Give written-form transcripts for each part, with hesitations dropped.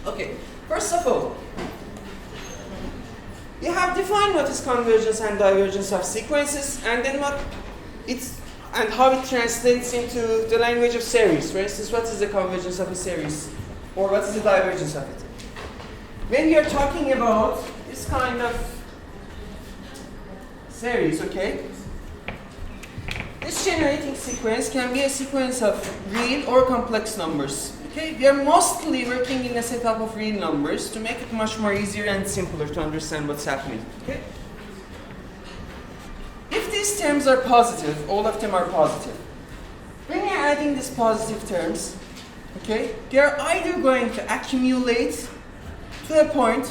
Okay, first of all, you have defined what is convergence and divergence of sequences, and then how it translates into the language of series. For instance, what is the convergence of a series, or what is the divergence of it? When we are talking about this kind of series, okay, this generating sequence can be a sequence of real or complex numbers. Okay, we are mostly working in a setup of real numbers to make it much more easier and simpler to understand what's happening. Okay? If these terms are positive, all of them are positive. When you're adding these positive terms, okay, they are either going to accumulate to a point,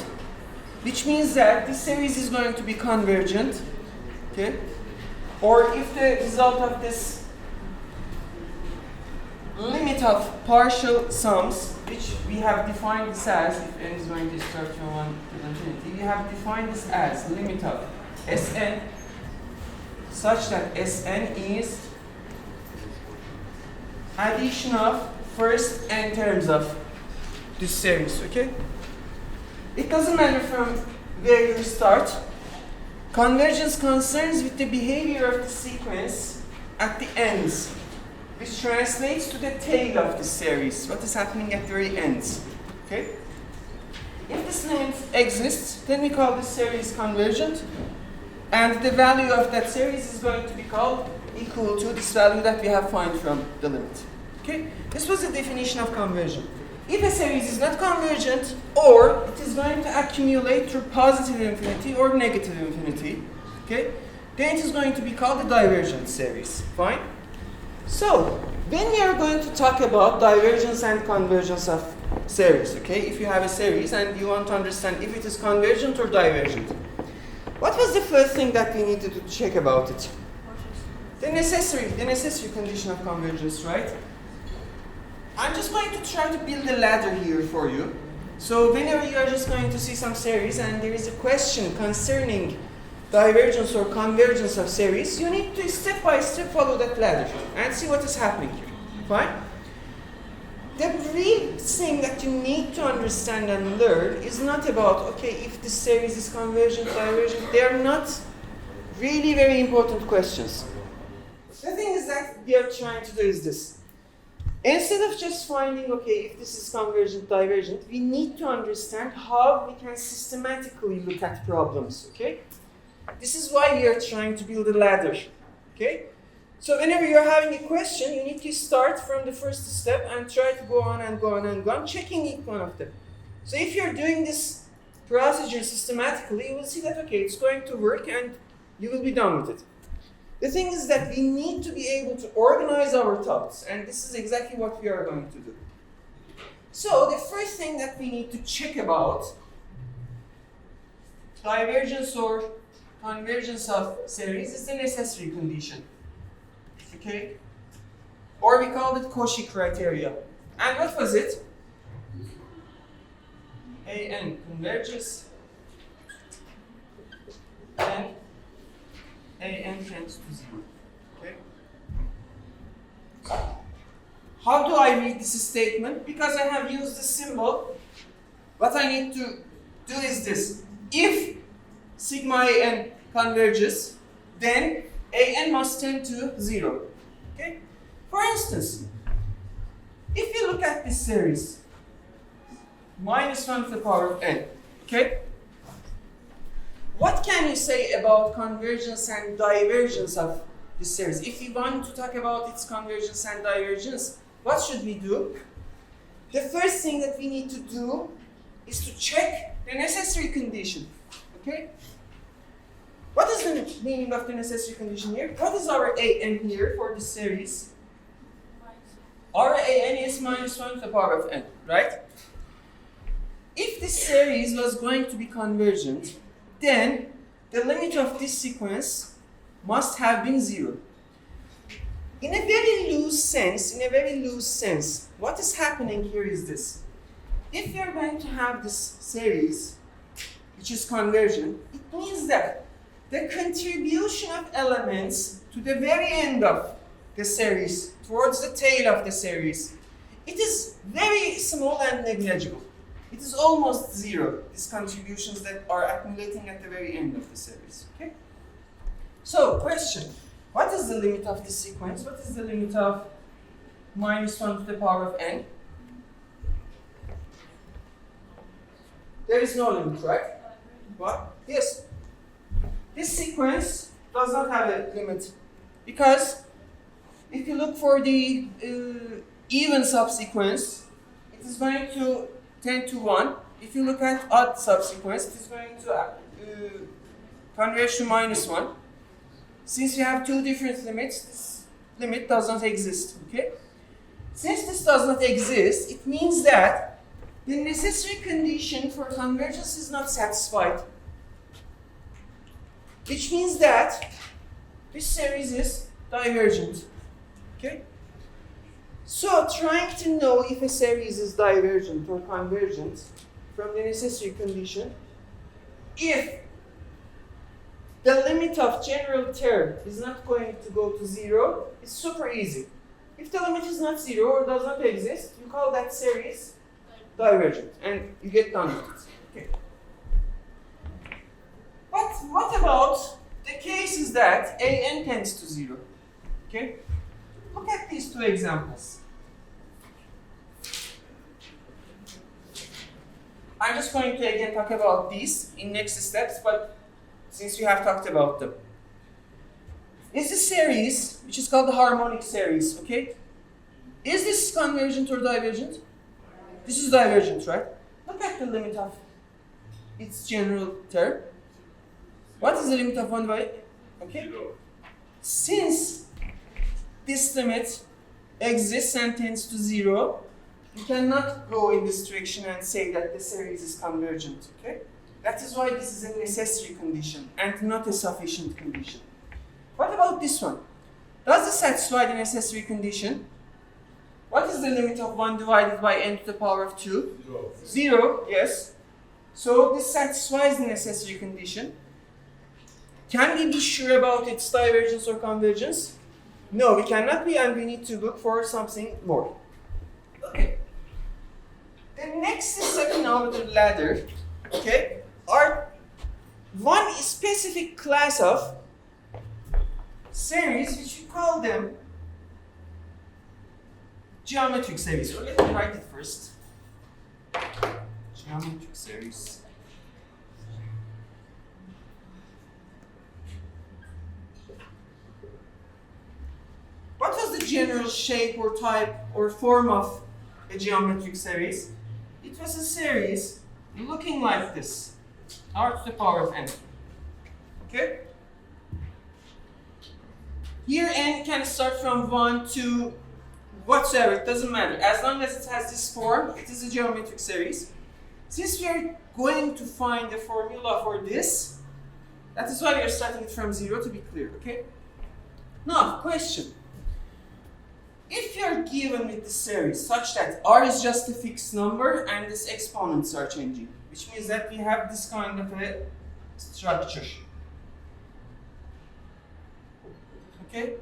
which means that this series is going to be convergent, okay, or if the result of this limit of partial sums, which we have defined this as, if n is going to start from 1 to infinity, we have defined this as limit of Sn such that Sn is addition of first n terms of this series, okay? It doesn't matter from where you start. Convergence concerns with the behavior of the sequence at the ends, which translates to the tail of the series, what is happening at the very ends. Okay? If this limit exists, then we call this series convergent, and the value of that series is going to be called equal to this value that we have found from the limit. Okay? This was the definition of conversion. If a series is not convergent, or it is going to accumulate through positive infinity or negative infinity, okay, then it is going to be called a divergent series. Fine? So, when we are going to talk about divergence and convergence of series, okay, if you have a series and you want to understand if it is convergent or divergent, what was the first thing that we needed to check about it? The necessary condition of convergence, right? I'm just going to try to build a ladder here for you. So whenever you are just going to see some series and there is a question concerning divergence or convergence of series, you need to step by step follow that ladder and see what is happening here. Fine? The real thing that you need to understand and learn is not about, okay, if this series is convergent, divergent. They are not really very important questions. The thing is that we are trying to do is this. Instead of just finding, okay, if this is convergent, divergent, we need to understand how we can systematically look at problems, okay? This is why we are trying to build a ladder, okay? So whenever you're having a question, you need to start from the first step and try to go on and go on and go on, checking each one of them. So if you're doing this procedure systematically, you will see that, okay, it's going to work and you will be done with it. The thing is that we need to be able to organize our thoughts, and this is exactly what we are going to do. So the first thing that we need to check about divergence or convergence of series is the necessary condition. Okay? Or we call it Cauchy criteria. And what was it? An converges and An tends to 0. Okay? How do I read this statement? Because I have used this symbol, what I need to do is this. If sigma An converges, then An must tend to 0. Okay? For instance, if you look at this series, minus 1 to the power of n, okay? What can you say about convergence and divergence of this series? If we want to talk about its convergence and divergence, what should we do? The first thing that we need to do is to check the necessary condition. Okay? What is the meaning of the necessary condition here? What is our An here for this series? Our An is minus 1 to the power of n, right? If this series was going to be convergent, then the limit of this sequence must have been 0. In a very loose sense, what is happening here is this. If you're going to have this series, which is convergent, it means that the contribution of elements to the very end of the series, towards the tail of the series, it is very small and negligible. it is almost zero, these contributions that are accumulating at the very end of the series. Okay? So, question. What is the limit of this sequence? What is the limit of minus 1 to the power of n? There is no limit, right? What? Yes. This sequence does not have a limit because if you look for the even subsequence, it is going to tend to 1. If you look at odd subsequence, it is going to converge to minus 1. Since you have two different limits, this limit does not exist. Okay? Since this does not exist, it means that the necessary condition for convergence is not satisfied. Which means that this series is divergent. Okay? So, trying to know if a series is divergent or convergent from the necessary condition, if the limit of general term is not going to go to 0, it's super easy. If the limit is not 0 or does not exist, you call that series divergent and you get done with it. Okay. But what about the cases that an tends to 0? Okay? Look at these two examples. I'm just going to again talk about these in next steps, but since we have talked about them. Is this series, which is called the harmonic series, okay? Is this convergent or divergent? This is divergent, right? Look at the limit of its general term. What is the limit of 1 by? Okay? Since this limit exists and tends to 0, you cannot go in this direction and say that the series is convergent, okay? That is why this is a necessary condition and not a sufficient condition. What about this one? Does this satisfy the necessary condition? What is the limit of 1 divided by n to the power of 2? 0, yes. So this satisfies the necessary condition. Can we be sure about its divergence or convergence? No, we cannot be, and we need to look for something more. Okay. The next step in our ladder, okay, are one specific class of series which we call them geometric series. So let me write it first. Geometric series. What was the general shape or type or form of a geometric series? It was a series looking like this, r to the power of n. Okay? Here n can start from 1 to whatsoever, it doesn't matter. As long as it has this form, it is a geometric series. Since we are going to find the formula for this, that is why we are starting it from 0 to be clear, okay? Now, question. If you are given with this series such that r is just a fixed number and these exponents are changing, which means that we have this kind of a structure. Okay?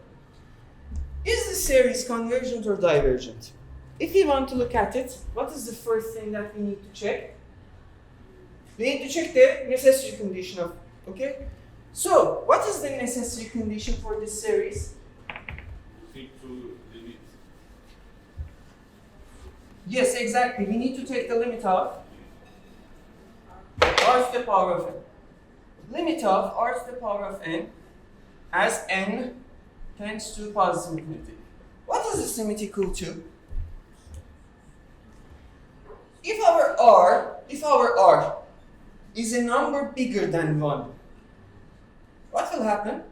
Is the series convergent or divergent? If we want to look at it, what is the first thing that we need to check? We need to check the necessary condition of, okay? So, what is the necessary condition for this series? Yes, exactly. We need to take the limit of r to the power of n. Limit of r to the power of n as n tends to positive infinity. What is this limit equal to? If our r is a number bigger than 1, what will happen?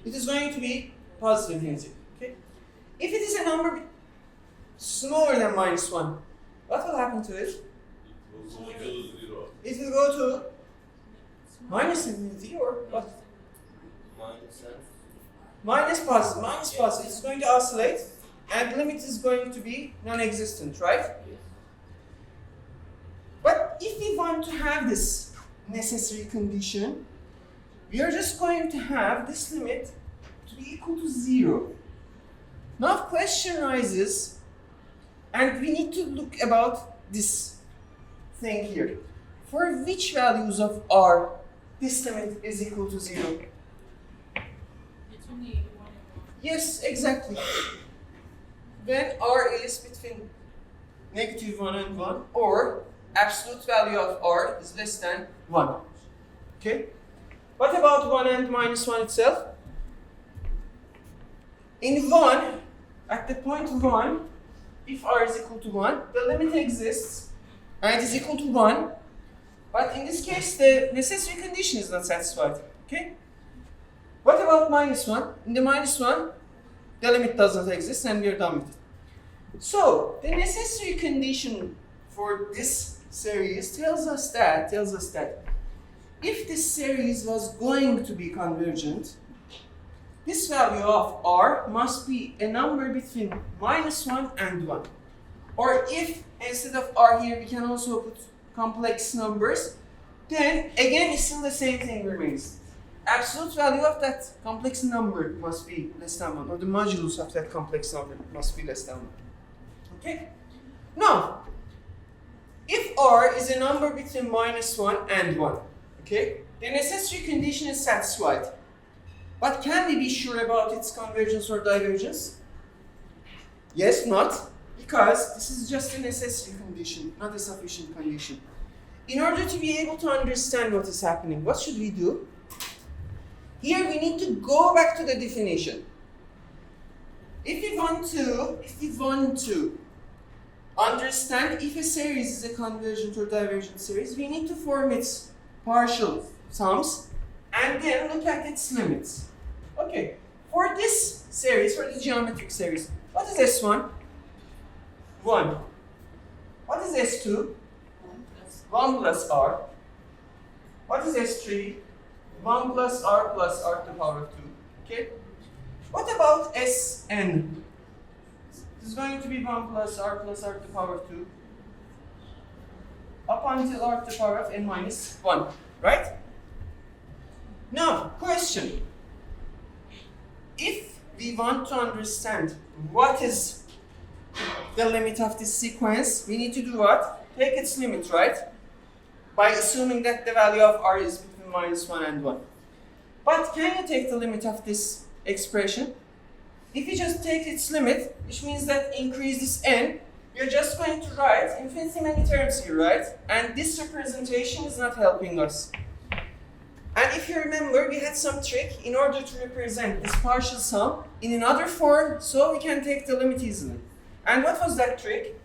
It is going to be positive infinity. Okay? If it is a number smaller than minus 1, what will happen to it? It will go to minus infinity or what? Minus positive. It's going to oscillate and limit is going to be non-existent, right? But if we want to have this necessary condition, we are just going to have this limit to be equal to 0. Now question arises, and we need to look about this thing here. For which values of r this limit is equal to 0? It's only 1 and 1. Yes, exactly. When r is between -1 and 1, or absolute value of r is less than 1. Okay? What about 1 and -1 itself? In 1, at the point 1, if r is equal to 1, the limit exists and it is equal to 1. But in this case, the necessary condition is not satisfied. Okay? What about -1? In the -1, the limit doesn't exist and we are done with it. So, the necessary condition for this series tells us that if this series was going to be convergent, this value of r must be a number between -1 and 1. Or if instead of r here we can also put complex numbers, then again still the same thing remains. Absolute value of that complex number must be less than 1, or the modulus of that complex number must be less than 1. Okay? Now, if r is a number between -1 and 1, okay, the necessary condition is satisfied. But can we be sure about its convergence or divergence? Yes, not, because this is just a necessary condition, not a sufficient condition. In order to be able to understand what is happening, what should we do? Here we need to go back to the definition. If we want to understand if a series is a convergent or divergent series, we need to form its partial sums and then look at its limits. Okay, for this series, for the geometric series, what is S1? 1. What is S2? 1 plus r. What is S3? 1 plus r to the power of 2. Okay? What about Sn? This is going to be 1 plus r to the power of 2 up until r to the power of n minus 1. Right? Now, question. If we want to understand what is the limit of this sequence, we need to do what? Take its limit, right? By assuming that the value of r is between -1 and 1. But can you take the limit of this expression? If you just take its limit, which means that increase this n, you're just going to write infinitely many terms here, right? And this representation is not helping us. And if you remember, we had some trick in order to represent this partial sum in another form, so we can take the limit easily. And what was that trick?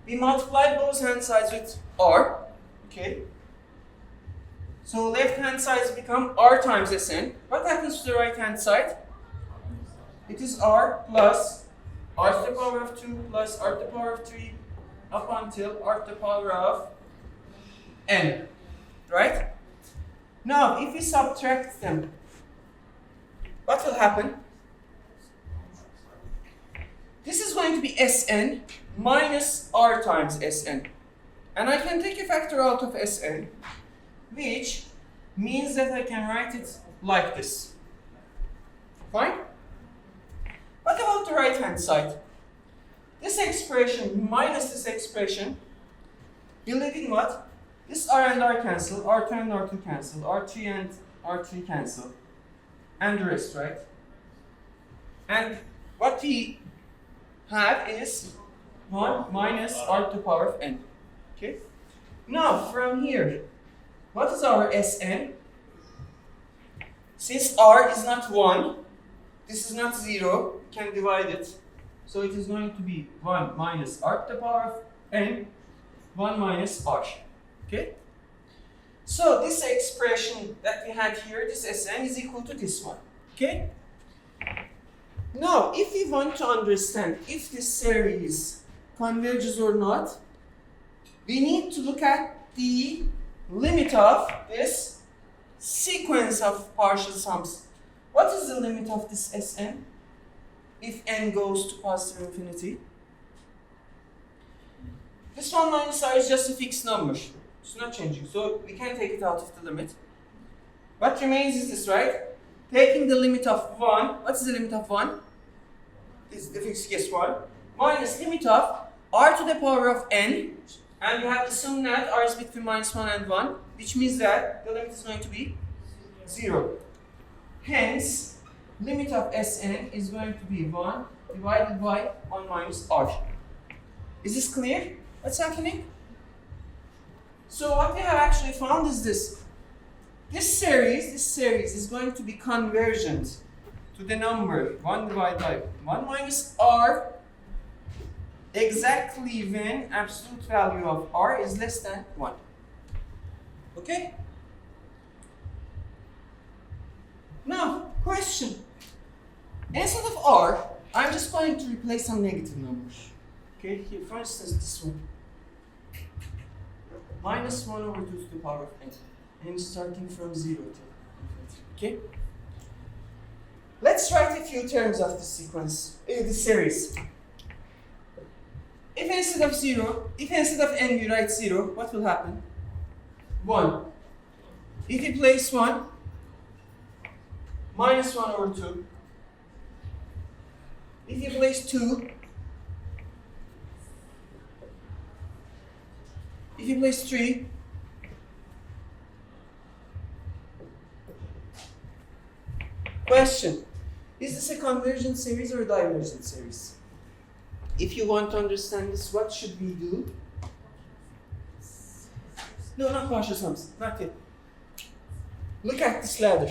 We multiplied both hand sides with r, okay? So left hand sides become r times Sn. What happens to the right hand side? It is r plus r to the power of 2 plus r to the power of 3 up until r to the power of n, right? Now, if we subtract them, what will happen? This is going to be Sn minus r times Sn. And I can take a factor out of Sn, which means that I can write it like this. Fine? What about the right hand side? This expression minus this expression will leave in what? This r and r cancel, r2 and r2 cancel, r3 and r3 cancel, and the rest, right? And what we have is 1 minus r to the power of n. Okay? Now, from here, what is our Sn? Since r is not 1, this is not 0, we can divide it. So it is going to be 1 minus r to the power of n, 1 minus r. Okay? So this expression that we had here, this Sn, is equal to this one. Okay? Now, if we want to understand if this series converges or not, we need to look at the limit of this sequence of partial sums. What is the limit of this Sn if n goes to positive infinity? This 1 minus r is just a fixed number. It's not changing, so we can take it out of the limit. What remains is this, right? Taking the limit of 1, what is the limit of 1? This is the fixed case 1, minus limit of r to the power of n, and we have assumed that r is between -1 and 1, which means that the limit is going to be 0. Hence, limit of Sn is going to be 1 divided by 1 minus r. Is this clear? What's happening? So what we have actually found is this. This series is going to be convergent to the number 1 divided by 1 minus r exactly when absolute value of r is less than 1. Okay? Now, question. Instead of r, I'm just going to replace some negative numbers. Okay, here, for instance, this one. -1 over 2 to the power of n. And starting from 0 to infinity. Okay? Let's write a few terms of the sequence, the series. If instead of n we write 0, what will happen? 1. If we place 1, -1 over 2. If you place 2, if you place 3, question, is this a convergent series or a divergent series? If you want to understand this, what should we do? No, not partial sums, not yet. Look at this ladder.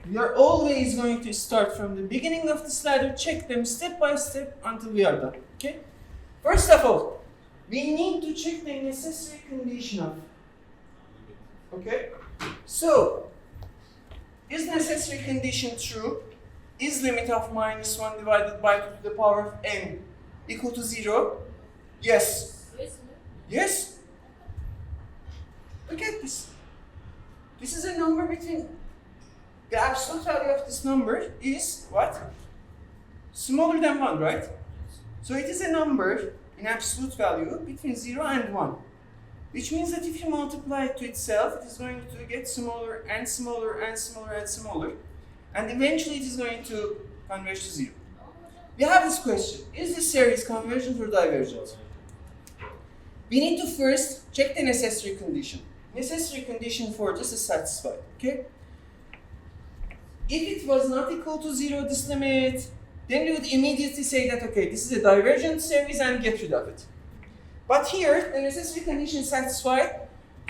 We are always going to start from the beginning of this ladder, check them step by step until we are done, okay? First of all, we need to check the necessary condition of, okay? So, is necessary condition true? Is limit of -1 divided by 2 to the power of n equal to 0? Yes. Yes? Look at this. This is a number between, the absolute value of this number is what? Smaller than 1, right? So it is a number in absolute value between 0 and 1. Which means that if you multiply it to itself, it is going to get smaller and smaller and smaller and smaller. And eventually it is going to converge to 0. We have this question. Is this series convergent or divergent? We need to first check the necessary condition. Necessary condition for this is satisfied, okay? If it was not equal to 0, this limit, then we would immediately say that, okay, this is a divergent series and get rid of it. But here, the necessary condition is satisfied,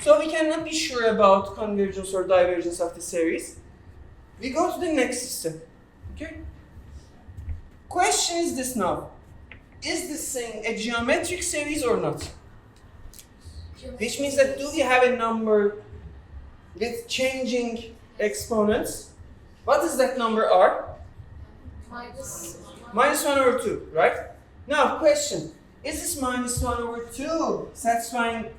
so we cannot be sure about convergence or divergence of the series. We go to the next step, okay? Question is this now. Is this thing a geometric series or not? Which means that do we have a number with changing exponents? What is that number r? -1 over 2, right? Now, question. Is this -1 over 2 satisfying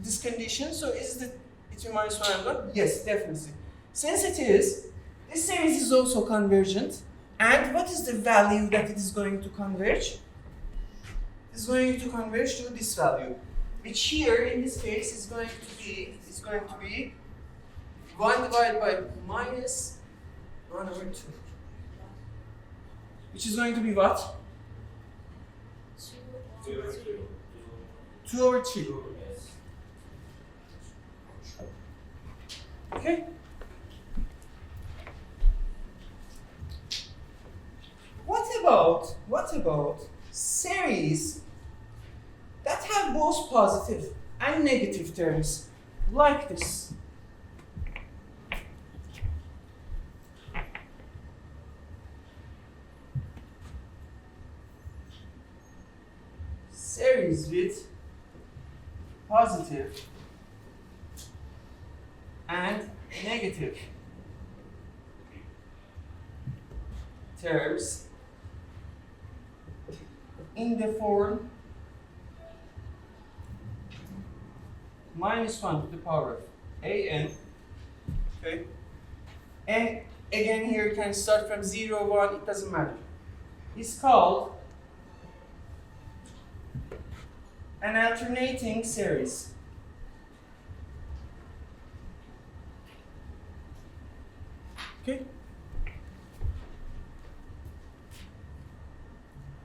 this condition? So is it between -1 and 1? Yes, definitely. Since it is, this series is also convergent. And what is the value that it is going to converge? It is going to converge to this value, which here in this case is going to be 1 divided by -1 over 2. Which is going to be what? 2 over 3. Okay? What about series that have both positive and negative terms, like this? Series with positive and negative terms in the form -1 to the power of an, okay? And again here you can start from 0, 1, it doesn't matter. It's called an alternating series. Okay?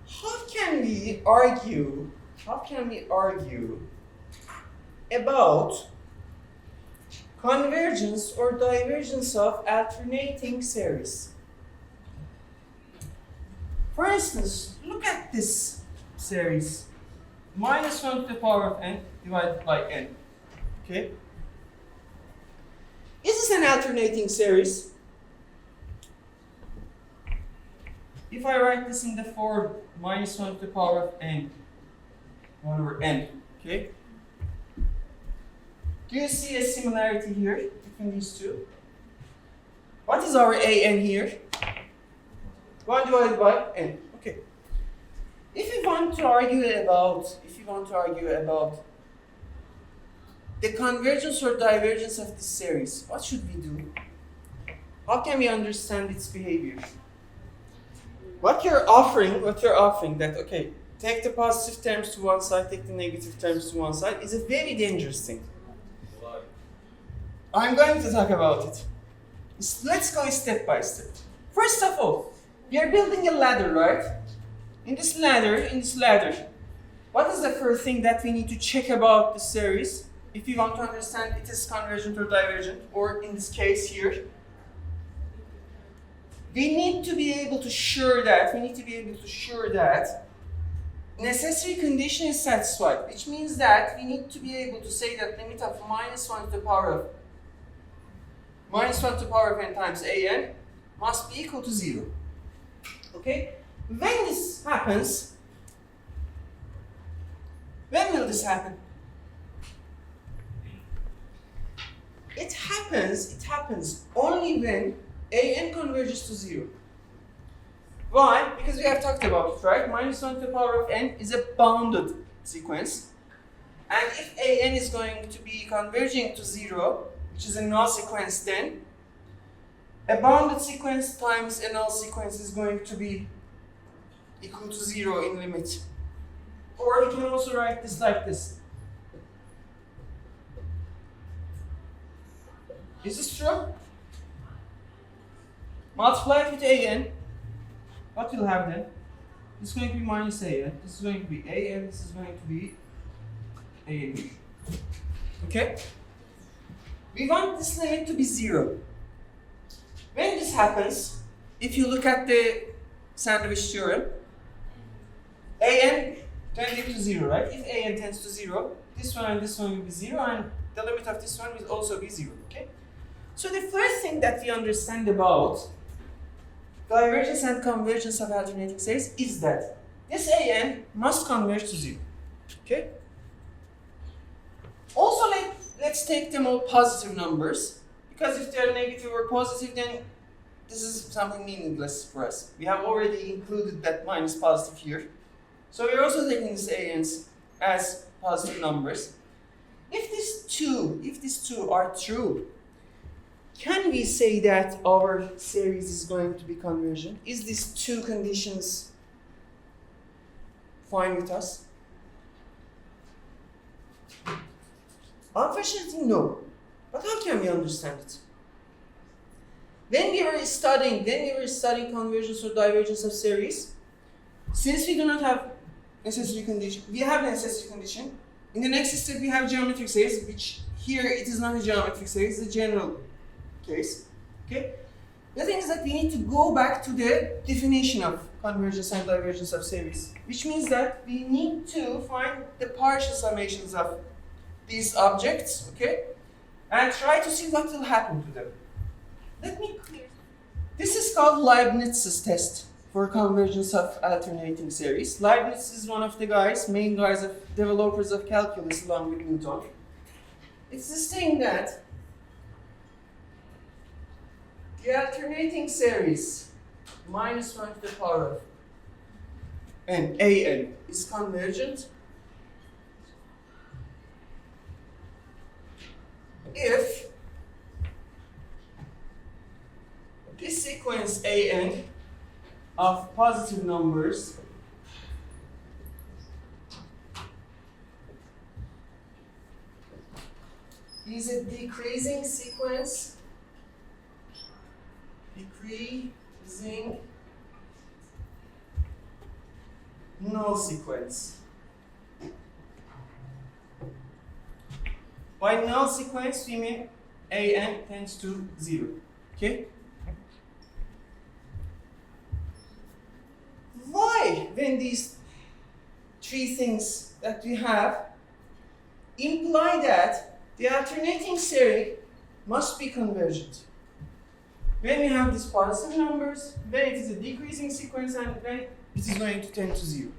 How can we argue how can we argue about convergence or divergence of alternating series? For instance, look at this series. Minus 1 to the power of n divided by n. Okay? Is this an alternating series? If I write this in the form minus 1 to the power of n, 1 over n, okay? Do you see a similarity here between these two? What is our an here? 1 divided by n. Okay. If you want to argue about the convergence or divergence of this series, what should we do? How can we understand its behavior? What you're offering that, okay, take the positive terms to one side, take the negative terms to one side, is a very dangerous thing. I'm going to talk about it. Let's go step by step. First of all, we are building a ladder, right? In this ladder, what is the first thing that we need to check about the series if we want to understand it is convergent or divergent, or in this case here? We need to be able to assure that necessary condition is satisfied, which means that we need to be able to say that limit of minus 1 to the power of n times an must be equal to 0. Okay? When this happens, when will this happen? It happens only when an converges to 0. Why? Because we have talked about it, right? Minus 1 to the power of n is a bounded sequence. And if an is going to be converging to 0, which is a null sequence, then a bounded sequence times a null sequence is going to be equal to 0 in limit. Or you can also write this like this. Is this true? Multiply it with an. What will have then? This is going to be minus an. This is going to be an. This is going to be an. Okay? We want this limit to be 0. When this happens, if you look at the sandwich theorem, an tending to 0, right? If an tends to 0, this one and this one will be 0, and the limit of this one will also be 0. Okay? So the first thing that we understand about divergence and convergence of alternating series is that this an must converge to 0. Okay? Also, let's take them all positive numbers, because if they're negative or positive, then this is something meaningless for us. We have already included that minus positive here. So we're also taking these an's as positive numbers. If these two are true, can we say that our series is going to be convergent? Is these two conditions fine with us? Unfortunately, no. But how can we understand it? When we were studying convergence or divergence of series, since we do not have necessary condition, we have necessary condition. In the next step, we have geometric series, which here it is not a geometric series, it's a general case. Okay? The thing is that we need to go back to the definition of convergence and divergence of series, which means that we need to find the partial summations of these objects, okay, and try to see what will happen to them. Let me clear. This is called Leibniz's test for convergence of alternating series. Leibniz is one of the main developers of calculus along with Newton. It's this thing that the alternating series minus 1 to the power of n, an, is convergent if this sequence an of positive numbers is a decreasing sequence, null sequence. By null sequence, we mean an tends to 0. Okay? Why, when these three things that we have imply that the alternating series must be convergent? When we have these positive numbers, when it is a decreasing sequence, and when it is going to tend to 0.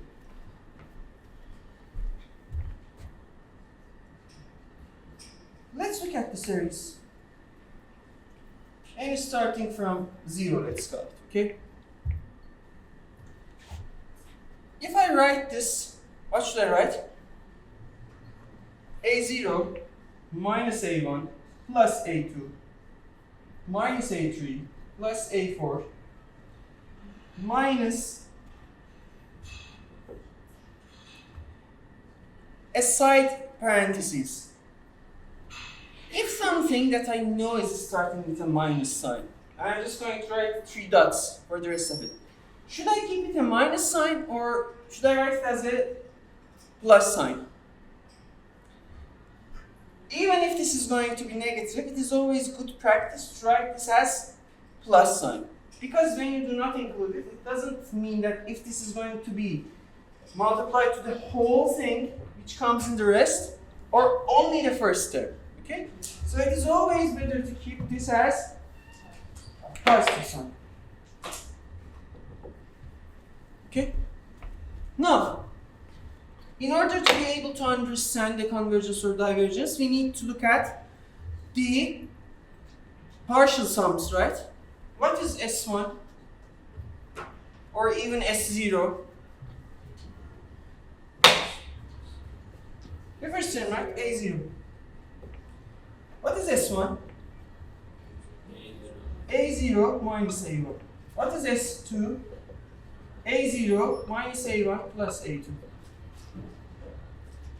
Let's look at the series. And starting from 0, let's start, okay? If I write this, what should I write? A0 minus A1 plus A2 minus A3 plus A4 minus a side parenthesis. If something that I know is starting with a minus sign, I'm just going to write 3 dots for the rest of it. Should I keep it a minus sign or should I write it as a plus sign? Even if this is going to be negative, it is always good practice to write this as plus sign. Because when you do not include it, it doesn't mean that if this is going to be multiplied to the whole thing, which comes in the rest, or only the first term. Okay? So it is always better to keep this as positive sign. Okay? Now, in order to be able to understand the convergence or divergence, we need to look at the partial sums, right? What is S1? Or even S0? The first term, right? A0. What is S1? A0 minus A1. What is S2? A0 minus A1 plus A2.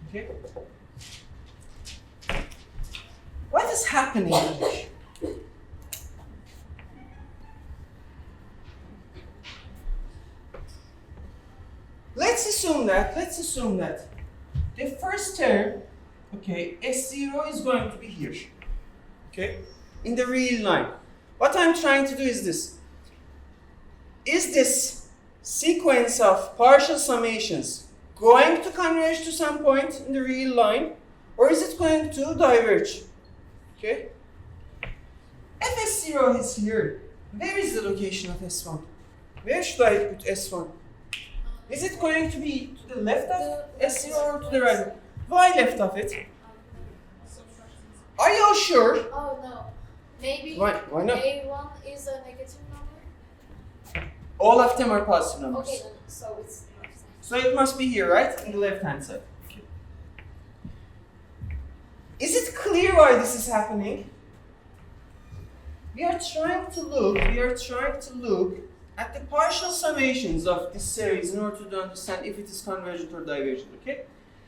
Okay? What is happening? Let's assume that the first term, okay, S0 is going to be here. Okay? In the real line. What I'm trying to do is this. Is this sequence of partial summations going to converge to some point in the real line, or is it going to diverge? Okay? If S0 is here, where is the location of S1? Where should I put S1? Is it going to be to the left of S0 or to the right? Why left of it? Are you all sure? Oh no. Maybe Why not? A1 is a negative number? All of them are positive numbers. Okay, so it's not. So it must be here, right? In the left-hand side. Okay. Is it clear why this is happening? We are trying to look at the partial summations of this series in order to understand if it is convergent or divergent, okay?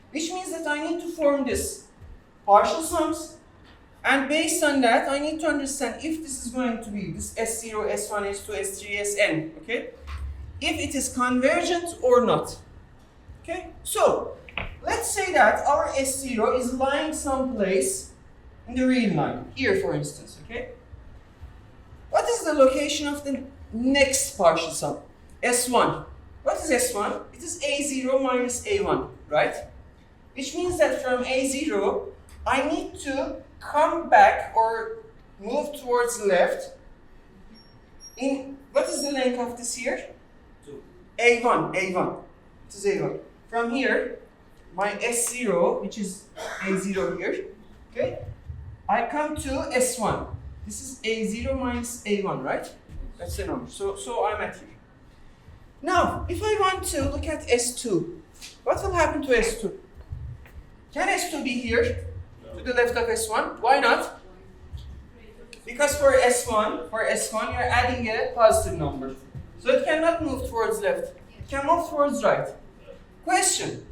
Which means that I need to form this partial sums, and based on that, I need to understand if this is going to be this S0, S1, S2, S3, Sn, okay? If it is convergent or not, okay? So, let's say that our S0 is lying someplace in the real line, here for instance, okay? What is the location of the next partial sum? S1. What is S1? It is A0 minus A1, right? Which means that from A0, I need to come back or move towards left. In what is the length of this here? 2. A1. It is A1. From here, my S0, which is A0 here, okay? I come to S1. This is A0 minus A1, right? That's the number. So I'm at here. Now, if I want to look at S2, what will happen to S2? Can S2 be here? To the left of S1? Why not? Because for S1, you're adding a positive number. So it cannot move towards left. It can move towards right. Question.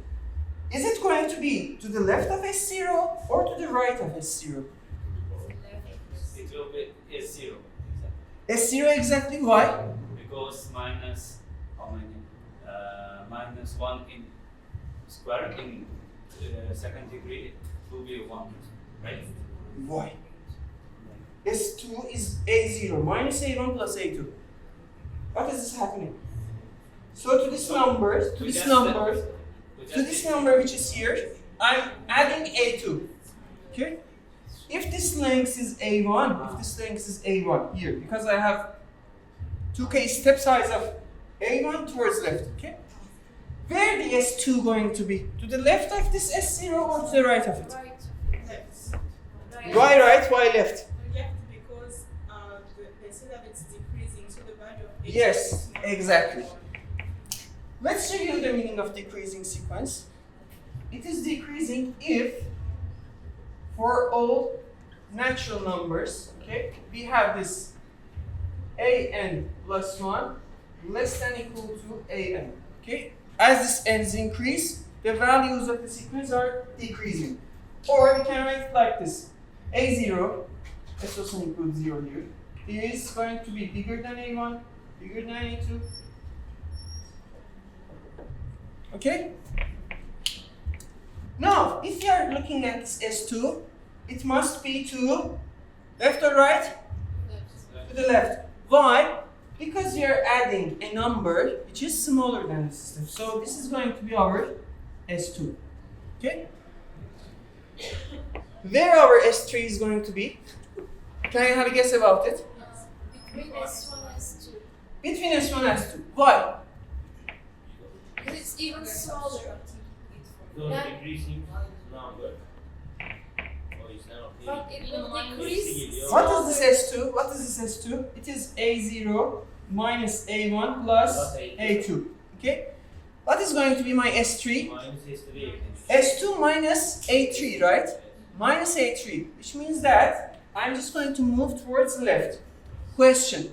Is it going to be to the left of S0 or to the right of S0? It will be S0. S0 exactly, why? Because minus how many? Minus 1 in square in second degree will be 1. Why? S2 is A0 minus A1 plus A2. What is this happening? So to this number, which is here, I'm adding A2. Okay? If this length is A1, here, because I have 2k step size of A1 towards left, okay? Where the S2 going to be? To the left of this S0 or to the right of it? Right. Why right, why left? Left because they say that it's decreasing, so the value of H Yes, is not exactly. Let's review the meaning of decreasing sequence. It is decreasing if for all natural numbers, okay, we have this an plus 1 less than equal to an. Okay? As this n's increase, the values of the sequence are decreasing. Or we can write it like this. A0, let's also include 0 here, is going to be bigger than A1, bigger than A2. Okay? Now, if you are looking at this S2, it must be to left or right? To the left. Why? Because we are adding a number which is smaller than this step. So this is going to be our S2. Okay? Where our S3 is going to be? Can I have a guess about it? Between S1 and S2. Between S1 and S2. Why? Because it's even smaller. So decreasing number. But it will decrease. What is this S2? What is this S2? It is A0 minus A1 plus A2. Okay? What is going to be my S3? S2 minus A3, right? Minus A3, which means that I'm just going to move towards left. Question.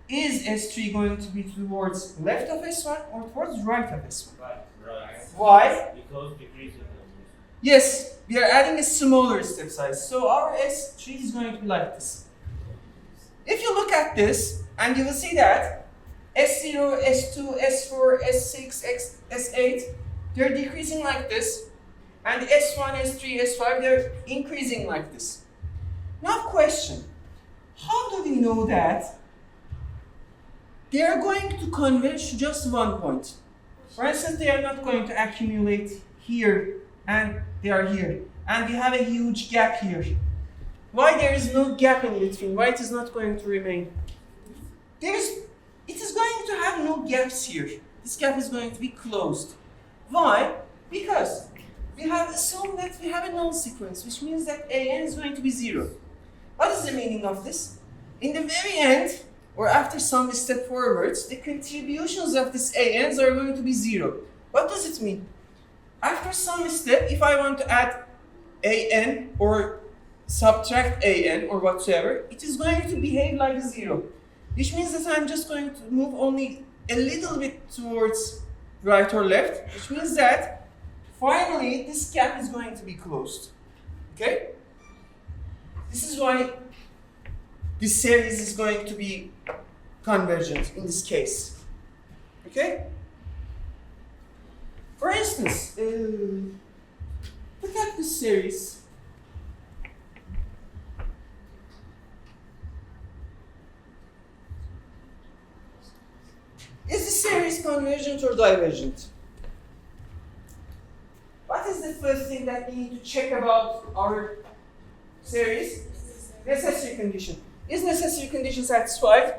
Is S3 going to be towards left of S1 or towards right of S1? Right. Why? Because decreasing numbers. Yes, we are adding a smaller step size. So our S3 is going to be like this. If you look at this, and you will see that S0, S2, S4, S6, S8, they're decreasing like this. And S1, S3, S5, they're increasing like this. Now question, how do we know that they are going to converge to just one point? For instance, they are not going to accumulate here and they are here. And we have a huge gap here. Why there is no gap in between? Why it is not going to remain? It is going to have no gaps here. This gap is going to be closed. Why? Because we have assumed that we have a null sequence, which means that an is going to be 0. What is the meaning of this? In the very end, or after some step forwards, the contributions of these an's are going to be 0. What does it mean? After some step, if I want to add an or subtract an or whatsoever, it is going to behave like 0. Which means that I'm just going to move only a little bit towards right or left, which means that finally this gap is going to be closed. Okay? This is why this series is going to be convergent in this case. Okay? For instance, look at this series. Is the series convergent or divergent? What is the first thing that we need to check about our series? Necessary condition. Is necessary condition satisfied?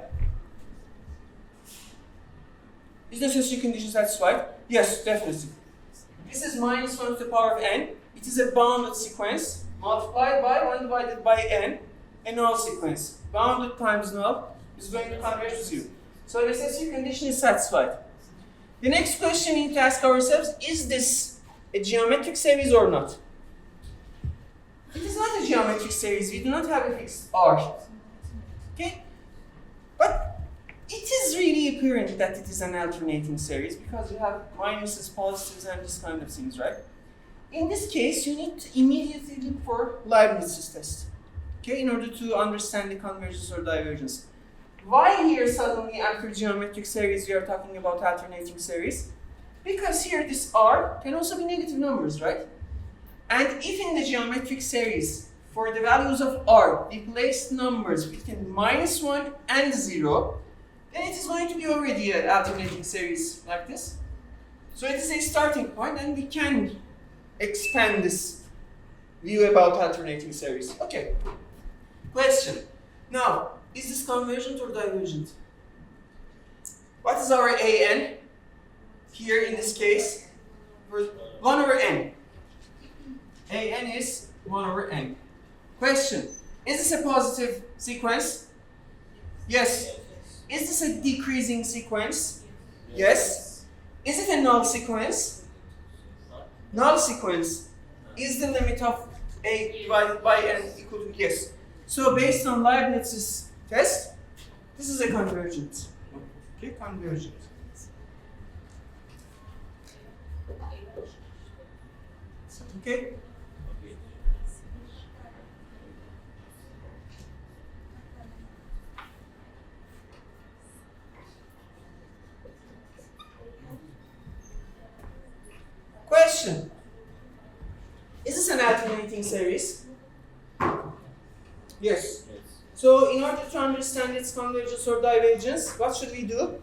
Is necessary condition satisfied? Yes, definitely. This is minus 1 to the power of n. It is a bounded sequence multiplied by 1 divided by n, a null sequence. Bounded times null is going to converge to 0. So necessary condition is satisfied. The next question we need to ask ourselves, is this a geometric series or not? It is not a geometric series. We do not have a fixed R. Okay? But it is really apparent that it is an alternating series because you have minuses, positives, and this kind of things, right? In this case, you need to immediately look for Leibniz's test, okay, in order to understand the convergence or divergence. Why here suddenly after geometric series we are talking about alternating series? Because here this R can also be negative numbers, right? And if in the geometric series, for the values of r, we place numbers between -1 and 0, then it is going to be already an alternating series like this. So it is a starting point, and we can expand this view about alternating series. Okay. Question. Now, is this convergent or divergent? What is our an? Here in this case, 1 over n. An is 1 over n. Question. Is this a positive sequence? Yes. Is this a decreasing sequence? Yes. Is it a null sequence? Null sequence. Is the limit of a divided by n equal to yes? So based on Leibniz's test, this is a convergent. Okay, convergent. Okay? Question. Is this an alternating series? Yes. So in order to understand its convergence or divergence, what should we do?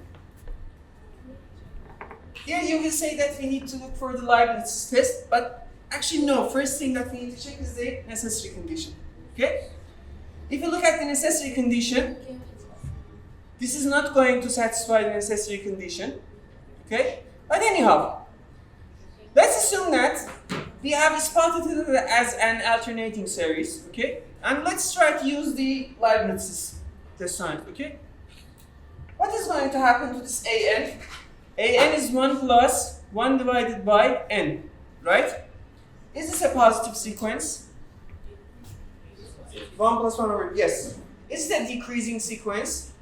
Here you will say that we need to look for the Leibniz test, but actually no, first thing that we need to check is the necessary condition. Okay? If you look at the necessary condition, this is not going to satisfy the necessary condition. Okay? But anyhow, let's assume that we have spotted it as an alternating series, okay? And let's try to use the Leibniz's test on it, okay? What is going to happen to this an? An is 1 plus 1 divided by n, right? Is this a positive sequence? 1 plus 1 over, yes. Is it a decreasing sequence?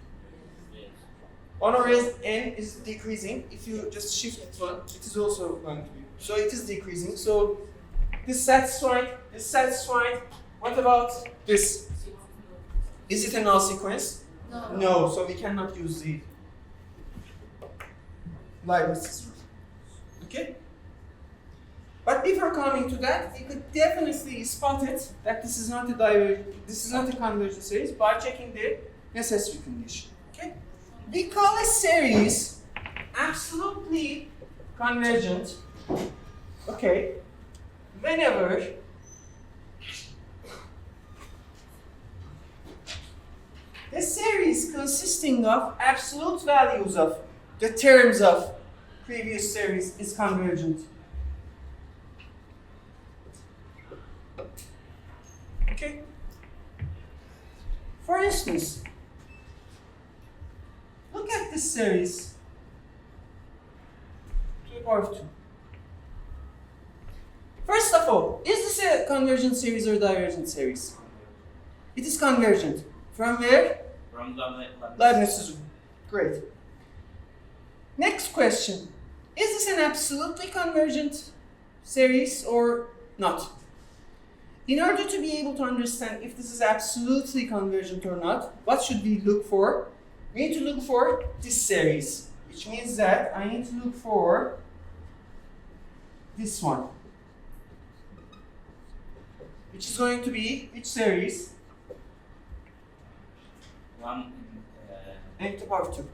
1 over n is decreasing. If you just shift it one, it is also going to be. So it is decreasing. So this satisfied, this satisfied. What about this? Is it a null sequence? No. No, so we cannot use the Leibniz rule. Okay? But before coming to that, you could definitely spot it that this is not a convergent series by checking the necessary condition. Okay? We call a series absolutely convergent, okay, whenever the series consisting of absolute values of the terms of previous series is convergent. Okay? For instance, look at this series to the power of 2. First of all, is this a convergent series or divergent series? It is convergent. From where? From Leibniz's rule. Great. Next question. Is this an absolutely convergent series or not? In order to be able to understand if this is absolutely convergent or not, what should we look for? We need to look for this series, which means that I need to look for this one, which is going to be which series? 1 n to the power of 2,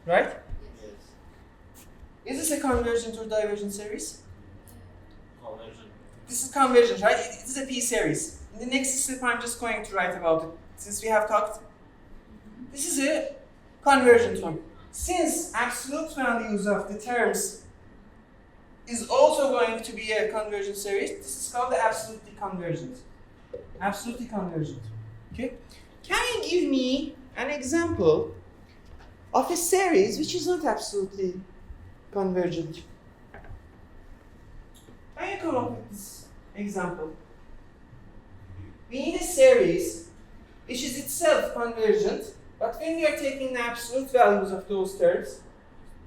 right? yes. Is this a convergent or divergent series? Conversion. This is convergent, right? It is a P series. In the next step, I'm just going to write about it. Since we have talked, this is a convergent one. Since absolute values of the terms is also going to be a convergent series, this is called the absolutely convergent. Absolutely convergent. Okay? Can you give me an example of a series which is not absolutely convergent? Can you come up with this example? We need a series which is itself convergent, but when we are taking the absolute values of those terms,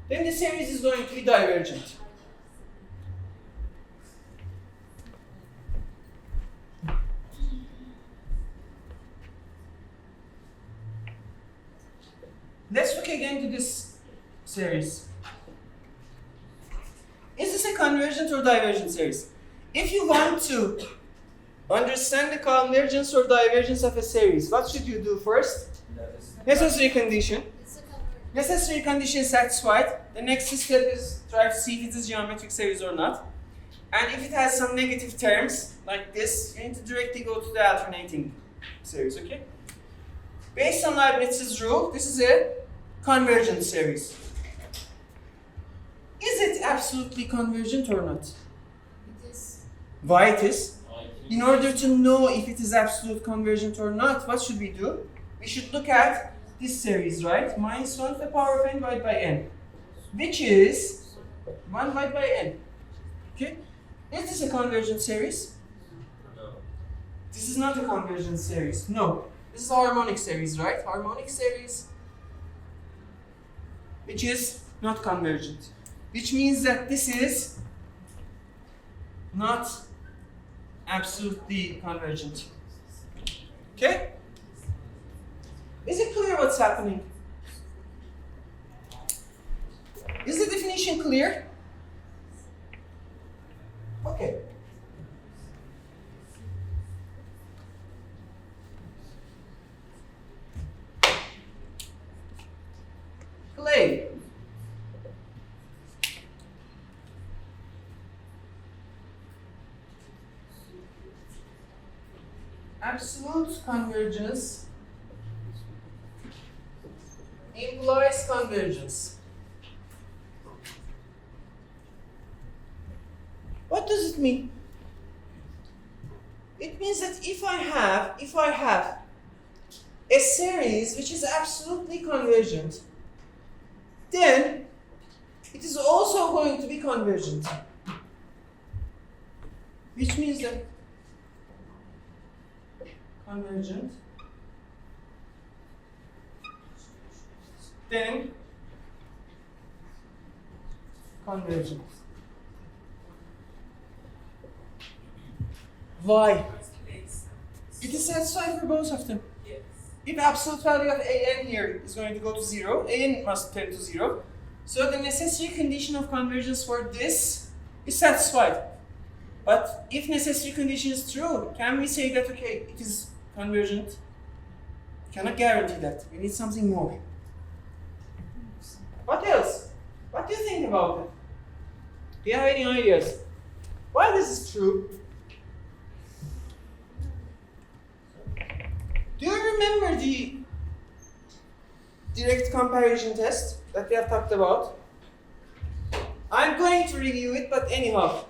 then the series is going to be divergent. Let's look again to this series. Is this a convergent or divergent series? If you want to understand the convergence or divergence of a series, what should you do first? Necessary condition. It's a convergence. Necessary condition is satisfied. The next step is try to see if it is geometric series or not. And if it has some negative terms, like this, you need to directly go to the alternating series, okay? Based on Leibniz's rule, this is a convergent series. Is it absolutely convergent or not? It is. Why it is? In order to know if it is absolute convergent or not, what should we do? We should look at this series, right? Minus 1 to the power of n divided by n, which is 1 divided by n. Okay? Is this a convergent series? No. This is not a convergent series. No. This is a harmonic series, right? Harmonic series, which is not convergent. Which means that this is not absolutely convergent. Okay? Is it clear what's happening? Is the definition clear? Okay. Play. Absolute convergence implies convergence. What does it mean? It means that if I have a series which is absolutely convergent, then it is also going to be convergent. Which means that convergent, then convergent. Why? It is satisfied for both of them. Yes. If absolute value of an here is going to go to 0, an must tend to 0. So the necessary condition of convergence for this is satisfied. But if necessary condition is true, can we say that, okay, it is convergent? Cannot guarantee that. We need something more. What else? What do you think about it? Do you have any ideas? Why this is true? Do you remember the direct comparison test that we have talked about? I'm going to review it, but anyhow.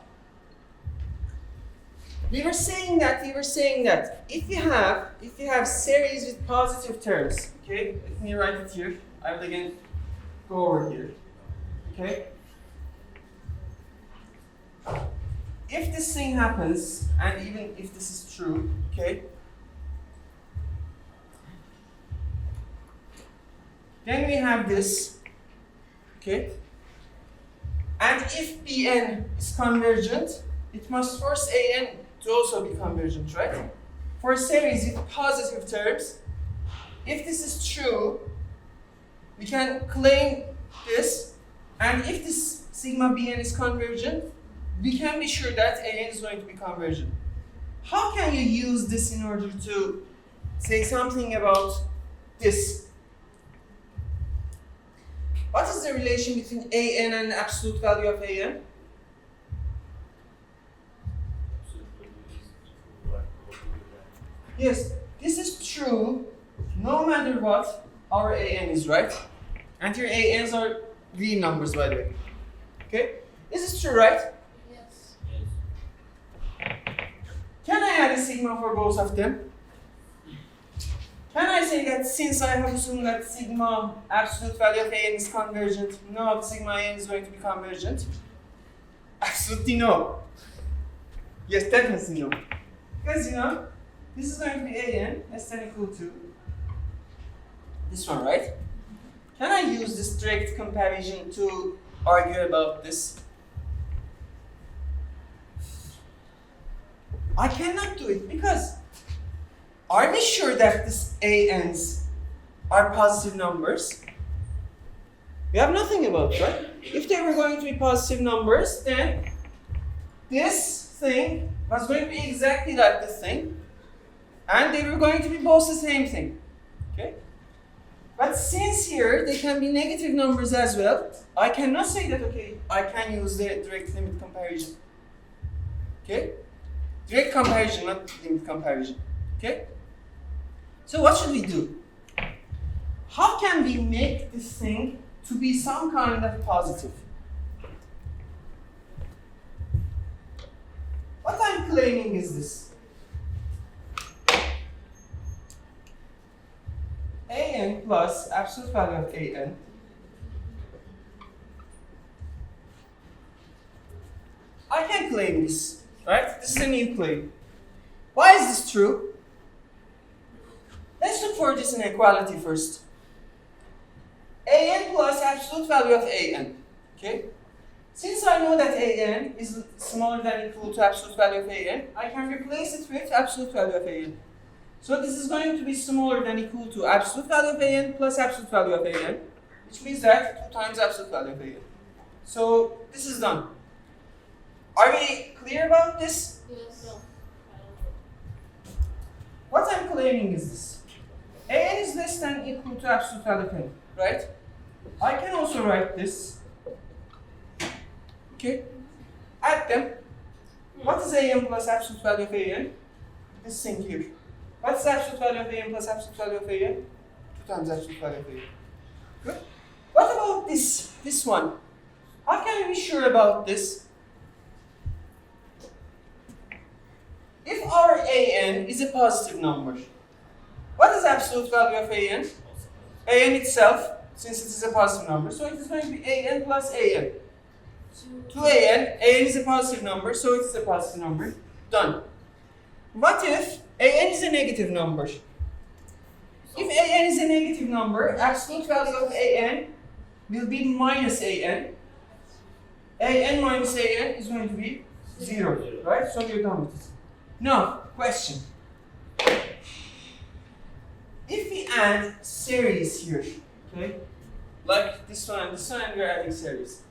We were saying that if you have series with positive terms, okay? Let me write it here. I will again go over here. Okay? If this thing happens, and even if this is true, okay? Then we have this, okay? And if Bn is convergent, it must force An to also be convergent, right? For a series with positive terms, if this is true, we can claim this, and if this sigma Bn is convergent, we can be sure that An is going to be convergent. How can you use this in order to say something about this? What is the relation between An and the absolute value of An? Yes, this is true no matter what our An is, right? And your Ans are real numbers, by the way. Okay? This is true, right? Yes. Can I add a sigma for both of them? Can I say that since I have assumed that sigma absolute value of An is convergent, no, sigma An is going to be convergent? Absolutely no. Yes, definitely no. Because this is going to be An less than or equal to this one, right? Can I use this direct comparison to argue about this? I cannot do it because are we sure that these Ans are positive numbers? We have nothing about it, right? If they were going to be positive numbers, then this thing was going to be exactly like this thing, and they were going to be both the same thing. Okay? But since here they can be negative numbers as well, I cannot say that, okay, I can use the direct limit comparison. Okay? Direct comparison, not limit comparison. Okay? So what should we do? How can we make this thing to be some kind of positive? What I'm claiming is this. An plus absolute value of an I can claim this, right? This is a new claim. Why is this true? Let's look for this inequality first. An plus absolute value of an. Okay? Since I know that an is smaller than or equal to absolute value of an, I can replace it with absolute value of an. So this is going to be smaller than or equal to absolute value of an plus absolute value of an, which means that 2 times absolute value of an. So this is done. Are we clear about this? Yes. What I'm claiming is this. An is less than or equal to absolute value of n, right? I can also write this. Okay? Add them. What is an plus absolute value of an? This thing here. What is absolute value of an plus absolute value of an? 2 times absolute value of an. Good. What about this one? How can we be sure about this? If our an is a positive number, what is absolute value of an? An itself, since it is a positive number, so it is going to be an plus an. 2an, an is a positive number, so it is a positive number. Done. What if an is a negative number? If an is a negative number, absolute value of an will be minus an. An minus an is going to be 0, right? So you're done with it. Now, question. If we add series here, okay, like this one, we're adding series.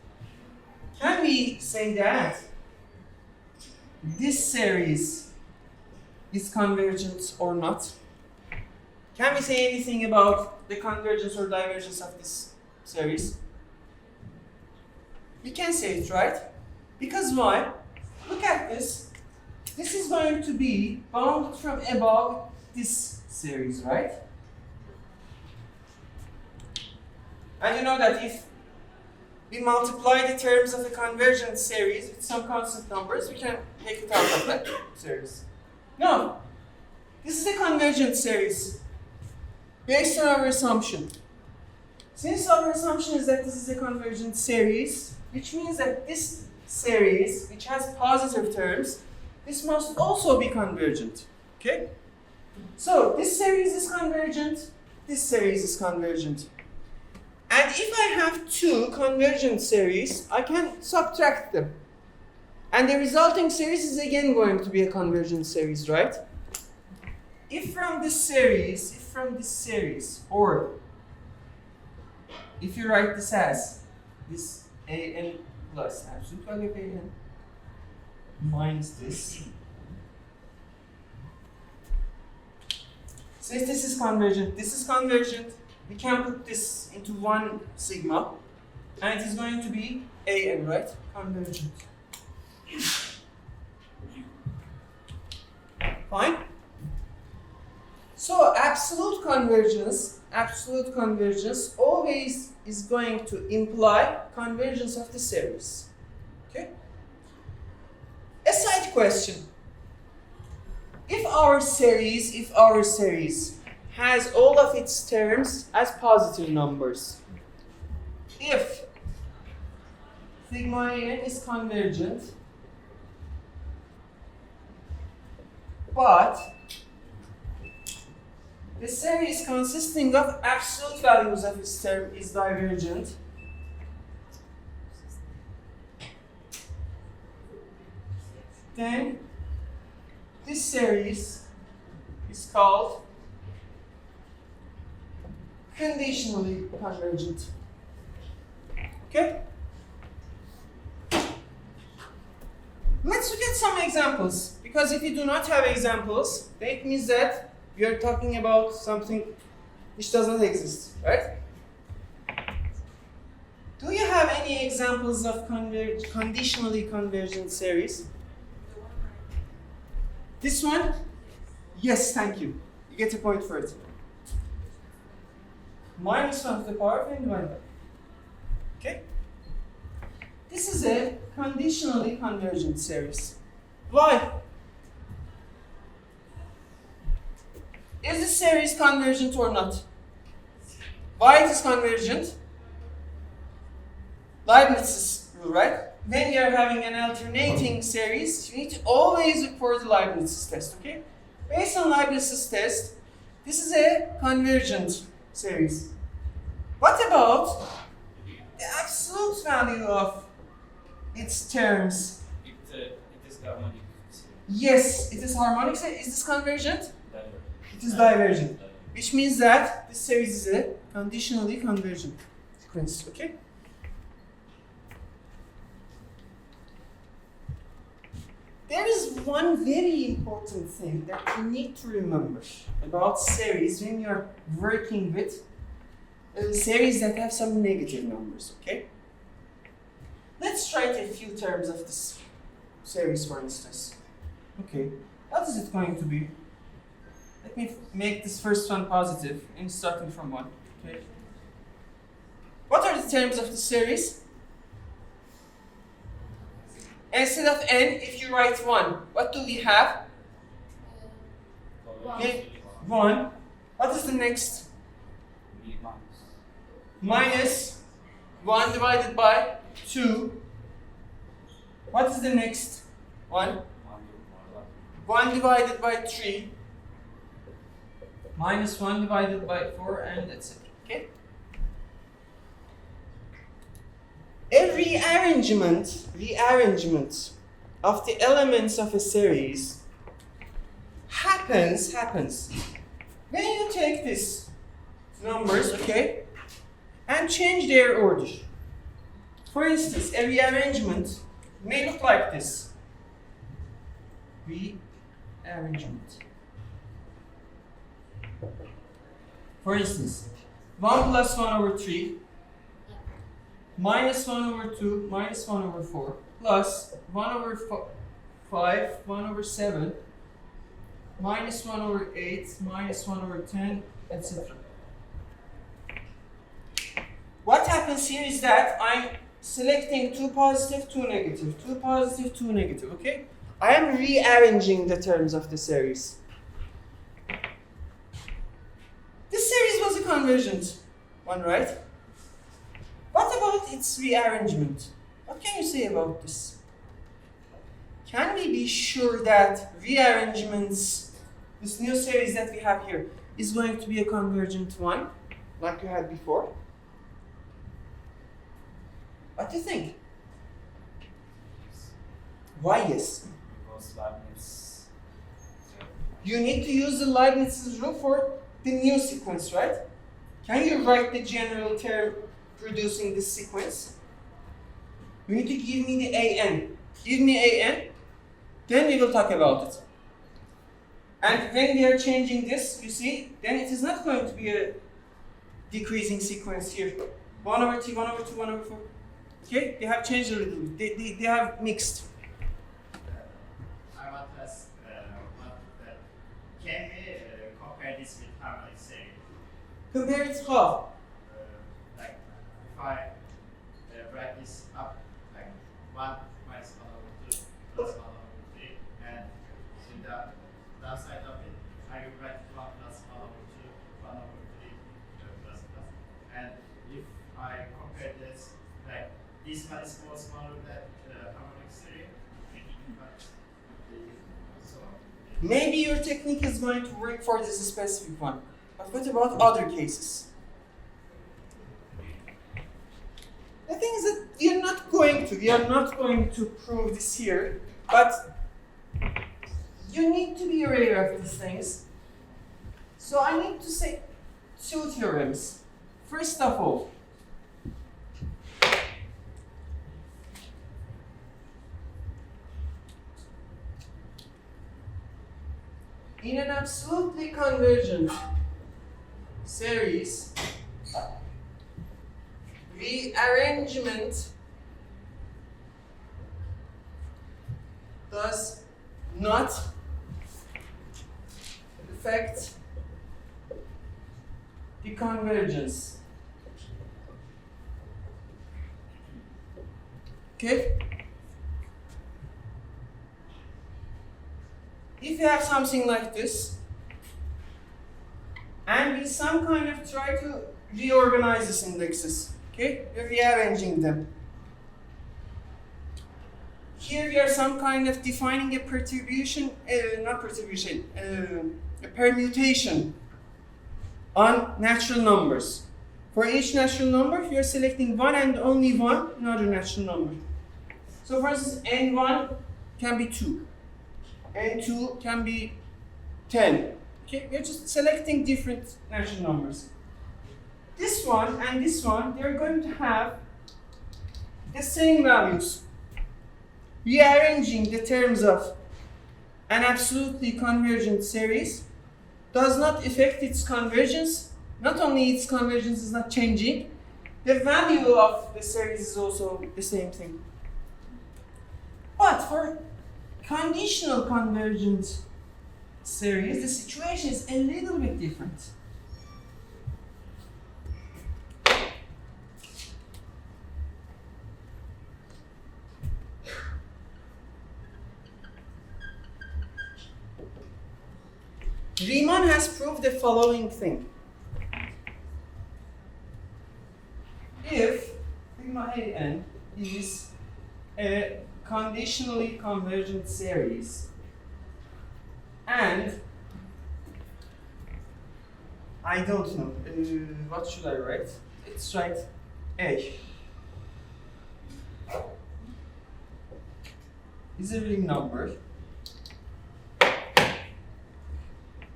Can we say that this series is convergent or not? Can we say anything about the convergence or divergence of this series? We can say it, right? Because why? Look at this. This is going to be bounded from above this series, right? And you know that if we multiply the terms of a convergent series with some constant numbers, we can take it out of that series. No, this is a convergent series based on our assumption. Since our assumption is that this is a convergent series, which means that this series, which has positive terms, this must also be convergent. Okay? So this series is convergent, this series is convergent. And if I have 2 convergent series, I can subtract them. And the resulting series is again going to be a convergent series, right? If from this series, or if you write this as this an plus absolute value of an minus this. Since this is convergent, we can put this into one sigma, and it is going to be an, right? Convergent. Fine? So absolute convergence always is going to imply convergence of the series. Okay? A side question. If our series has all of its terms as positive numbers, if sigma n is convergent, but the series consisting of absolute values of its term is divergent, then this series is called conditionally convergent. Okay? Let's look at some examples, because if you do not have examples, then it means that we are talking about something which does not exist, right? Do you have any examples of conditionally convergent series? This one? Yes, thank you. You get a point for it. Minus 1 to the power of n divided by. Okay? This is a conditionally convergent series. Why? Is the series convergent or not? Why it is convergent? Leibniz's rule, right? When you are having an alternating series, you need to always look for the Leibniz's test, okay? Based on Leibniz's test, this is a convergent series. What about the absolute value of its terms? It is harmonic. Yes, it is harmonic. Is this convergent? Divergent. It is divergent. Which means that this series is a conditionally convergent sequence, okay? There is one very important thing that you need to remember about series when you are working with series that have some negative numbers, okay? Let's write a few terms of this series, for instance. Okay, what is it going to be? Let me make this first one positive and starting from 1, okay? What are the terms of the series? Instead of n, if you write 1, what do we have? Okay, 1. What is the next? Minus 1 divided by 2. What is the next one? 1 divided by 3. Minus 1 divided by 4, and etc. Okay? A rearrangement of the elements of a series happens when you take these numbers, okay, and change their order. For instance, a rearrangement may look like this. Rearrangement. For instance, 1 plus 1 over 3, minus 1 over 2, minus 1 over 4, plus 1 over 5, 1 over 7, minus 1 over 8, minus 1 over 10, etc. What happens here is that I'm selecting 2 positive, 2 negative, 2 positive, 2 negative, okay? I am rearranging the terms of the series. This series was a convergent one, right? What about its rearrangement? What can you say about this? Can we be sure that rearrangements, this new series that we have here, is going to be a convergent one, like you had before? What do you think? Why yes? Because Leibniz. You need to use the Leibniz's rule for the new sequence, right? Can you write the general term producing this sequence? You need to give me the AN. Give me AN, then we will talk about it. And when we are changing this, you see, then it is not going to be a decreasing sequence here. 1 over 3, 1 over 2, 1 over 4. Okay, they have changed a little bit. They have mixed. I want to ask, can we compare this with harmonic series? Compare it how? Like, if I write this up, like 1 minus 1 over 2 plus 1 over 3, and in the downside of it, I will write 1 plus 1 over 2, 1 over 3 plus plus. And if I compare this, like, this one is more smaller than harmonic series, so Maybe your technique is going to work for this specific one. But what about other cases? The thing is that we are not going to prove this here, but you need to be aware of these things. So I need to say 2 theorems. First of all, in an absolutely convergent series, rearrangement does not affect the convergence. Okay? If you have something like this, and we some kind of try to reorganize these indexes, okay? We're rearranging them. Here we are some kind of defining a perturbation, a permutation on natural numbers. For each natural number, you are selecting one and only one another natural number. So for instance, n1 can be 2, n2 can be 10. Okay, we are just selecting different natural numbers. This one and this one, they are going to have the same values. Rearranging the terms of an absolutely convergent series does not affect its convergence. Not only its convergence is not changing, the value of the series is also the same thing. But for conditional convergent series, the situation is a little bit different. Riemann has proved the following thing. If sigma an is a conditionally convergent series and I don't know, what should I write? Let's write A is a real number,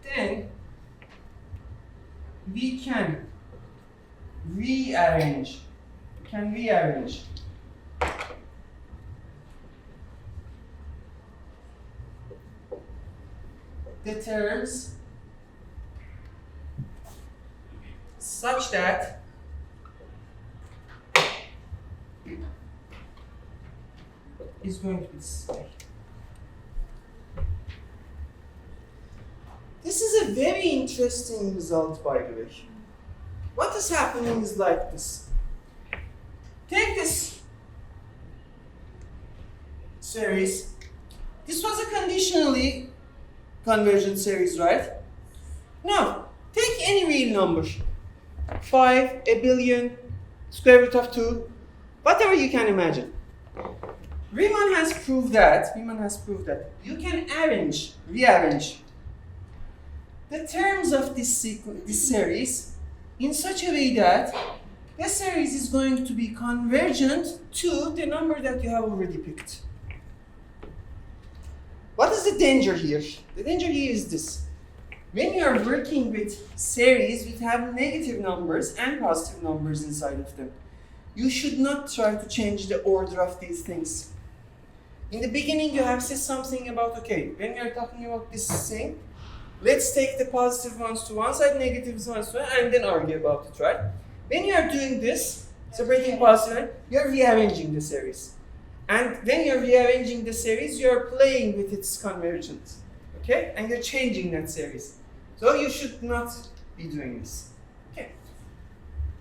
then we can rearrange the terms such that is going to be this way. This is a very interesting result, by the way. What is happening is like this. Take this series. This was a conditionally convergent series, right? Now, take any real number. 5, a billion, square root of 2, whatever you can imagine. Riemann has proved that you can rearrange the terms of this series in such a way that the series is going to be convergent to the number that you have already picked. What is the danger here? The danger here is this. When you are working with series which have negative numbers and positive numbers inside of them, you should not try to change the order of these things. In the beginning, you have said something about, okay, when we are talking about this thing, let's take the positive ones to one side, negatives ones to one, and then argue about it, right? When you are doing this, separating positive, you are rearranging the series. And when you're rearranging the series, you're playing with its convergence, okay? And you're changing that series. So you should not be doing this, okay?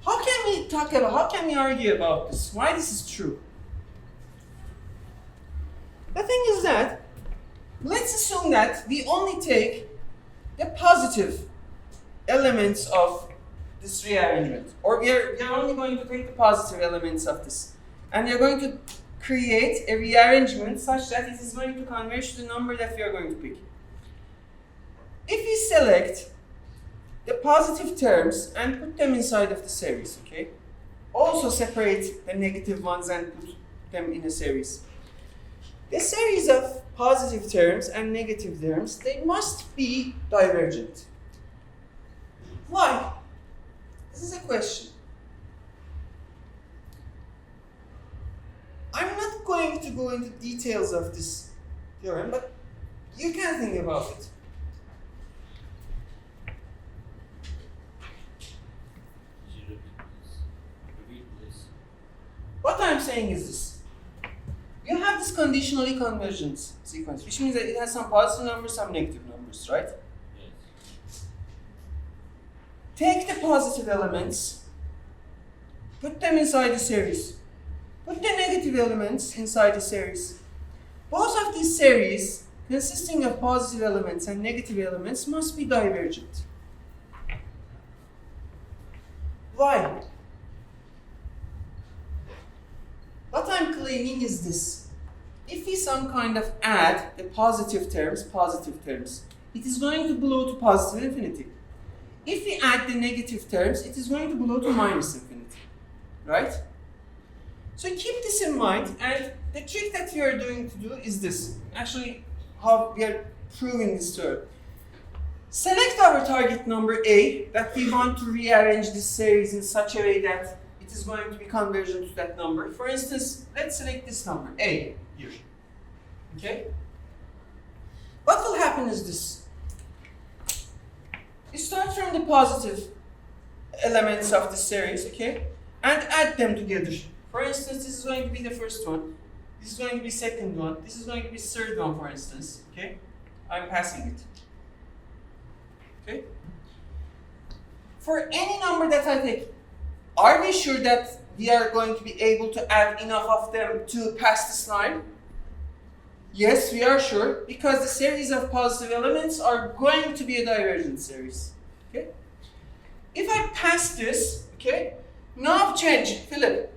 How can we argue about this? Why this is true? The thing is that, let's assume that we only take the positive elements of this rearrangement, or we are only going to take the positive elements of this, and we are going to create a rearrangement such that it is going to converge to the number that we are going to pick. If we select the positive terms and put them inside of the series, okay? Also separate the negative ones and put them in a series. The series of positive terms and negative terms, they must be divergent. Why? This is a question. I'm not going to go into details of this theorem, but you can think about it. saying is this. You have this conditionally convergent sequence, which means that it has some positive numbers, some negative numbers, right? Yes. Take the positive elements, put them inside the series. Put the negative elements inside the series. Both of these series, consisting of positive elements and negative elements, must be divergent. Why? What I'm claiming is this. If we some kind of add the positive terms, it is going to belong to positive infinity. If we add the negative terms, it is going to belong to minus infinity. Right? So keep this in mind, and the trick that we are doing to do is this. Actually, how we are proving this term. Select our target number A, that we want to rearrange this series in such a way that it is going to be convergent to that number. For instance, let's select this number, A, here. Okay? What will happen is this. You start from the positive elements of the series, okay? And add them together. For instance, this is going to be the first one. This is going to be second one. This is going to be third one, for instance. Okay? I'm passing it. Okay? For any number that I take, are we sure that we are going to be able to add enough of them to pass this line? Yes, we are sure, because the series of positive elements are going to be a divergent series. Okay? If I pass this, okay, now change, Philip.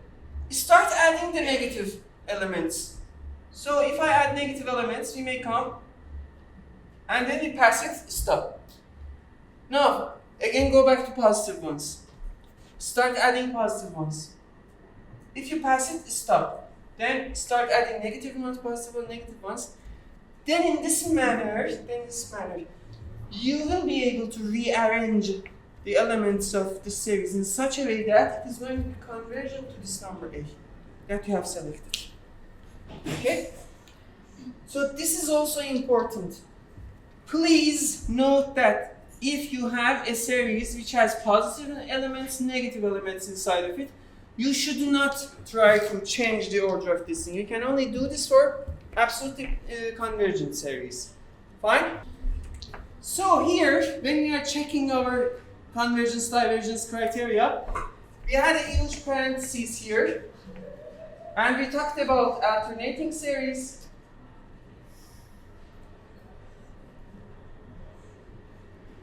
Start adding the negative elements. So if I add negative elements, we may come, and then we pass it, stop. Now, again go back to positive ones. Start adding positive ones. If you pass it, stop. Then start adding negative ones, positive ones, negative ones. Then in this manner, you will be able to rearrange the elements of the series in such a way that it is going to be convergent to this number A that you have selected. Okay? So this is also important. Please note that if you have a series which has positive elements, negative elements inside of it, you should not try to change the order of this thing. You can only do this for absolutely convergent series. Fine? So here, when we are checking our convergence divergence criteria, we had a huge parentheses here, and we talked about alternating series,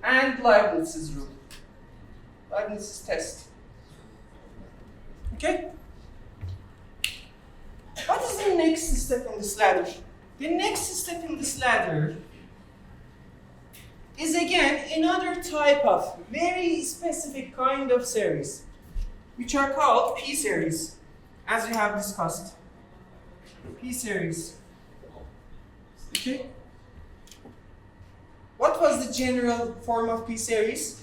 and Leibniz's rule, Leibniz's test. Okay? What is the next step in this ladder? The next step in this ladder is again another type of very specific kind of series, which are called P-series, as we have discussed. P-series. Okay? What was the general form of P-series?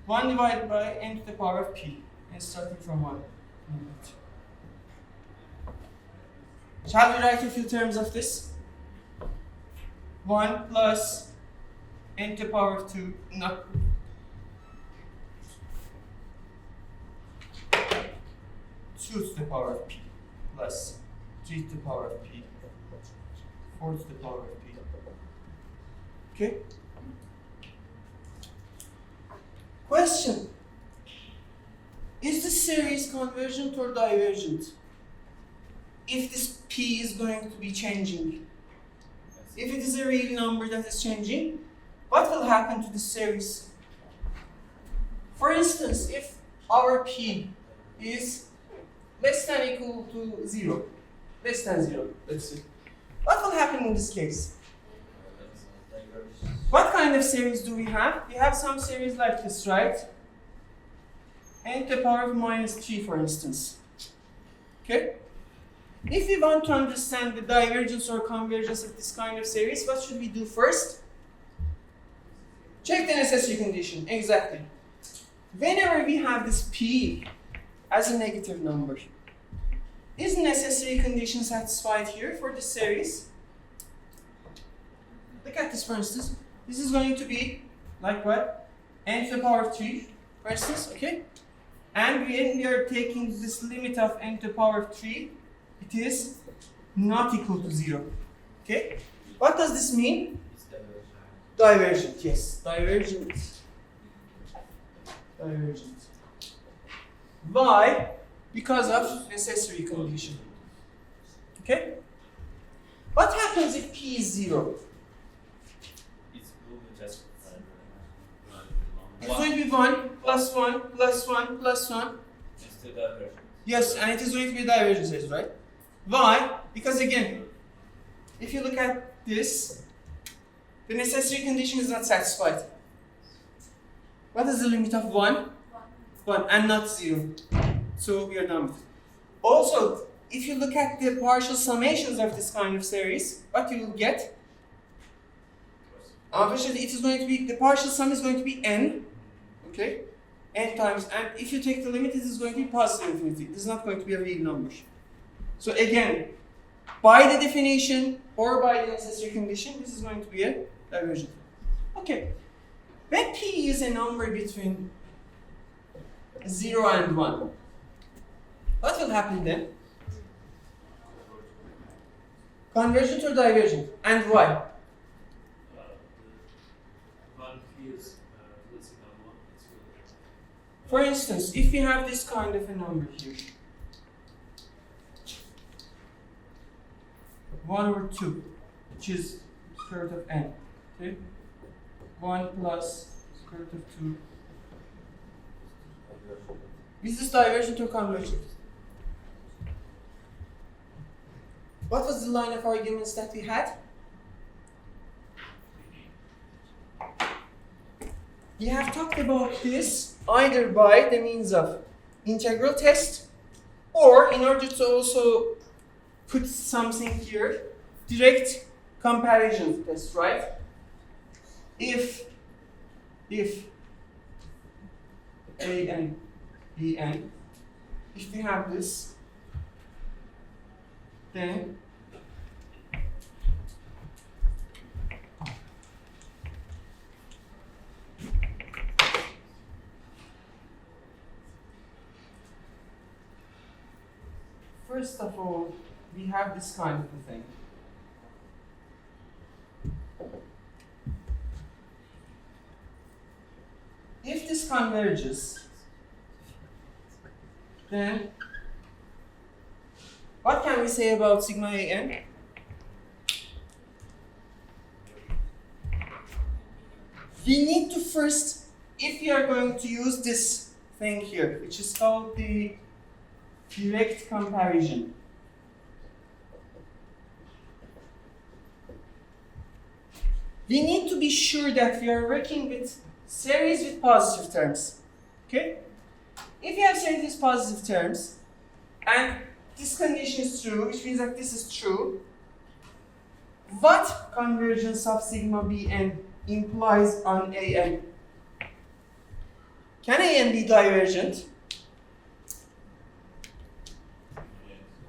1 divided by n to the power of p, and starting from 1. Shall we write a few terms of this? 1 plus n to the power of 2, no. 2 to the power of p plus 3 to the power of p, 4 to the power of p. Okay? Question. Is this series convergent or divergent? If this p is going to be changing. If it is a real number that is changing, what will happen to this series? For instance, if our p is less than or equal to 0, less than 0, let's see. What will happen in this case? What kind of series do we have? We have some series like this, right? N to the power of minus 3, for instance. Okay? If we want to understand the divergence or convergence of this kind of series, what should we do first? Check the necessity condition. Exactly. Whenever we have this p as a negative number, is necessary condition satisfied here for this series? Look at this, for instance. This is going to be like what? N to the power of 3, for instance, okay? and when we are taking this limit of n to the power of 3, it is not equal to 0. Okay? What does this mean? It's divergent. Divergent, yes. Divergent. Divergent. Why? Because of necessary condition. Okay? What happens if p is 0? It's blue just It's going to be 1 plus 1 plus 1 plus 1. It's still divergent. Yes, and it is going to be divergence, right? Why? Because again, if you look at this, the necessary condition is not satisfied. What is the limit of 1? 1 and not 0. So we are done with it. Also, if you look at the partial summations of this kind of series, what you will get? Obviously, it is going to be, the partial sum is going to be n, okay? N times, and if you take the limit, it is going to be positive infinity. It is not going to be a real number. So again, by the definition or by the necessary condition, this is going to be a divergent. Okay. When p is a number between 0 and 1, what will happen then? Convergent or divergent? And why? One is less than one. It's really For instance, if we have this kind of a number here, 1 over 2, which is square root of n, okay? 1 plus square root of 2. Is this divergent or convergent? What was the line of arguments that we had? We have talked about this either by the means of integral test, or in order to also put something here, direct comparison test, right? If a and b n, if we have this, then first of all, we have this kind of a thing. If this converges, then what can we say about sigma an? We need to first, if we are going to use this thing here, which is called the direct comparison. We need to be sure that we are working with series with positive terms. Okay? If you have series with positive terms, and this condition is true, which means that this is true, what convergence of sigma bn implies on an? Can an be divergent?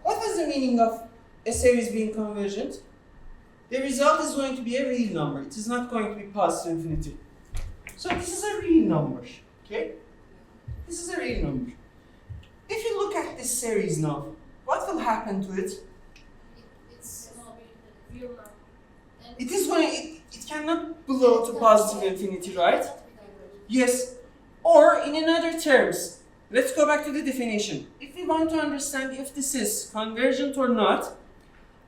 What was the meaning of a series being convergent? The result is going to be a real number. It is not going to be positive infinity. So this is a real number, okay? This is a real number. If you look at this series now, what will happen to it? It's real number. And It is going, it cannot blow to positive infinity, right? Yes. Or in another terms, let's go back to the definition. If we want to understand if this is convergent or not,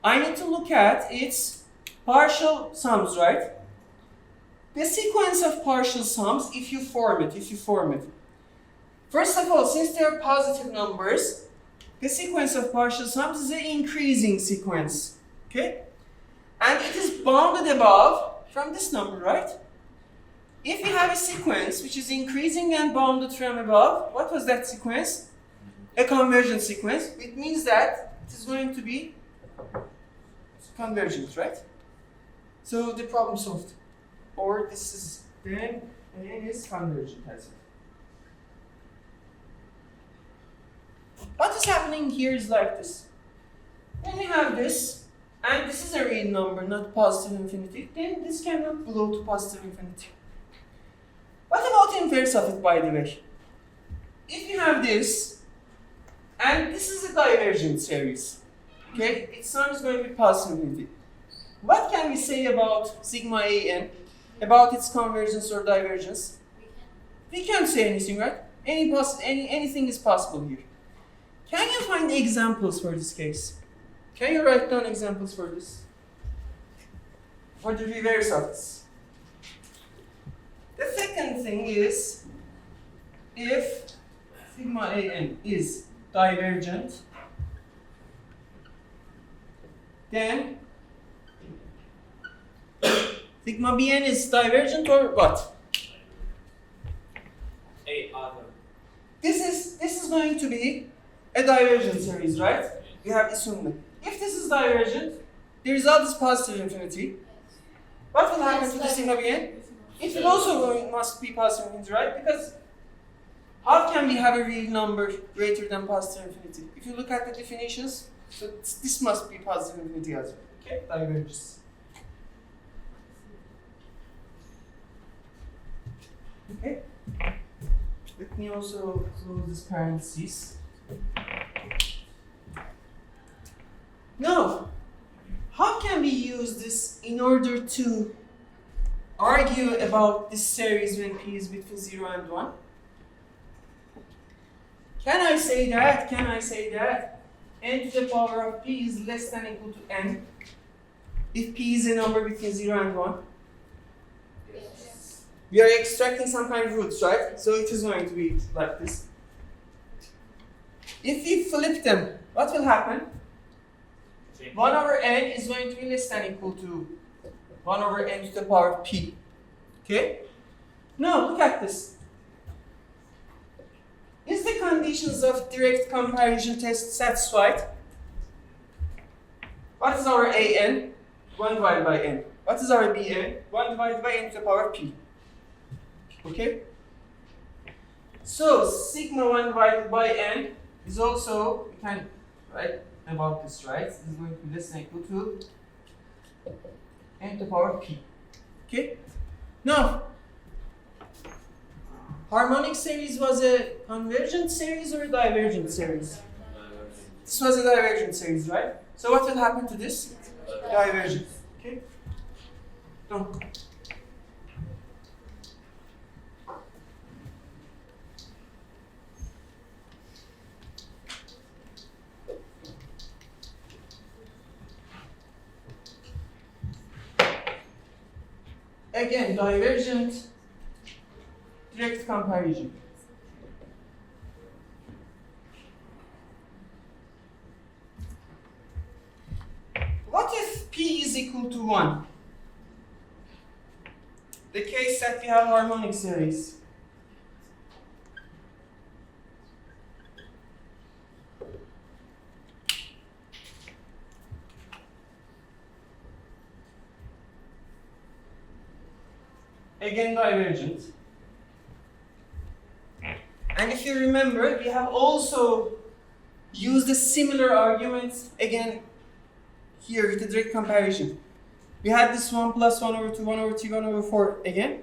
I need to look at its partial sums, right? The sequence of partial sums, if you form it. First of all, since they are positive numbers, the sequence of partial sums is an increasing sequence, okay? And it is bounded above from this number, right? If you have a sequence which is increasing and bounded from above, what was that sequence? A convergent sequence. It means that it is going to be convergent, right? So the problem solved. Or this is then it is convergent as well. What is happening here is like this. When we have this, and this is a real number, not positive infinity, then this cannot blow to positive infinity. What about inverse of it, by the way? if you have this, and this is a divergent series, okay, its sum is going to be positive infinity. What can we say about sigma an, about its convergence or divergence? We can't say anything, right? Anything is possible here. Can you find examples for this case? Can you write down examples for this? For the reverse of this. The second thing is, if sigma an is divergent, then sigma bn is divergent or what? A other. This is going to be a divergent series, right? We have assumed that. If this is divergent, the result is positive infinity. What will happen to the sigma bn? It will also must be positive infinity, right? Because how can we have a real number greater than positive infinity? If you look at the definitions, so this must be positive infinity as well. Okay, diverges. Okay. Let me also close this parenthesis. Now, how can we use this in order to argue about this series when p is between 0 and 1? Can I say that n to the power of p is less than or equal to n if p is a number between 0 and 1? Yes. We are extracting some kind of roots, right? So it is going to be like this. If we flip them, what will happen? 1 over n is going to be less than or equal to 1 over n to the power of p. Okay? Now, look at this. Is the conditions of direct comparison test satisfied? What is our an? 1 divided by n. What is our bn? 1 divided by n to the power of p. Okay? So, sigma 1 divided by n is also, we can write about this, right? This is going to be less than or equal to n to the power of p. Okay? Now, harmonic series was a convergent series or a divergent series? This was a divergent series, right? So what will happen to this? Divergent. Okay? No. Again, divergent direct comparison. What if p is equal to 1? The case that we have harmonic series. Again, divergent. And if you remember, we have also used a similar argument again here with the direct comparison. We had this 1 plus 1 over 2, 1 over 3, 1 over 4 again.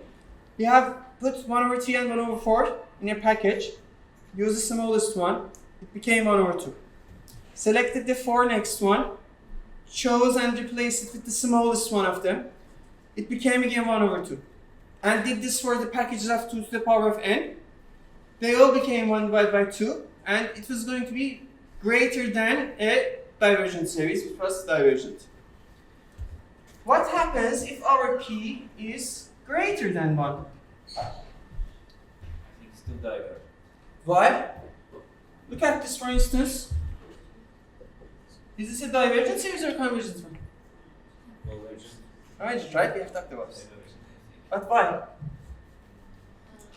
We have put 1 over 3 and 1 over 4 in a package. Use the smallest one. It became 1 over 2. Selected the 4 next one. Chose and replaced it with the smallest one of them. It became again 1 over 2. And did this for the packages of 2 to the power of n. They all became 1 divided by 2, and it was going to be greater than a divergent series, which was divergent. What happens if our p is greater than 1? It's still divergent. Why? Look at this, for instance. Is this a divergent series or a convergent one? Convergent. Convergent, right? We have talked about this. But why?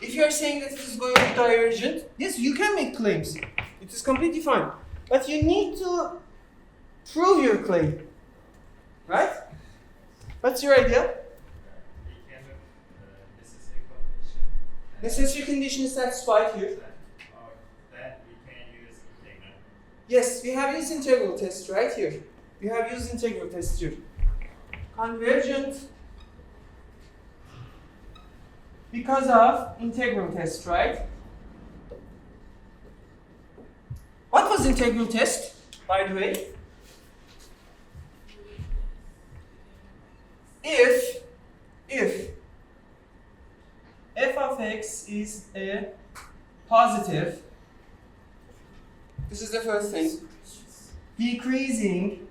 If you are saying that it is going to be divergent, yes, you can make claims. It is completely fine. But you need to prove your claim. Right? What's your idea? We can necessary condition. Necessary condition is satisfied here. Or then we can use integral. Yes, we have used integral test right here. We have used integral test here. Convergent because of integral test, right? is integral test, by the way? If f of x is a positive, this is the first thing, decreasing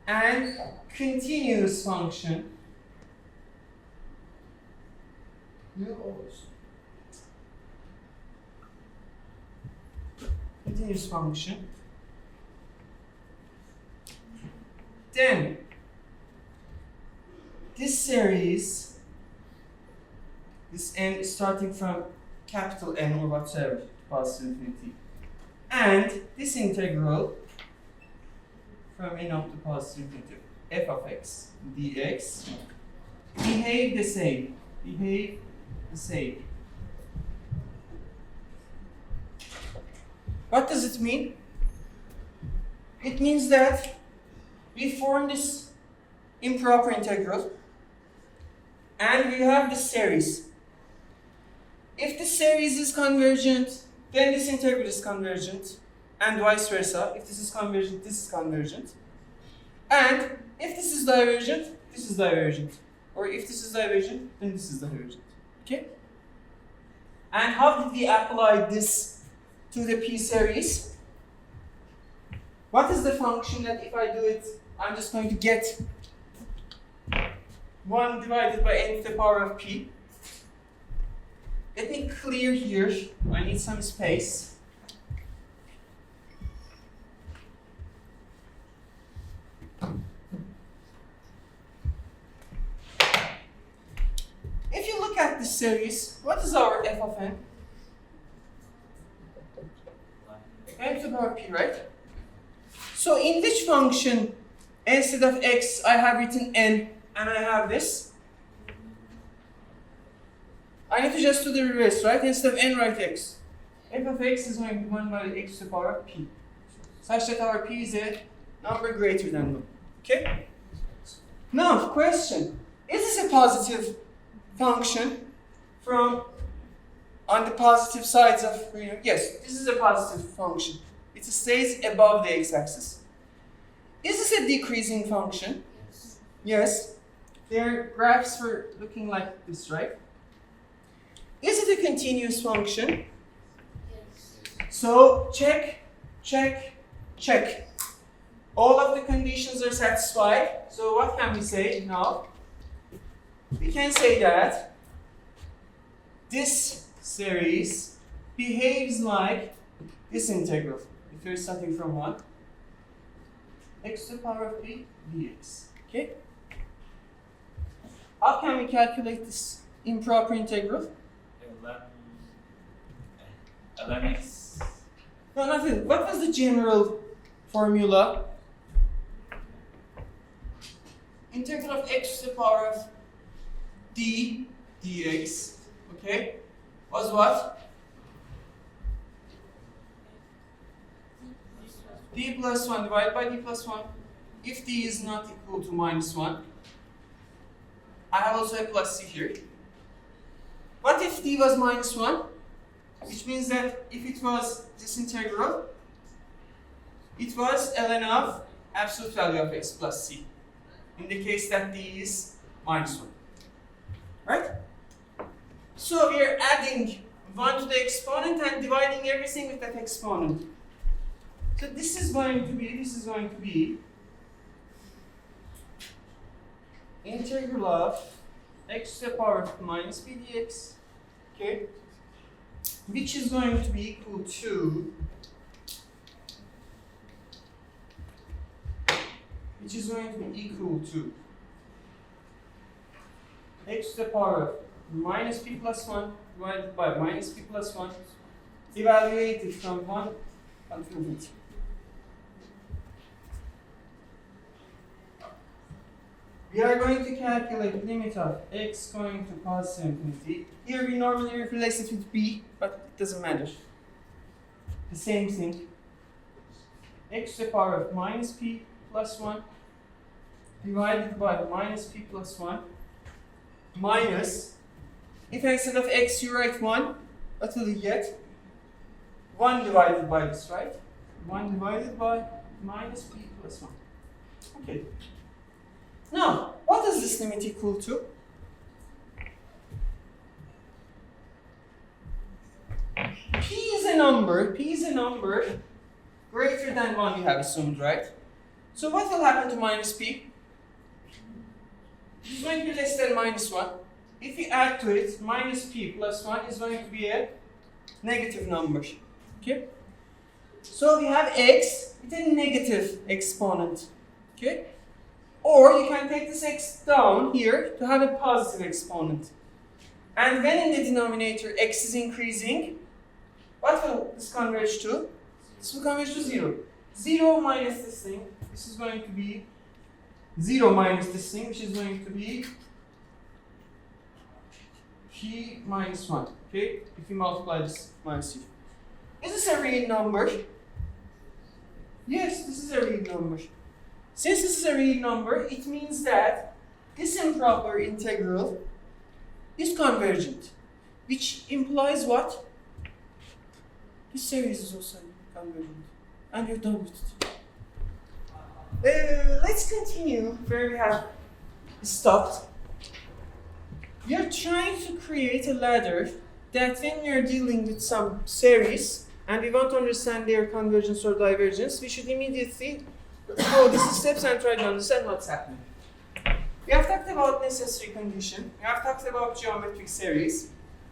and continuous function, then this series, this n is starting from capital N or whatever, positive infinity, and this integral from n up to positive infinity, f of x dx, behave the same. What does it mean? It means that we form this improper integral and we have this series. If the series is convergent, then this integral is convergent, and vice versa. If this is convergent, this is convergent. And if this is divergent, this is divergent. Or if this is divergent, then this is divergent. Okay? And how did we apply this to the P series? What is the function that if I do it, I'm just going to get 1 divided by n to the power of P? Let me clear here. I need some space. If you look at this series, what is our f of n? N to the power P, right? So in which function, instead of x, I have written n, and I have this? I need to just do the reverse, right? Instead of n, write x. F of x is going to be 1 by x to the power of p, such that our p is a number greater than 1. Okay? Now, question. Is this a positive function from on the positive sides of, yes, this is a positive function. It stays above the x-axis. Is this a decreasing function? Yes. Their graphs were looking like this, right? Is it a continuous function? So check, check, check. All of the conditions are satisfied. So what can we say now? We can say that this series behaves like this integral. If you're starting from 1, x to the power of p dx. Okay? How can we calculate this improper integral? LMX. No, nothing. What was the general formula? Integral of x to the power of d dx, okay, was what? D plus 1 divided by d plus 1. If d is not equal to minus 1, I have also a plus c here. What if d was minus 1? Which means that if it was this integral, it was ln of absolute value of x plus c, in the case that d is minus 1. Right? So we are adding 1 to the exponent and dividing everything with that exponent. So this is going to be integral of x to the power of minus b dx, okay, which is going to be equal to x to the power of minus p plus 1 divided by minus p plus 1 evaluated from 1 until infinity. We are going to calculate limit of x going to positive infinity. Here we normally replace it with b, but it doesn't matter. The same thing. X to the power of minus p plus 1 divided by minus p plus 1 minus, if instead of x you write 1, What will you get? 1 divided by this, right? 1 divided by minus p plus 1. Okay. Now, what is this limit equal to? P is a number greater than 1 you have assumed, right? So what will happen to minus p? It's going to be less than minus 1. If we add to it, minus p plus 1 is going to be a negative number. Okay? So we have x with a negative exponent. Okay? Or you can take this x down here to have a positive exponent. And when in the denominator x is increasing, what will this converge to? This will converge to 0. 0 minus this thing, this is going to be 0 minus this thing, which is going to be p minus 1. Okay? If you multiply this minus 2. Is this a real number? Yes, this is a real number. Since this is a real number, it means that this improper integral is convergent. Which implies what? This series is also convergent. And you're done with it. Let's continue where we have stopped. We are trying to create a ladder that when we are dealing with some series and we want to understand their convergence or divergence, we should immediately go these steps and try to understand what's happening. We have talked about necessary condition, we have talked about geometric series,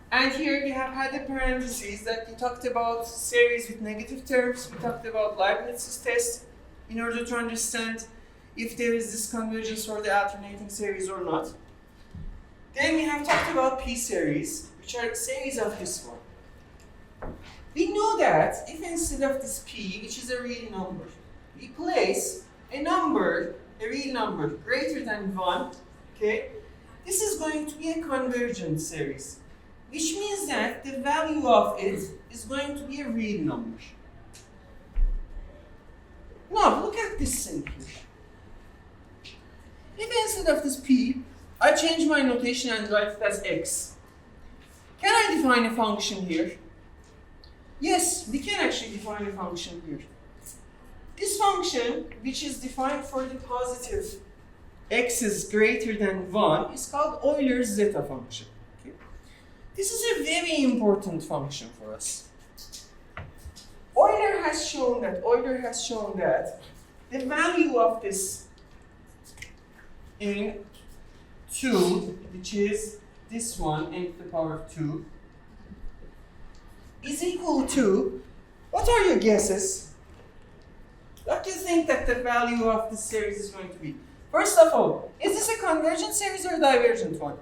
and here we have had the parentheses that we talked about series with negative terms, we talked about Leibniz's test in order to understand if there is this convergence or the alternating series or not. Then we have talked about p-series, which are series of this one. We know that if instead of this p, which is a real number, we place a number, a real number greater than 1, okay, this is going to be a convergent series, which means that the value of it is going to be a real number. Now, look at this thing here. If instead of this p, I change my notation and write it as x, can I define a function here? Yes, we can actually define a function here. This function, which is defined for the positive x is greater than 1, is called Euler's zeta function. Okay? This is a very important function for us. Euler has shown that the value of this in 2, which is this one, n to the power of 2, is equal to, what are your guesses? What do you think that the value of this series is going to be? First of all, is this a convergent series or a divergent one?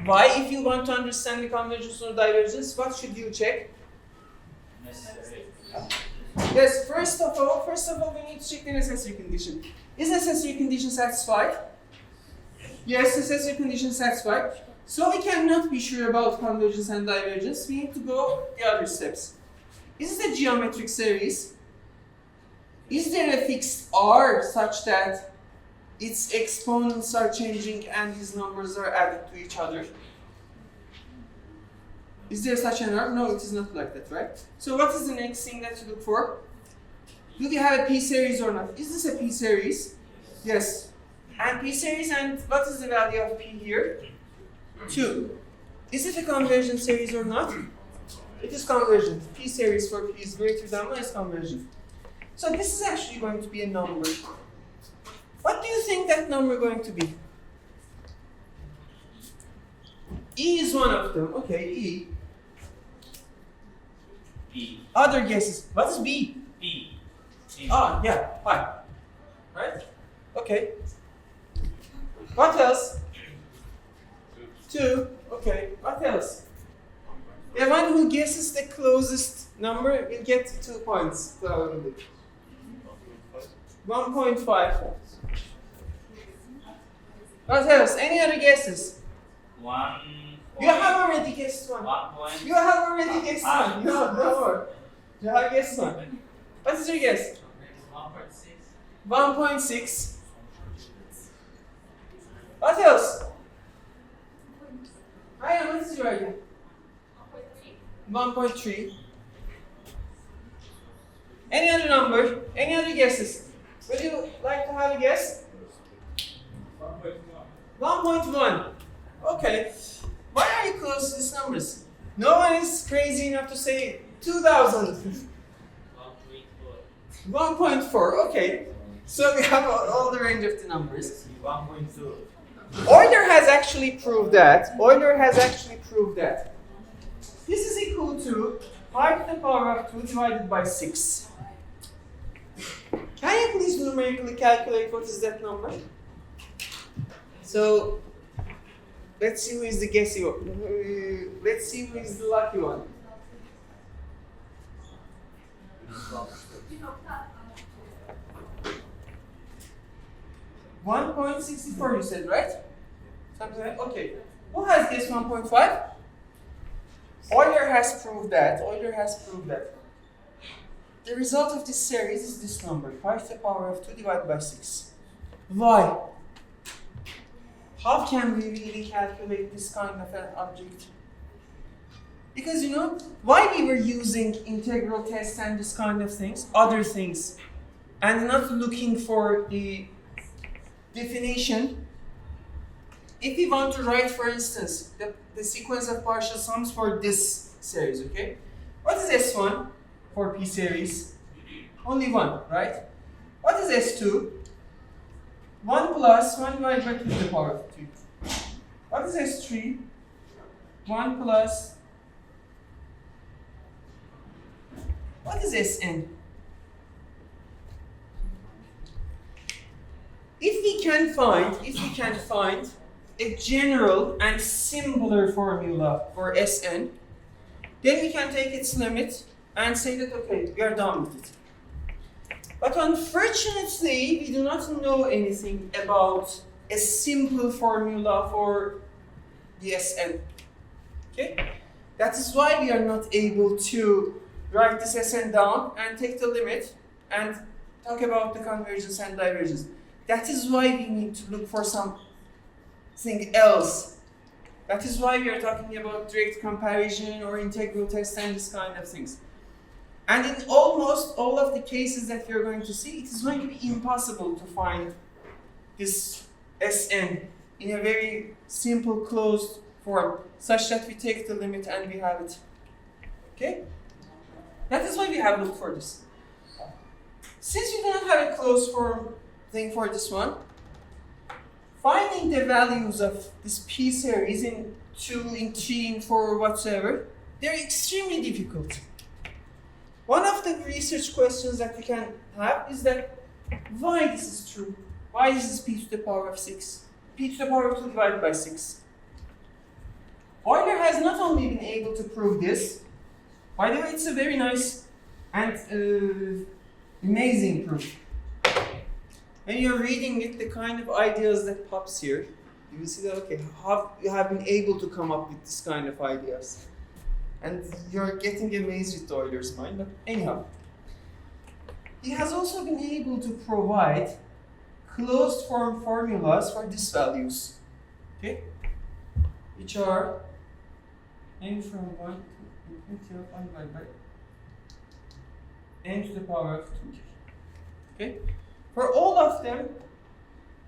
Why, if you want to understand the convergence or divergence, what should you check? Necessary. Yes, first of all, we need to check the necessary condition. Is necessary condition satisfied? Yes, necessary condition satisfied. So we cannot be sure about convergence and divergence. We need to go the other steps. Is it a geometric series? Is there a fixed R such that its exponents are changing and these numbers are added to each other? Is there such an R? No, it is not like that, right? So what is the next thing that you look for? Do we have a p-series or not? Is this a p-series? Yes. And p-series, and what is the value of p here? 2. Is it a convergent series or not? It is convergent. P-series for p is greater than 1 is convergent. So this is actually going to be a number. What do you think that number is going to be? E is one of them. Okay, E. B. Other guesses. What is B? B. Ah, yeah, fine. Right? Okay. What else? 2. Okay. What else? The one who guesses the closest number will get 2 points. 1.5. What else? Any other guesses? 1. You have already guessed one. 1 point. You have already guessed one. No more. You have guessed one. What is your guess? 1.6. 1.6. What else? What is your idea? 1.3. Any other number? Any other guesses? Would you like to have a guess? 1.1. Okay. Why are you close to these numbers? No one is crazy enough to say 2000. 1.4. Okay. So we have all the range of the numbers. 1.2. Euler has actually proved that. This is equal to 5 to the power of 2 divided by 6. Can you please numerically calculate what is that number? So, let's see who is the guessy one. Let's see who is the lucky one. $1.64 you said, right? Something like okay. Who has guessed 1.5? Euler has proved that. The result of this series is this number, 5 to the power of 2 divided by 6. Why? How can we really calculate this kind of an object? Because you know, why we were using integral tests and this kind of things, other things, and not looking for the definition. If we want to write, for instance, the sequence of partial sums for this series, okay? What is S1 for P series? Only 1, right? What is S2? 1 plus 1 divided by 2 to the power of 2. What is S3? 1 plus... What is Sn? If we can find a general and similar formula for Sn, then we can take its limit and say that okay, we are done with it. But unfortunately, we do not know anything about a simple formula for the Sn. Okay? That is why we are not able to write this Sn down and take the limit and talk about the convergence and divergence. That is why we need to look for something else. That is why we are talking about direct comparison or integral test and this kind of things. And in almost all of the cases that you're going to see, it is going to be impossible to find this Sn in a very simple closed form, such that we take the limit and we have it. Okay? That is why we have looked for this. Since we do not have a closed form thing for this one, finding the values of this P series in 2, in 3, in 4, or whatsoever, they're extremely difficult. One of the research questions that we can have is that why this is true? Why is this P to the power of 6? P to the power of 2 divided by 6. Euler has not only been able to prove this, by the way, it's a very nice and amazing proof. When you're reading it, the kind of ideas that pops here, you will see that, okay, how you have been able to come up with this kind of ideas. And you're getting amazed with Euler's mind, but anyhow. He has also been able to provide closed form formulas for these values, okay? Which are n from 1 to infinity of 1 divided by n to the power of 2. Okay? For all of them,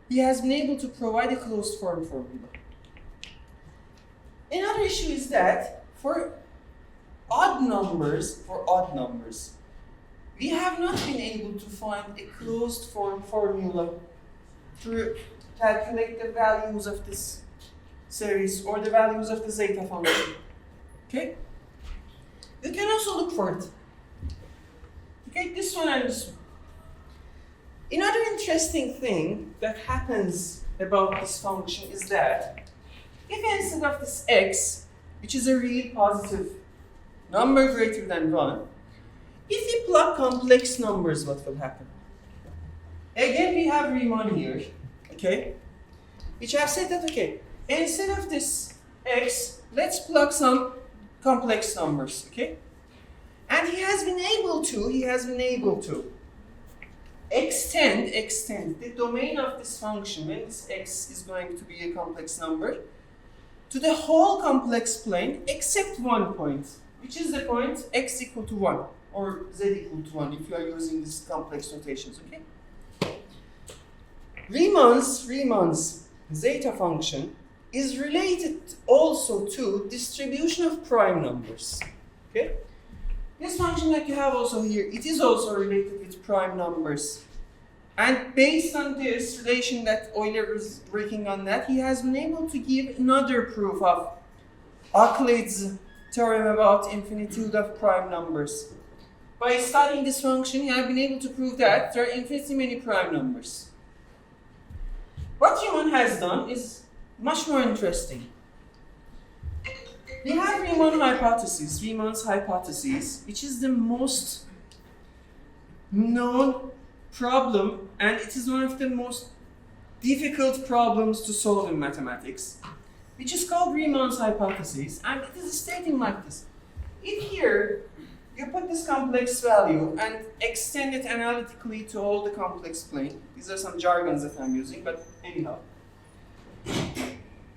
he has been able to provide a closed form formula. Another issue is that for odd numbers, we have not been able to find a closed form formula to calculate the values of this series or the values of the zeta function. Okay? We can also look for it. Okay, this one and this one. Another interesting thing that happens about this function is that if instead of this x, which is a real positive number greater than 1, if we plug complex numbers, what will happen? Again, we have Riemann here, okay? Which I've said that, okay, instead of this x, let's plug some complex numbers, okay? And he has been able to extend the domain of this function, when this x is going to be a complex number, to the whole complex plane except one point. which is the point x equal to 1 or z equal to 1 if you are using these complex notations, okay? Riemann's zeta function is related also to distribution of prime numbers, okay? This function that you have also here, it is also related with prime numbers. And based on this relation that Euler is working on that, he has been able to give another proof of Euclid's theorem about infinitude of prime numbers. By studying this function, he has been able to prove that there are infinitely many prime numbers. What Riemann has done is much more interesting. We have Riemann's hypothesis, which is the most known problem, and it is one of the most difficult problems to solve in mathematics, which is called Riemann's hypothesis, and it is stating like this. If here you put this complex value and extend it analytically to all the complex plane, these are some jargons that I'm using, but anyhow.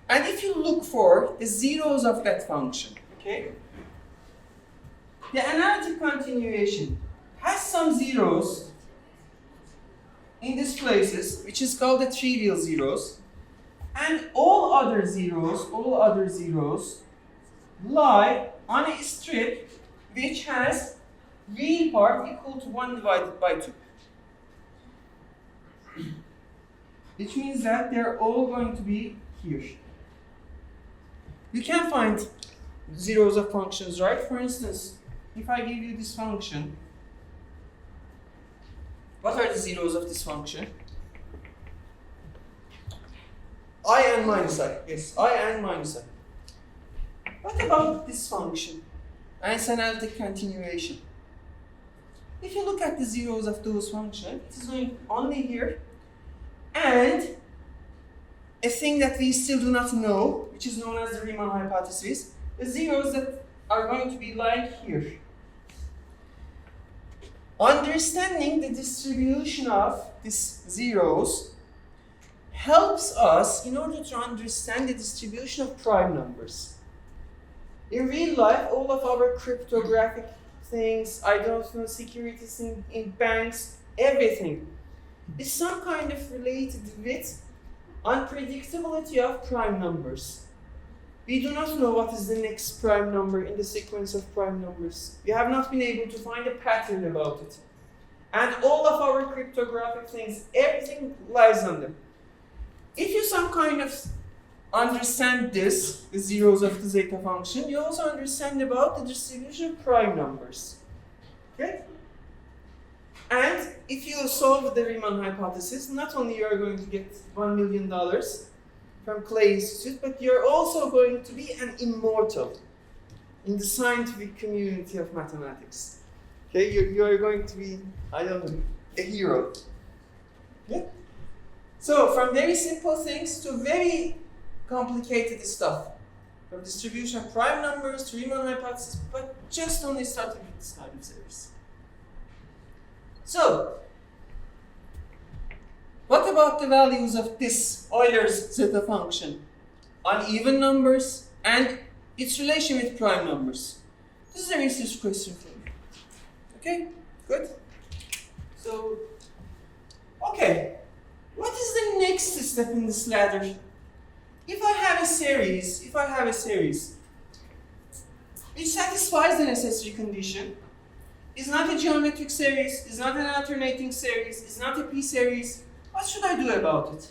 And if you look for the zeros of that function, okay, the analytic continuation has some zeros in these places, which is called the trivial zeros, and all other zeros lie on a strip which has real part equal to 1 divided by 2. Which means that they're all going to be here. You can find zeros of functions, right? For instance, if I give you this function, what are the zeros of this function? I and minus I. Yes, I and minus I. What about this function? And its analytic continuation. If you look at the zeros of those functions, it is going only here. And a thing that we still do not know, which is known as the Riemann hypothesis, the zeros that are going to be like here. Understanding the distribution of these zeros helps us in order to understand the distribution of prime numbers. In real life, all of our cryptographic things, I don't know, securities in banks, everything is some kind of related with unpredictability of prime numbers. We do not know what is the next prime number in the sequence of prime numbers. We have not been able to find a pattern about it. And all of our cryptographic things, everything lies on them. If you some kind of understand this, the zeros of the zeta function, you also understand about the distribution of prime numbers. Okay? And if you solve the Riemann hypothesis, not only you are going to get $1 million from Clay Institute, but you're also going to be an immortal in the scientific community of mathematics. Okay, you are going to be, I don't know, a hero. Yeah? So from very simple things to very complicated stuff, from distribution of prime numbers to Riemann hypothesis, but just only starting with this kind of series. So, what about the values of this Euler's zeta function on even numbers and its relation with prime numbers? This is a research question for you. Okay, good. So, okay, what is the next step in this ladder? If I have a series which satisfies the necessary condition, is not a geometric series, is not an alternating series, is not a p-series, what should I do about it?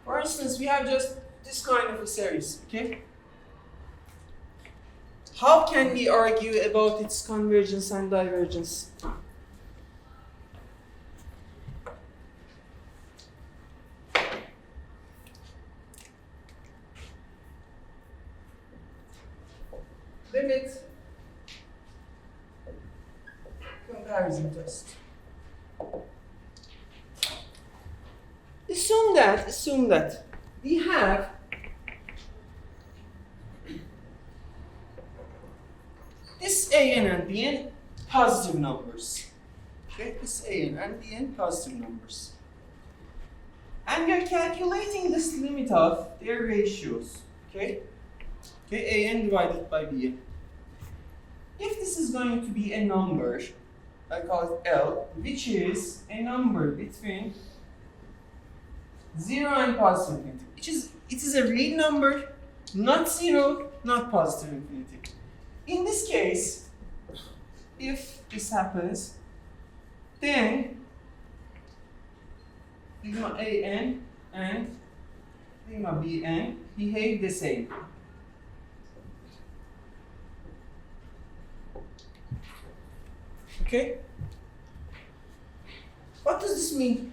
For instance, we have just this kind of a series, okay? How can we argue about its convergence and divergence? Limit comparison test. Assume that we have this an and bn positive numbers. Okay, this an and bn positive numbers. And we are calculating this limit of their ratios. Okay? Okay, an divided by bn. If this is going to be a number, I call it L, which is a number between 0 and positive infinity. It is a real number, not 0, not positive infinity. In this case, if this happens, then sigma an and sigma bn behave the same. Okay? What does this mean?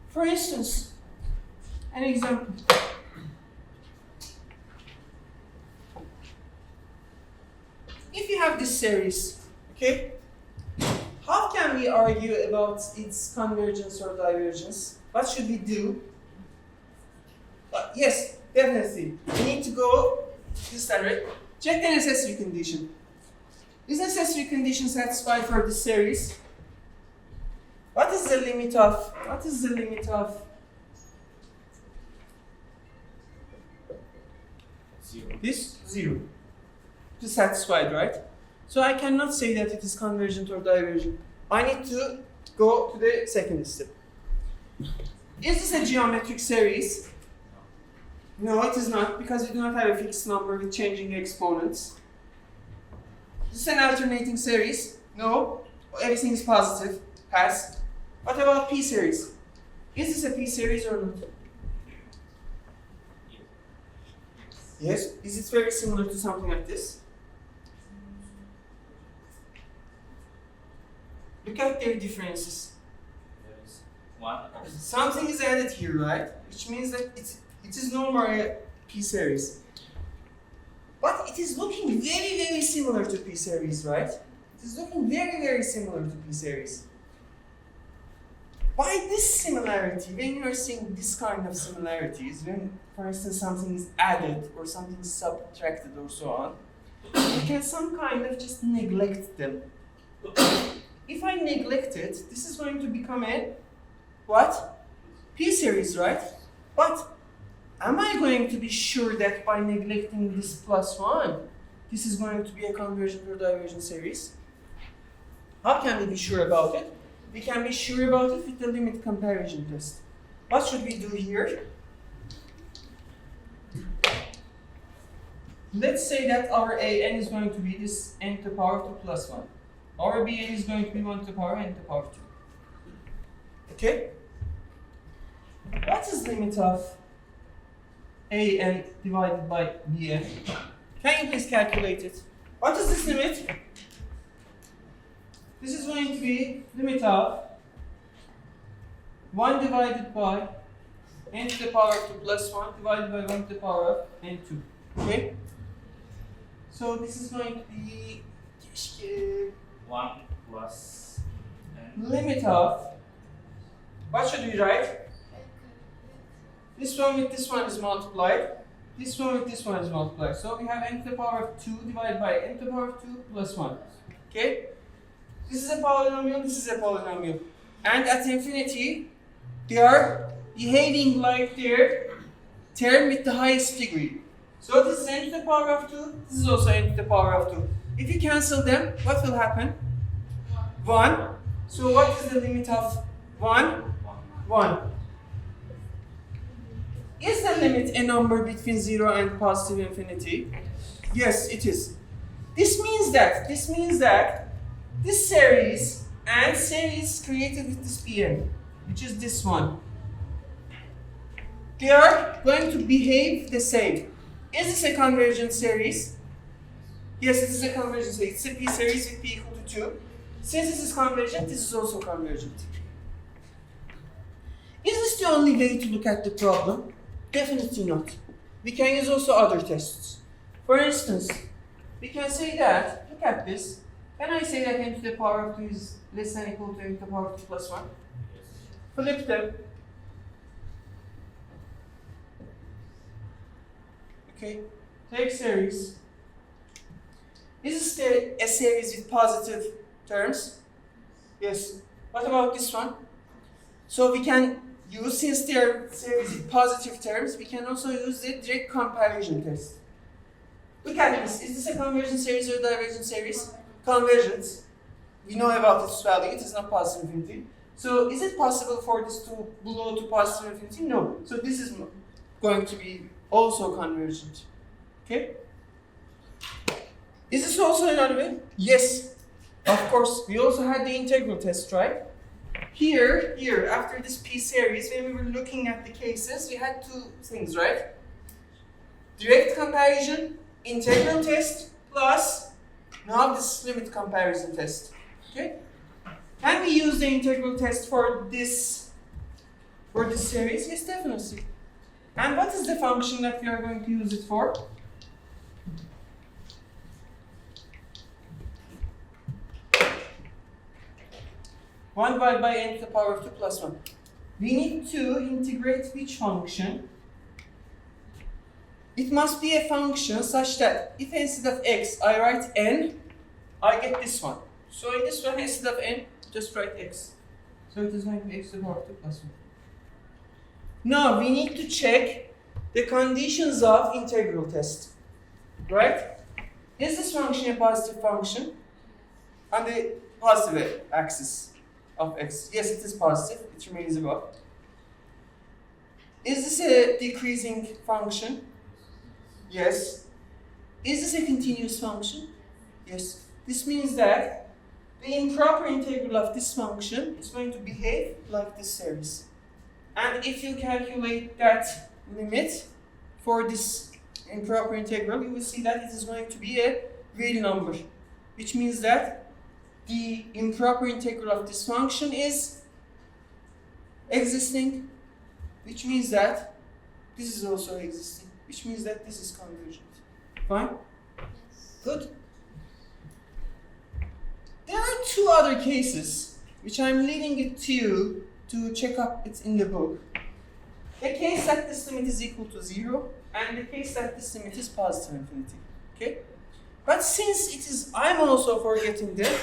For instance, an example. If you have this series, okay, how can we argue about its convergence or divergence? What should we do? Yes, definitely. We need to go this direction. Check the necessary condition. Is necessary condition satisfied for this series? What is the limit of? This 0. It is satisfied, right? So I cannot say that it is convergent or divergent. I need to go to the second step. Is this a geometric series? No, it is not, because we do not have a fixed number with changing exponents. Is this an alternating series? No, everything is positive. Pass. What about P series? Is this a P series or not? Yes. Is it very similar to something like this? Look at their differences. There is one. Something is added here, right? Which means that it is no more a P series. But it is looking very, very similar to P series, right? It is looking very, very similar to P series. By this similarity, when you are seeing this kind of similarities, when, for instance, something is added or something is subtracted or so on, you can some kind of just neglect them. If I neglect it, this is going to become a, what? P series, right? But am I going to be sure that by neglecting this plus 1, this is going to be a convergent or divergent series? How can we be sure about it? We can be sure about it with the limit comparison test. What should we do here? Let's say that our an is going to be this n to the power 2 plus 1. Our bn is going to be 1 to the power n to the power 2. Okay? What is the limit of an divided by bn? Can you please calculate it? What is this limit? This is going to be limit of 1 divided by n to the power 2 plus 1 divided by 1 to the power of n2. Okay? So this is going to be 1 plus n. limit of, what should we write? This one with this one is multiplied. This one with this one is multiplied. So we have n to the power of 2 divided by n to the power of 2 plus 1. Okay? This is a polynomial, this is a polynomial. And at infinity, they are behaving like their term with the highest degree. So this is n to the power of 2, this is also n to the power of 2. If you cancel them, what will happen? 1. So what is the limit of 1? 1. Is the limit a number between 0 and positive infinity? Yes, it is. This means that this series and series created with this Pn, which is this one, they are going to behave the same. Is this a convergent series? Yes, this is a convergent series. It's a P series with P equal to 2. Since this is convergent, this is also convergent. Is this the only way to look at the problem? Definitely not. We can use also other tests. For instance, we can say that, look at this. Can I say that n to the power of 2 is less than or equal to n to the power of 2 plus 1? Flip them. Okay, take series. Is this a series with positive terms? Yes. What about this one? So we can use, since they are series with positive terms, we can also use the direct comparison test. Look at this. Is this a convergent series or a divergent series? Convergent. We know about its value. It is not positive infinity. So is it possible for this to belong to positive infinity? No. So this is going to be also convergent. Okay? Is this also another way? Yes. Of course. We also had the integral test, right? Here, after this P series, when we were looking at the cases, we had two things, right? Direct comparison, integral test, plus now this limit comparison test. Okay? Can we use the integral test for this series? Yes, definitely. And what is the function that we are going to use it for? One divided by n to the power of 2 plus 1. We need to integrate which function? It must be a function such that if instead of x I write n, I get this one. So in this one, instead of n, just write x. So it is going to be x to the power of 2 plus 1. Now we need to check the conditions of integral test. Right? Is this function a positive function? On the positive axis of x. Yes, it is positive. It remains above. Is this a decreasing function? Yes. Is this a continuous function? Yes. This means that the improper integral of this function is going to behave like this series. And if you calculate that limit for this improper integral, you will see that it is going to be a real number, which means that the improper integral of this function is existing, which means that this is also existing, which means that this is convergent. Fine? Good. There are two other cases which I'm leaving it to you to check up. It's in the book. The case that this limit is equal to 0 and the case that this limit is positive infinity. Okay? But since it is, I'm also forgetting that,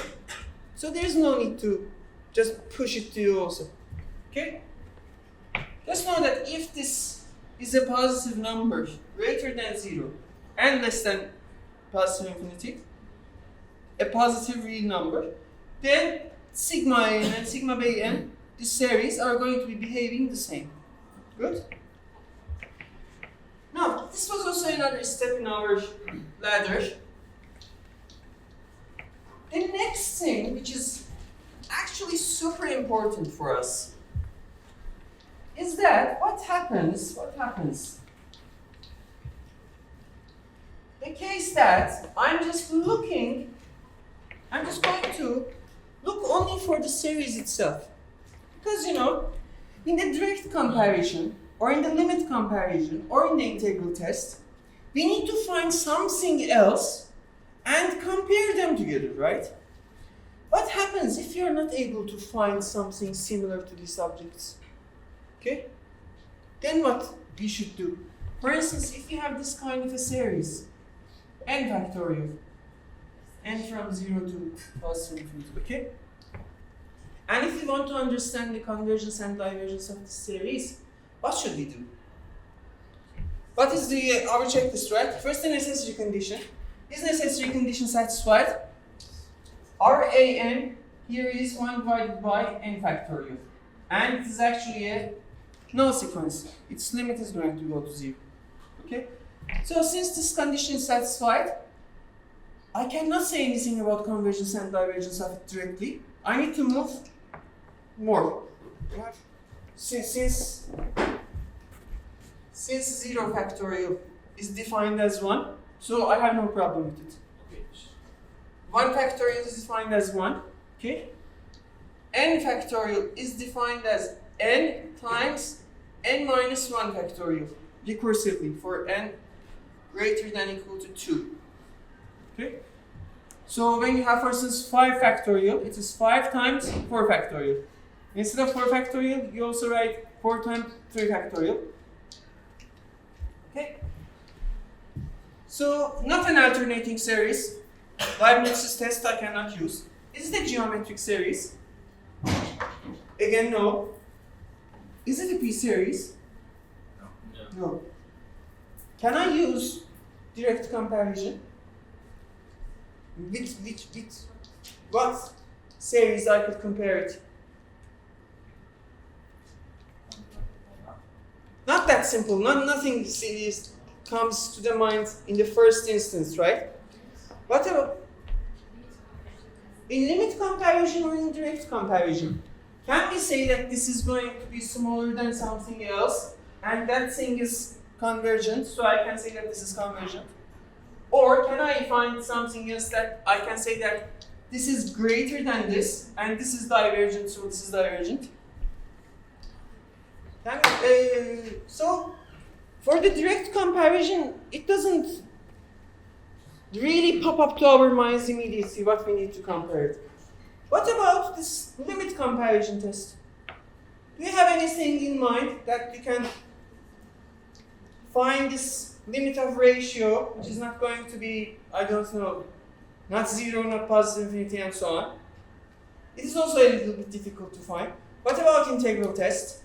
so there's no need to just push it to you also. Okay? Just know that if this is a positive number greater than 0 and less than positive infinity, a positive real number, then sigma n and sigma bay n, this series, are going to be behaving the same. Good? Now, this was also another step in our ladder. The next thing, which is actually super important for us, is that what happens? The case that I'm just going to look only for the series itself. Because, you know, in the direct comparison, or in the limit comparison, or in the integral test, we need to find something else and compare them together, right? What happens if you're not able to find something similar to these objects? Okay? Then what we should do? For instance, if you have this kind of a series, n factorial, n from 0 to positive infinity, okay? And if you want to understand the convergence and divergence of the series, what should we do? What is our checklist, right? First, the necessary condition. Is necessary condition satisfied? RAN here is 1 divided by n factorial. And it is actually a null sequence. Its limit is going to go to 0. Okay? So since this condition is satisfied, I cannot say anything about convergence and divergence of it directly. I need to move more. Since 0 factorial is defined as 1, so I have no problem with it. Okay. 1 factorial is defined as 1. Okay. N factorial is defined as n times n minus 1 factorial, recursively, for n greater than or equal to 2. Okay? So when you have, for instance, 5 factorial, it is 5 times 4 factorial. Instead of 4 factorial, you also write 4 times 3 factorial. Okay? So, not an alternating series. Leibniz's test I cannot use. Is it a geometric series? Again, no. Is it a P series? No. No. Can I use direct comparison? With what series I could compare it? Not that simple. Nothing serious comes to the mind in the first instance, right? What about in limit comparison or in direct comparison? Can we say that this is going to be smaller than something else and that thing is convergent, so I can say that this is convergent? Or can I find something else that I can say that this is greater than this and this is divergent, so this is divergent? So for the direct comparison, it doesn't really pop up to our minds immediately what we need to compare it. What about this limit comparison test? Do you have anything in mind that you can find this limit of ratio, which is not going to be, I don't know, not zero, not positive infinity, and so on? It is also a little bit difficult to find. What about integral test?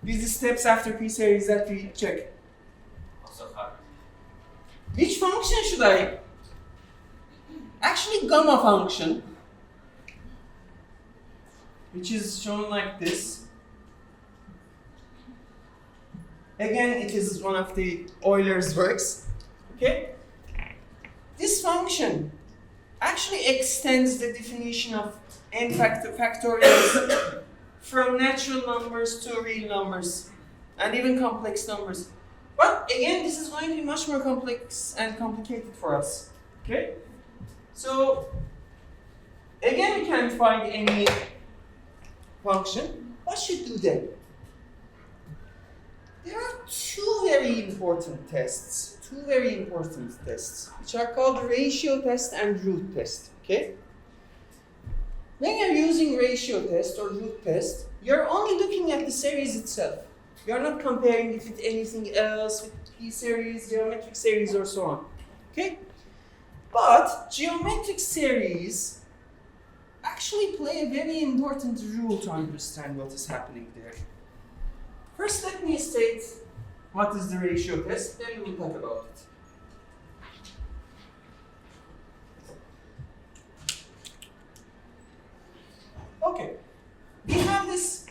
These are steps after p-series that we check. Also hard. Which function should I? Actually, gamma function, which is shown like this. Again, it is one of the Euler's works. Okay? This function actually extends the definition of n factorials from natural numbers to real numbers and even complex numbers. But again, this is going to be much more complex and complicated for us. Okay? So again, we can't find any function. What should do then? There are two very important tests, which are called ratio test and root test. Okay? When you're using ratio test or root test, you're only looking at the series itself. You're not comparing it with anything else, with p-series, geometric series, or so on. Okay? But geometric series actually play a very important role to understand what is happening there. First, let me state what is the ratio test, then we will talk about it. Okay, we have this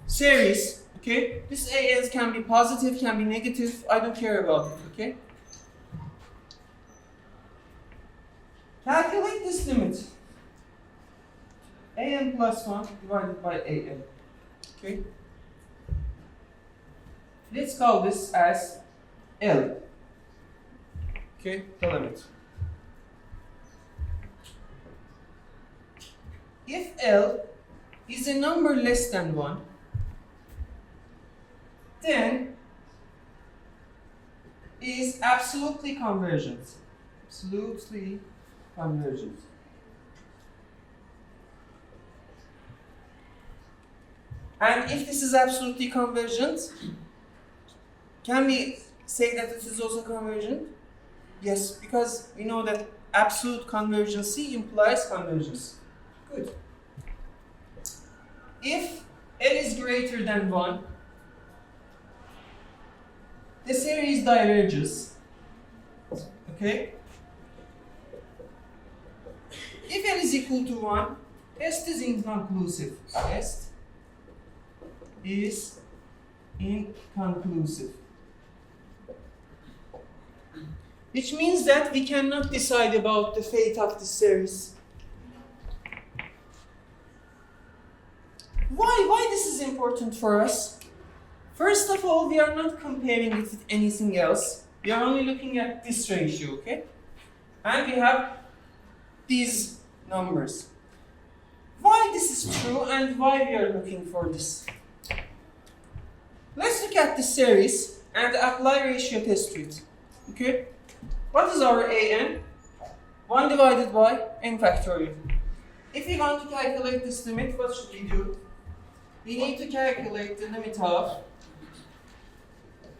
series, okay? This AS can be positive, can be negative, I don't care about it, okay? Calculate this limit. an plus 1 divided by an, okay? Let's call this as L, okay, the limit. If L is a number less than 1, then is absolutely convergent. Absolutely convergent. And if this is absolutely convergent, can we say that this is also convergent? Yes, because we know that absolute convergency implies convergence. Good. If L is greater than 1, the series diverges. Okay? If L is equal to 1, test is inconclusive. Test is inconclusive. Which means that we cannot decide about the fate of the series. Why this is important for us? First of all, we are not comparing it with anything else. We are only looking at this ratio, okay? And we have these numbers. Why this is true and why we are looking for this? Let's look at the series and apply ratio test to it, okay? What is our an? 1 divided by n factorial. If we want to calculate this limit, what should we do? We need to calculate the limit of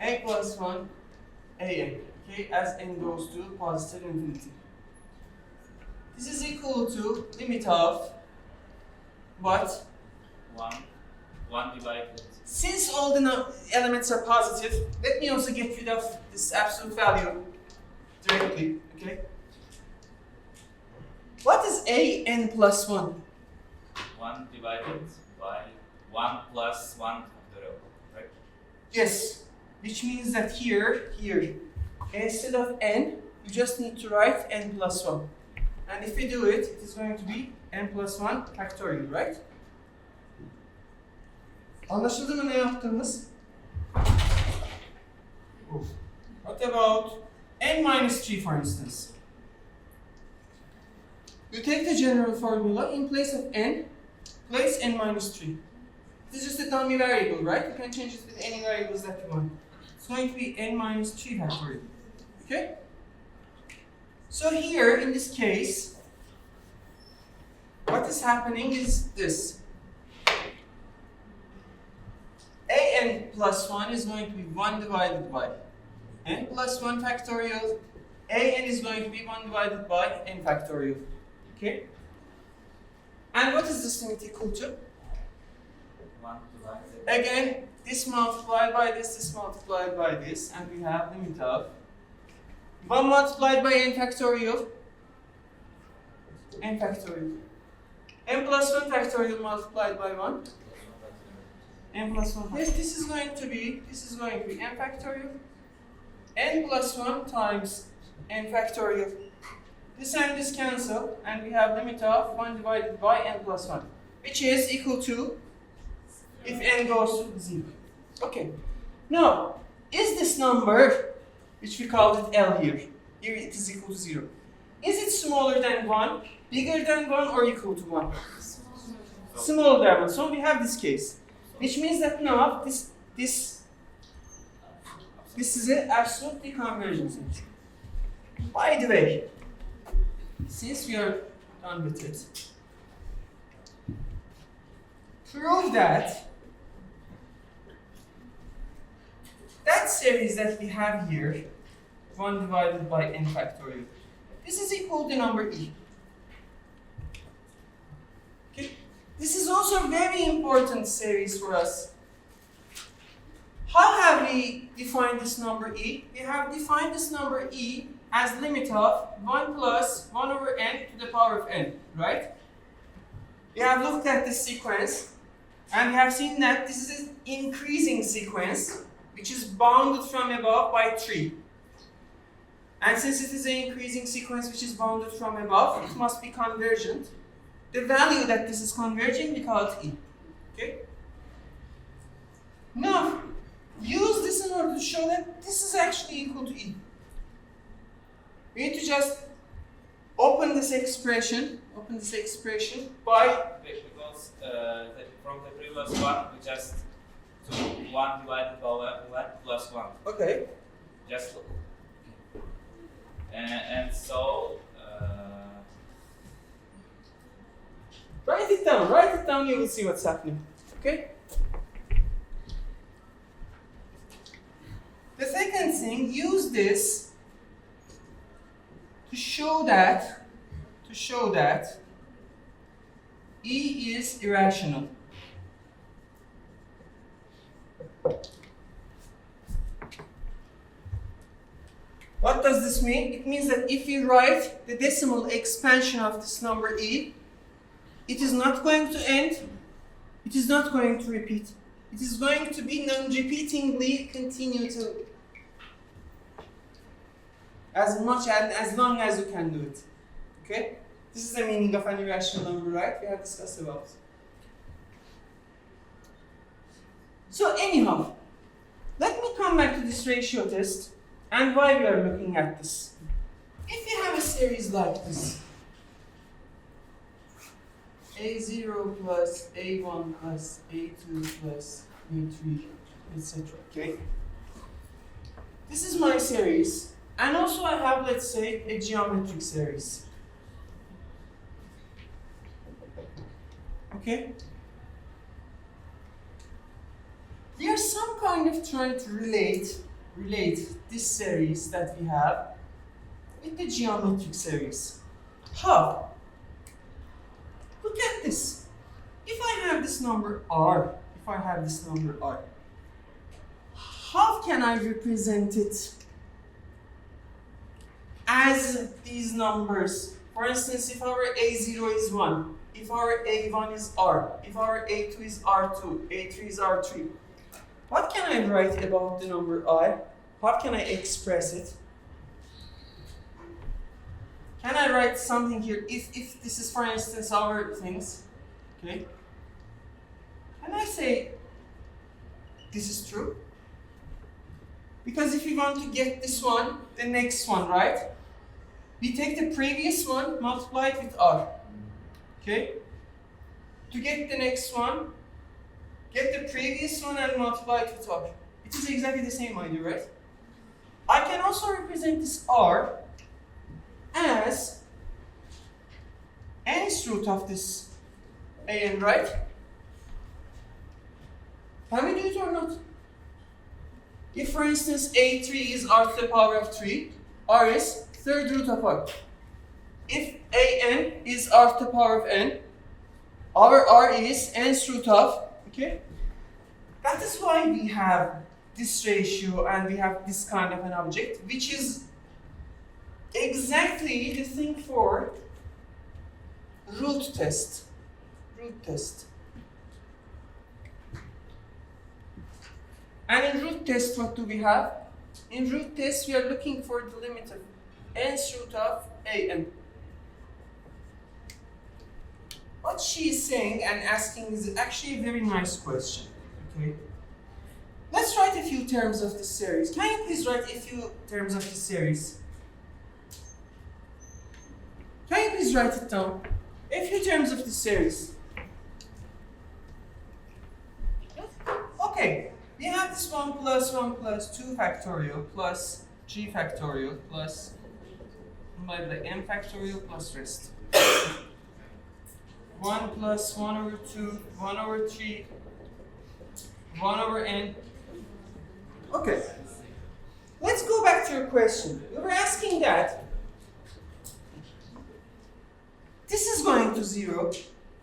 a plus 1 an, okay, as n goes to positive infinity. This is equal to limit of what? 1 divided. Since all the elements are positive, let me also get rid of this absolute value. directly, okay? What is a n plus 1? 1 divided by 1 plus 1 factorial, right? Yes, which means that here, instead of n, you just need to write n plus 1. And if we do it, it is going to be n plus 1 factorial, right? Anlaşıldı mı ne yaptığımız? What about n minus 3, for instance? You take the general formula, in place of n, place n minus 3. This is just a dummy variable, right? You can change it with any variables that you want. It's going to be n minus 3 factorial. Okay? So here, in this case, what is happening is this. an plus 1 is going to be 1 divided by n plus 1 factorial. An is going to be 1 divided by n factorial. Okay? And what is this limit equal to? 1 divided. Again, this multiplied by this multiplied by this, and we have limit of 1 multiplied by n factorial, n factorial. n plus 1 factorial multiplied by 1, n plus 1. Yes, this is going to be n factorial, n plus 1 times n factorial. This and this cancel, and we have limit of 1 divided by n plus 1, which is equal to, if n goes to 0. Okay. Now, is this number, which we called it L here it is equal to 0. Is it smaller than 1, bigger than 1, or equal to 1? Smaller than 1. So we have this case, which means that now this is an absolutely convergence. By the way, since we are done with it, prove that series that we have here, 1 divided by n factorial, this is equal to number e. Okay? This is also a very important series for us. How have we defined this number e? We have defined this number e as limit of 1 plus 1 over n to the power of n, right? We have looked at this sequence, and we have seen that this is an increasing sequence, which is bounded from above by 3. And since it is an increasing sequence which is bounded from above, it must be convergent. The value that this is converging, we call it e. Okay? Now, use this in order to show that this is actually equal to e. We need to just open this expression by, because from the previous one, we just took 1 divided by 1 plus 1. okay, Just look. And so, write it down, you will see what's happening, okay? The second thing, use this to show that E is irrational. What does this mean? It means that if you write the decimal expansion of this number e, it is not going to end, it is not going to repeat. It is going to be non-repeatingly continue to as much and as long as you can do it. Okay? This is the meaning of an irrational number, right? We have discussed about it. So anyhow, let me come back to this ratio test and why we are looking at this. If you have a series like this, A0 plus A1 plus A2 plus A3, etc. Okay? This is my series, and also I have, let's say, a geometric series. Okay? We are some kind of trying to relate this series that we have with the geometric series. How? Look at this. If I have this number r, how can I represent it? as these numbers. For instance, if our A0 is 1, if our A1 is R, if our A2 is R2, A3 is R3, what can I write about the number I? How can I express it? Can I write something here? If this is, for instance, our things, okay? Can I say this is true? Because if we want to get this one, the next one, right? We take the previous one, multiply it with R. Okay? To get the next one, get the previous one and multiply it with R. It is exactly the same idea, right? I can also represent this R as nth root of this an, right? Can we do it or not? If, for instance, A3 is R to the power of 3, R is third root of R. If AN is R to the power of n, our R is nth root of, okay? That is why we have this ratio and we have this kind of an object, which is exactly the thing for root test. Root test. And in root test, what do we have? In root test, we are looking for the limit of nth root of an. What she is saying and asking is actually a very nice question. Okay. Let's write a few terms of this series. Can you please write a few terms of this series? Can you please write it down? A few terms of this series. Okay. We have this 1 plus 2 factorial plus 3 factorial plus n factorial plus rest. 1 plus 1 over 2, 1 over 3, 1 over n. Okay. Let's go back to your question. We were asking that this is going to 0,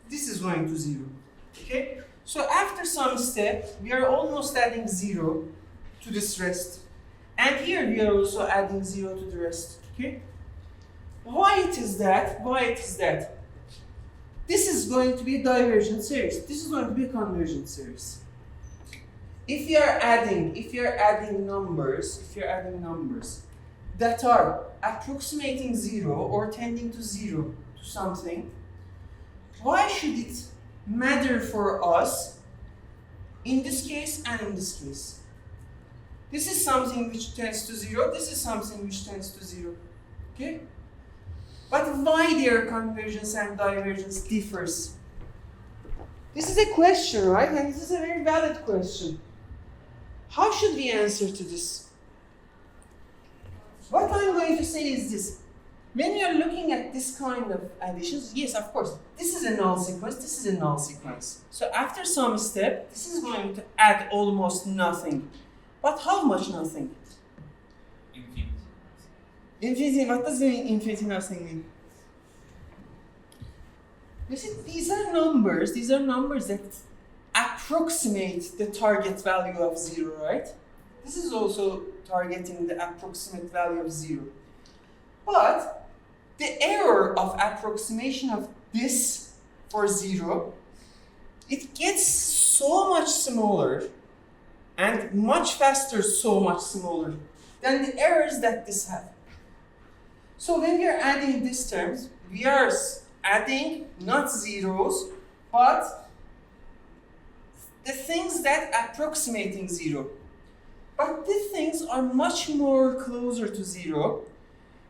this is going to 0. Okay? So after some step, we are almost adding 0 to this rest. And here we are also adding 0 to the rest. Okay? Why it is that? Why it is that? This is going to be a divergent series. This is going to be a convergent series. If you are adding numbers that are approximating 0 or tending to 0 to something, why should it matter for us in this case and in this case? This is something which tends to 0, this is something which tends to 0. Okay? But why their convergence and divergence differs? This is a question, right? And this is a very valid question. How should we answer to this? What I'm going to say is this. When you're looking at this kind of additions, yes, of course, this is a null sequence, this is a null sequence. So after some step, this is going to add almost nothing. But how much nothing? Infinity. Infinity, what does infinity nothing mean? You see, these are numbers that approximate the target value of 0, right? This is also targeting the approximate value of 0. But the error of approximation of this for 0, it gets so much smaller and much faster, so much smaller than the errors that this have. So when we are adding these terms, we are adding not zeros, but the things that approximating 0. But these things are much more closer to 0.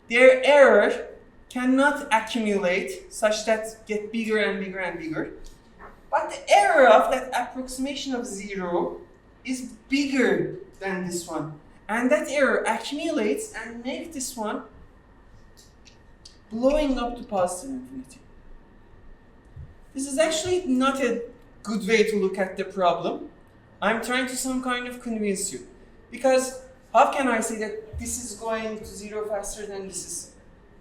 Their error cannot accumulate such that get bigger and bigger and bigger. But the error of that approximation of 0 is bigger than this one. And that error accumulates and makes this one blowing up to positive infinity. This is actually not a good way to look at the problem. I'm trying to some kind of convince you. Because how can I say that this is going to 0 faster than this is?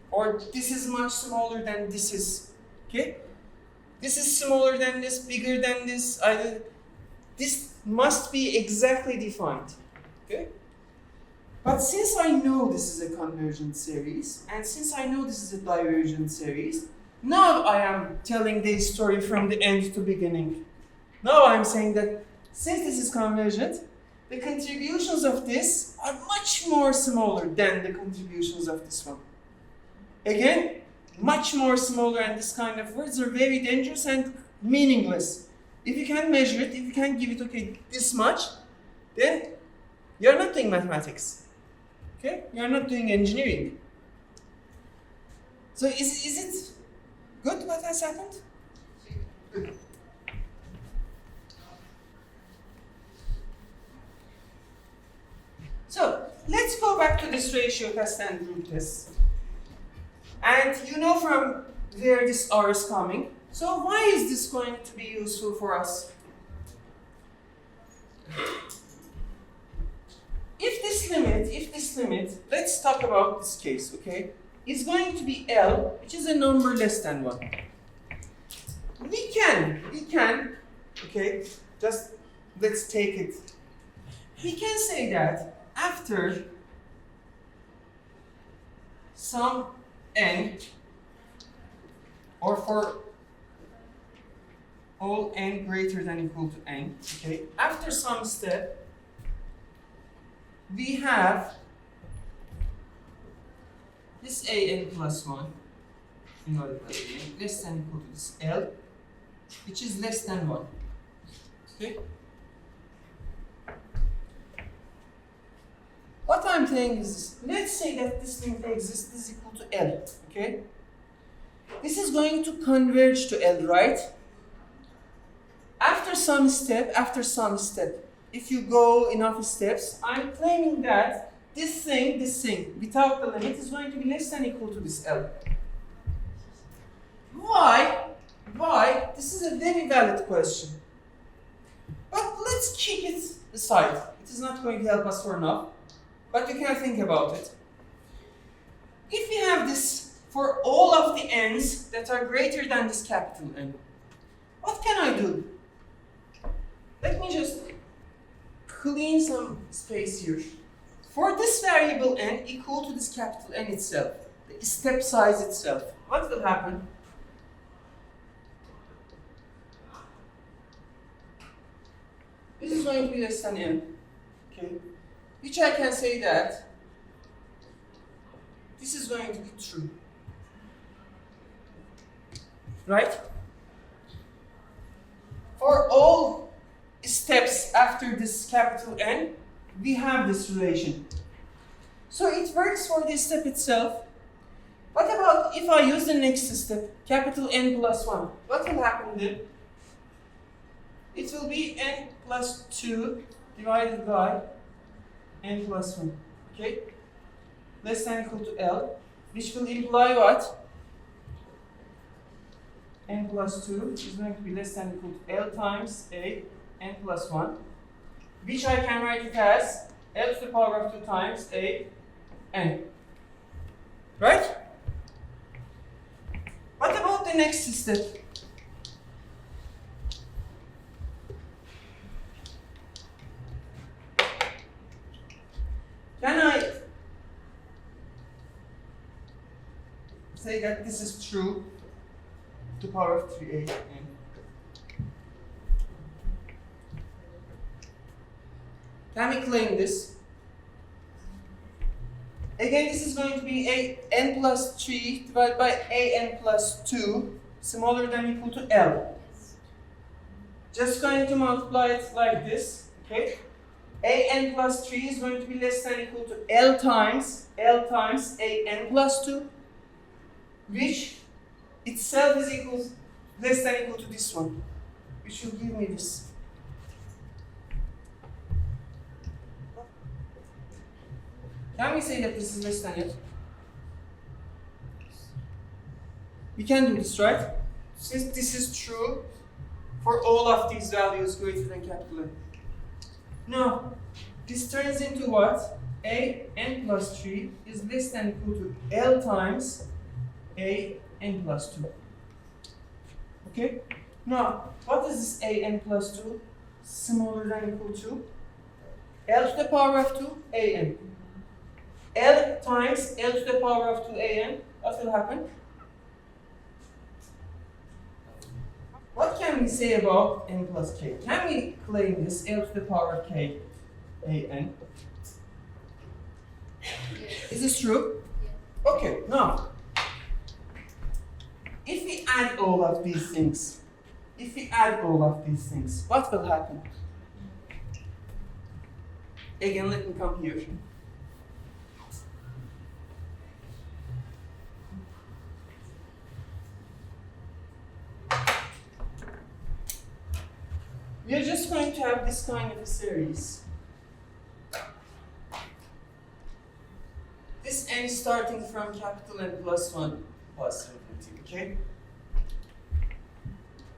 Or this is much smaller than this is? Okay? This is smaller than this, bigger than this. This must be exactly defined. Okay? But since I know this is a convergent series, and since I know this is a divergent series, now I am telling the story from the end to beginning. Now I'm saying that since this is convergent, the contributions of this are much more smaller than the contributions of this one. Again, much more smaller, and this kind of words are very dangerous and meaningless. If you can measure it, if you can give it, okay, this much, then you're not doing mathematics. Okay? You're not doing engineering. So is it good what has happened? Good. So let's go back to this ratio test and rule test. And you know from where this R is coming. So why is this going to be useful for us? If this limit, let's talk about this case, okay, is going to be L, which is a number less than 1. We can, okay, just let's take it. We can say that after some n, or for all n greater than or equal to n, okay, after some step, we have this an plus 1 less than or equal to this L, which is less than 1. Okay? What I'm saying is this. Let's say that this limit exists is equal to L. Okay? This is going to converge to L, right? After some step, if you go enough steps, I'm claiming that this thing, without the limit is going to be less than or equal to this L. Why? This is a very valid question. But let's keep it aside. It is not going to help us for now, but you can think about it. If we have this for all of the n's that are greater than this capital N, what can I do? Let me just clean some space here. For this variable n equal to this capital N itself, the step size itself, what will happen? This is going to be less than n, okay? Which I can say that this is going to be true, right? For all steps after this capital N, we have this relation. So it works for this step itself. What about if I use the next step, capital N plus 1? What will happen then? It will be n plus 2 divided by n plus 1. Okay? Less than or equal to L, which will imply what? N plus 2 is going to be less than or equal to L times A n plus 1, which I can write it as L to the power of 2 times A n. Right? What about the next step? Can I say that this is true to the power of 3a n? Can we claim this? Again, this is going to be a n plus 3 divided by a n plus 2 smaller than or equal to L. Just going to multiply it like this, okay? A n plus 3 is going to be less than or equal to L times a n plus 2, which itself is less than or equal to this one, which will give me this. Can we say that this is less than it? We can do this, right? Since this is true for all of these values greater than capital N. Now, this turns into what? A n plus 3 is less than or equal to L times a n plus 2. Okay? Now, what is this a n plus 2? Smaller than or equal to L to the power of 2 a n. L times L to the power of 2an, what will happen? What can we say about n plus k? Can we claim this L to the power of k an? Is this true? Okay, now, if we add all of these things, what will happen? Again, let me come here. We are just going to have this kind of a series. This n starting from capital N plus 1 plus infinity, okay?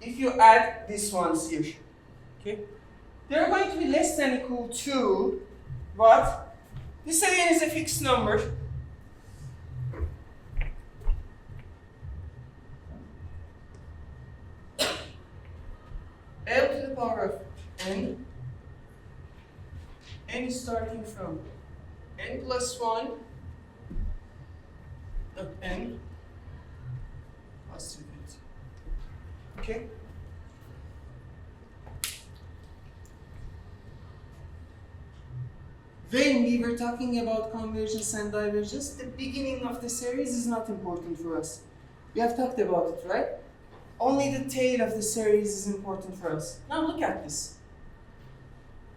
If you add these ones here, okay? They're going to be less than equal to what? This again is a fixed number. L to the power of n. N is starting from n plus 1 of n plus infinity. Okay? When we were talking about convergence and divergence, the beginning of the series is not important for us. We have talked about it, right? Only the tail of the series is important for us. Now look at this.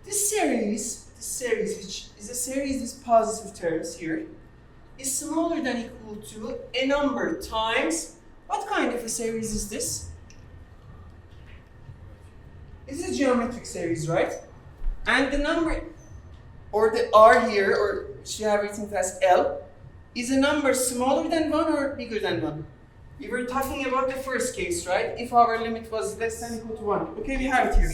This series, which is a series with positive terms here, is smaller than equal to a number times, what kind of a series is this? It's a geometric series, right? And the number, or the R here, or which you have written as L, is a number smaller than 1 or bigger than 1? We were talking about the first case, right? If our limit was less than equal to 1. Okay, we have it here.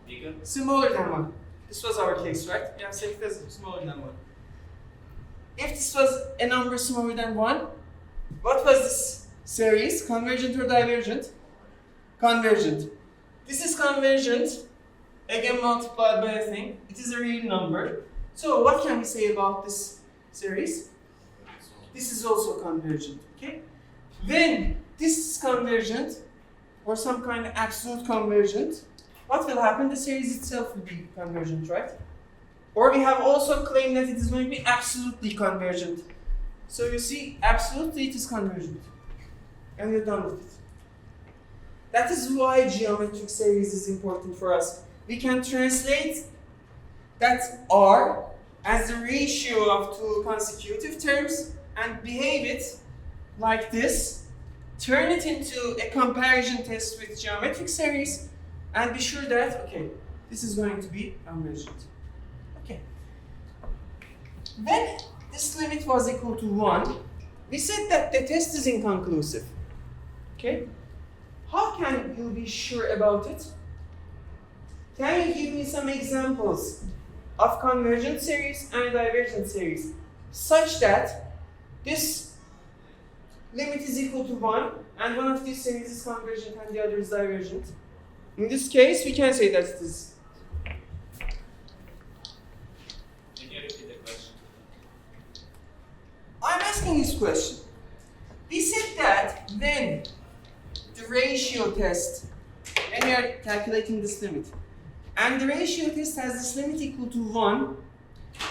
Bigger. Smaller than 1. This was our case, right? We have said it as smaller than 1. If this was a number smaller than 1, what was this series? Convergent or divergent? Convergent. This is convergent, again multiplied by a thing. It is a real number. So what can we say about this series? This is also convergent, okay? When this is convergent, or some kind of absolute convergent, what will happen? The series itself will be convergent, right? Or we have also claimed that it is going to be absolutely convergent. So you see, absolutely it is convergent. And we're done with it. That is why geometric series is important for us. We can translate that R as the ratio of two consecutive terms and behave it like this, turn it into a comparison test with geometric series, and be sure that, okay, this is going to be convergent. Okay. When this limit was equal to 1, we said that the test is inconclusive. Okay? How can you be sure about it? Can you give me some examples of convergent series and divergent series such that this limit is equal to 1 and one of these series is convergent and the other is divergent? In this case, we can say that it is. Can you repeat the question? I'm asking this question. We said that when the ratio test, when we are calculating this limit, and the ratio test has this limit equal to 1,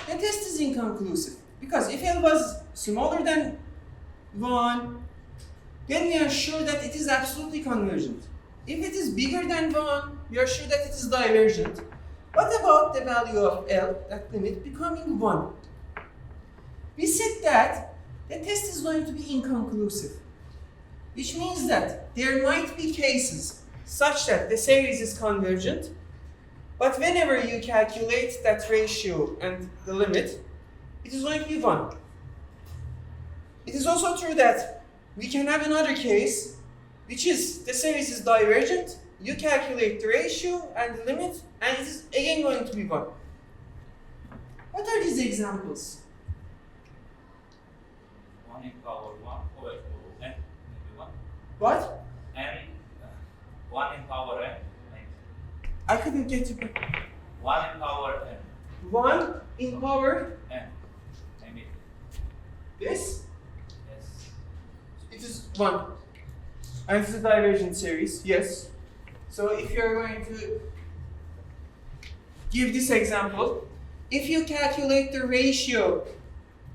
the test is inconclusive. Because if L was smaller than 1, then we are sure that it is absolutely convergent. If it is bigger than 1, we are sure that it is divergent. What about the value of L, that limit, becoming 1? We said that the test is going to be inconclusive, which means that there might be cases such that the series is convergent, but whenever you calculate that ratio and the limit, it is going to be 1. It is also true that we can have another case, which is the series is divergent, you calculate the ratio and the limit, and it is again going to be 1. What are these examples? 1 in power 1 over n, maybe 1. What? N, 1 in power n, maybe. I couldn't get you. 1 in power n, 1 in power n, maybe. This? Yes. It is 1. And it's a divergent series, yes. So if you're going to give this example, if you calculate the ratio,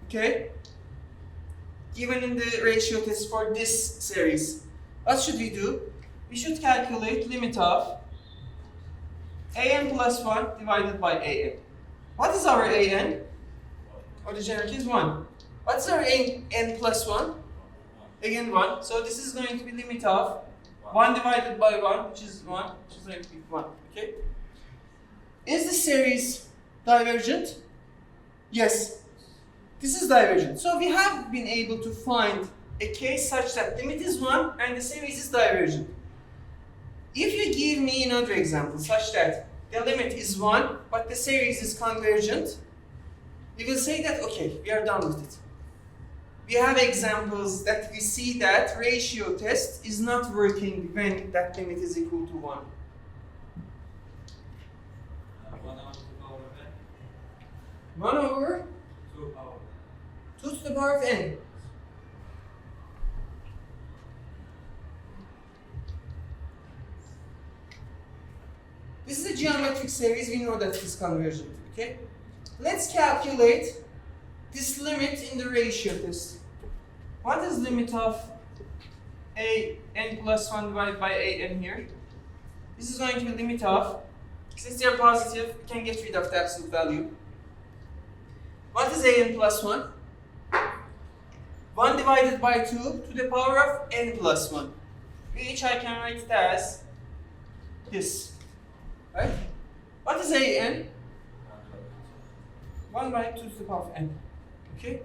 okay, given in the ratio test for this series, what should we do? We should calculate limit of an plus 1 divided by an. What is our an? Or the generic is 1. What's our n plus 1? Again 1. So this is going to be limit of 1 divided by 1, which is 1, which is going to be 1. Okay? Is the series divergent? Yes. This is divergent. So we have been able to find a case such that limit is 1 and the series is divergent. If you give me another example such that the limit is 1 but the series is convergent, we will say that okay, we are done with it. We have examples that we see that ratio test is not working when that limit is equal to 1. 1 over 2 to the power of n. This is a geometric series, we know that it is convergent, okay? Let's calculate this limit in the ratio test. What is limit of an plus 1 divided by an here? This is going to be limit of, since they are positive, we can get rid of the absolute value. What is an plus 1? 1 divided by 2 to the power of n plus 1. Which I can write it as this. Right? What is an? 1 by 2 to the power of n. Okay?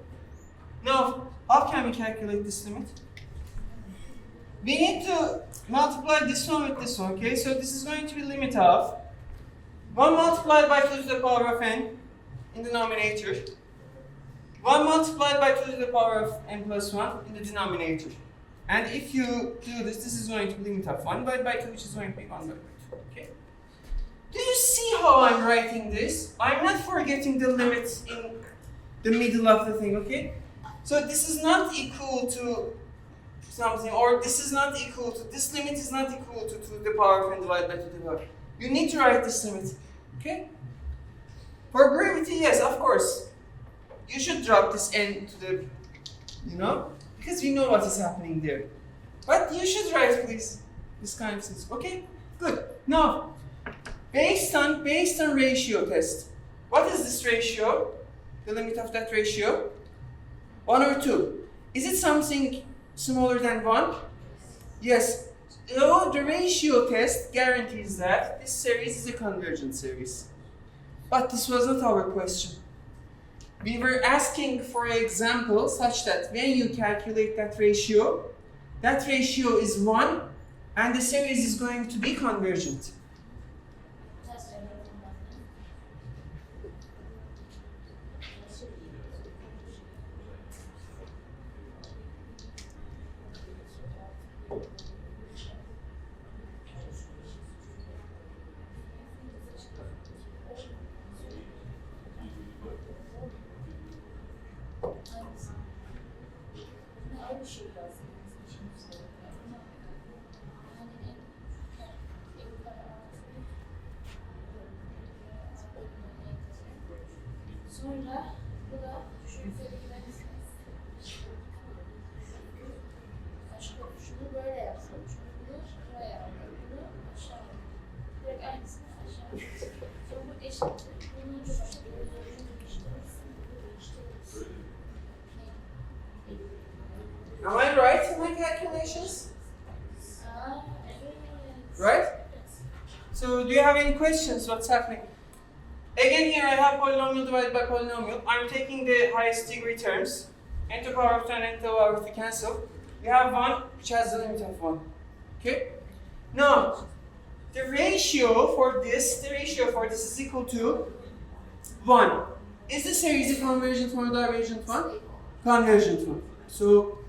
Now, how can we calculate this limit? We need to multiply this one with this one, okay? So this is going to be limit of 1 multiplied by 2 to the power of n in the denominator. 1 multiplied by 2 to the power of n plus 1 in the denominator. And if you do this, this is going to be limit of 1 divided by 2, which is going to be 1 divided by 2, okay? Do you see how I'm writing this? I'm not forgetting the limits in the middle of the thing, okay? So this is not equal to something, or this is not equal to, this limit is not equal to 2 to the power of n divided by 2 to the power. You need to write this limit, okay? For brevity, yes, of course. You should drop this n to the, because we know what is happening there. But you should write, please, this kind of things, okay? Good. Now, based on ratio test, what is this ratio? The limit of that ratio? 1 or 2. Is it something smaller than 1? Yes. So the ratio test guarantees that this series is a convergent series. But this was not our question. We were asking for an example such that when you calculate that ratio is 1 and the series is going to be convergent. Sonra bu da şunu böyle yapsam, şunu buraya yapsam, bunu aşağı direkt aynısını aşağı. Sonra bu eşittir. Bunu şu şekilde Am I right in my calculations? Right? So do you have any questions? What's happening? Again, here I have polynomial divided by polynomial. I'm taking the highest degree terms. N to the power of 10, n to the power of 2 cancel. We have 1, which has the limit of 1. Okay? Now, the ratio for this is equal to 1. Is the series a convergent one or divergent one? Convergent one. So,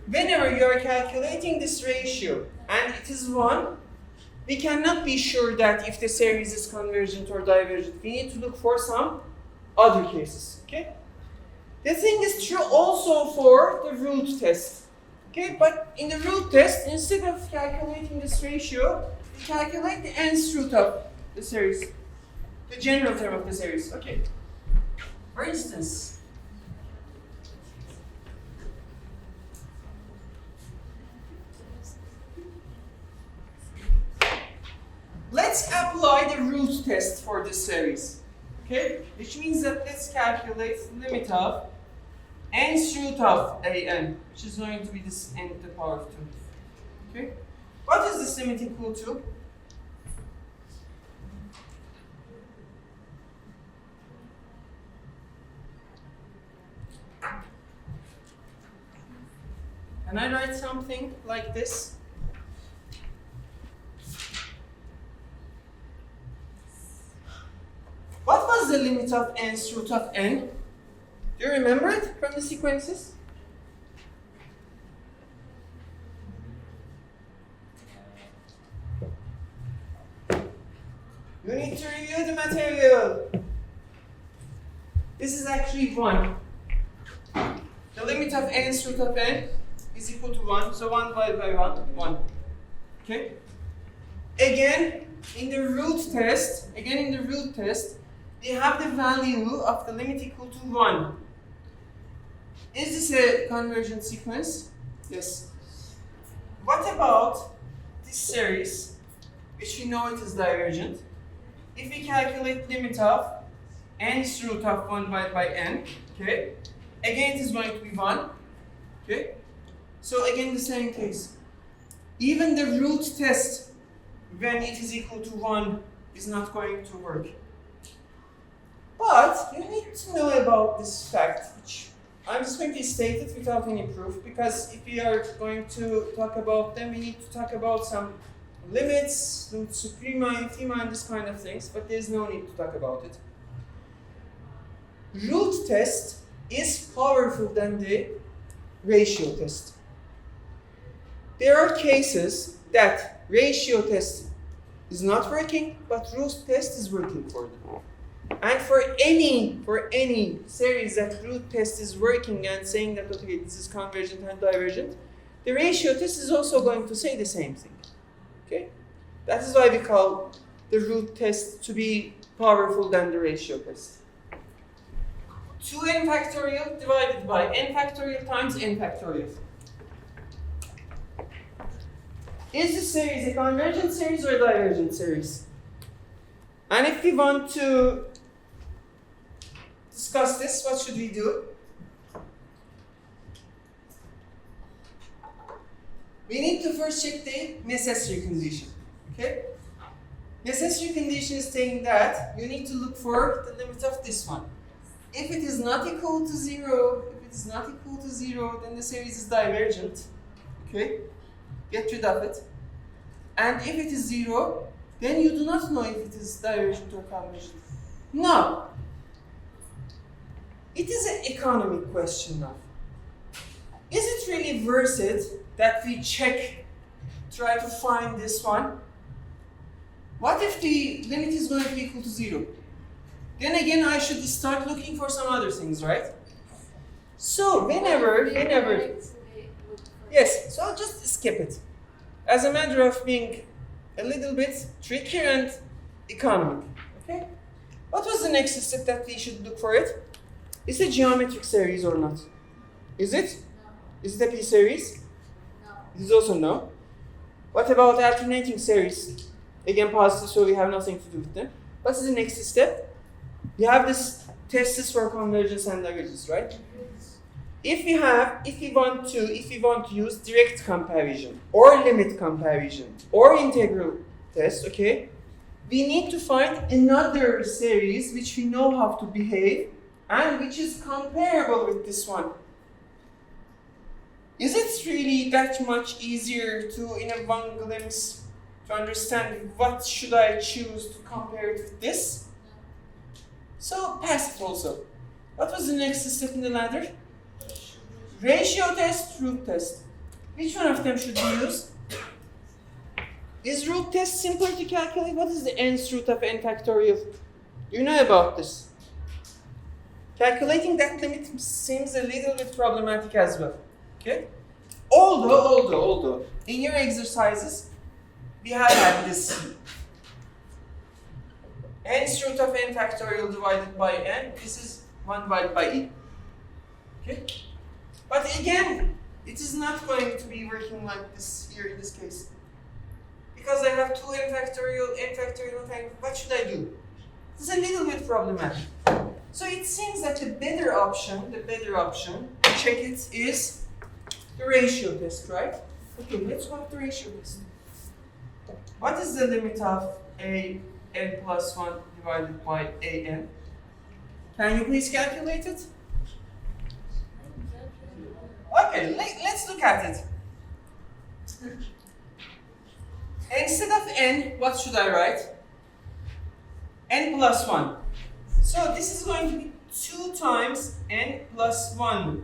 whenever you are calculating this ratio and it is 1, we cannot be sure that if the series is convergent or divergent. We need to look for some other cases, okay? The thing is true also for the root test. Okay, but in the root test, instead of calculating this ratio, we calculate the nth root of the series. The general term of the series. Okay. For instance, let's apply the root test for this series. Okay? Which means that let's calculate the limit of nth root of an, which is going to be this n to the power of 2. Okay? What is this limit equal to? Can I write something like this? What was the limit of nth root of n? Do you remember it from the sequences? You need to review the material. This is actually 1. The limit of nth root of n is equal to 1. So 1 divided by 1, 1. Okay? Again, in the root test, we have the value of the limit equal to 1. Is this a convergent sequence? Yes. What about this series, which we know it is divergent? If we calculate limit of nth root of 1 divided by n, okay? Again, it is going to be 1, okay? So again, the same case. Even the root test, when it is equal to 1, is not going to work. But you need to know about this fact, which I'm just going to state it without any proof, because if we are going to talk about them, we need to talk about some limits, suprema, infima, and this kind of things, but there's no need to talk about it. Root test is powerful than the ratio test. There are cases that ratio test is not working, but root test is working for them. And for any series that root test is working and saying that, okay, this is convergent and divergent, the ratio test is also going to say the same thing. Okay? That is why we call the root test to be powerful than the ratio test. 2n factorial divided by n factorial times n factorial. Is this series a convergent series or a divergent series? And if we want to discuss this, what should we do? We need to first check the necessary condition. Okay? Necessary condition is saying that you need to look for the limit of this one. If it is not equal to 0, then the series is divergent. Okay? Get rid of it. And if it is 0, then you do not know if it is divergent or convergent. Now, it is an economic question now. Is it really worth it that we try to find this one? What if the limit is going to be equal to 0? Then again, I should start looking for some other things, right? So whenever, yes, so I'll just skip it. As a matter of being a little bit trickier and economic, okay? What was the next step that we should look for it? Is it a geometric series or not? Is it? No. Is it a P-series? No. It is also no. What about alternating series? Again, positive, so we have nothing to do with them. What is the next step? We have this tests for convergence and divergence, right? If we want to use direct comparison or limit comparison or integral test, okay, we need to find another series which we know how to behave and which is comparable with this one. Is it really that much easier to, in a one glimpse, to understand what should I choose to compare it with this? So pass it also. What was the next step in the ladder? Ratio test, root test. Which one of them should we use? Is root test simpler to calculate? What is the nth root of n factorial? Do you know about this? calculating that limit seems a little bit problematic as well. Okay? Although, in your exercises, we have had this nth root of n factorial divided by n. This is 1 divided by e. Okay? But again, it is not going to be working like this here in this case. Because I have 2n factorial, n factorial, n factorial. What should I do? This is a little bit problematic. So it seems that the better option to check it is the ratio test, right? Okay, let's go with the ratio test. What is the limit of a n plus 1 divided by a n? Can you please calculate it? Okay, let's look at it. Instead of n, what should I write? N plus 1. So this is going to be 2 times n plus 1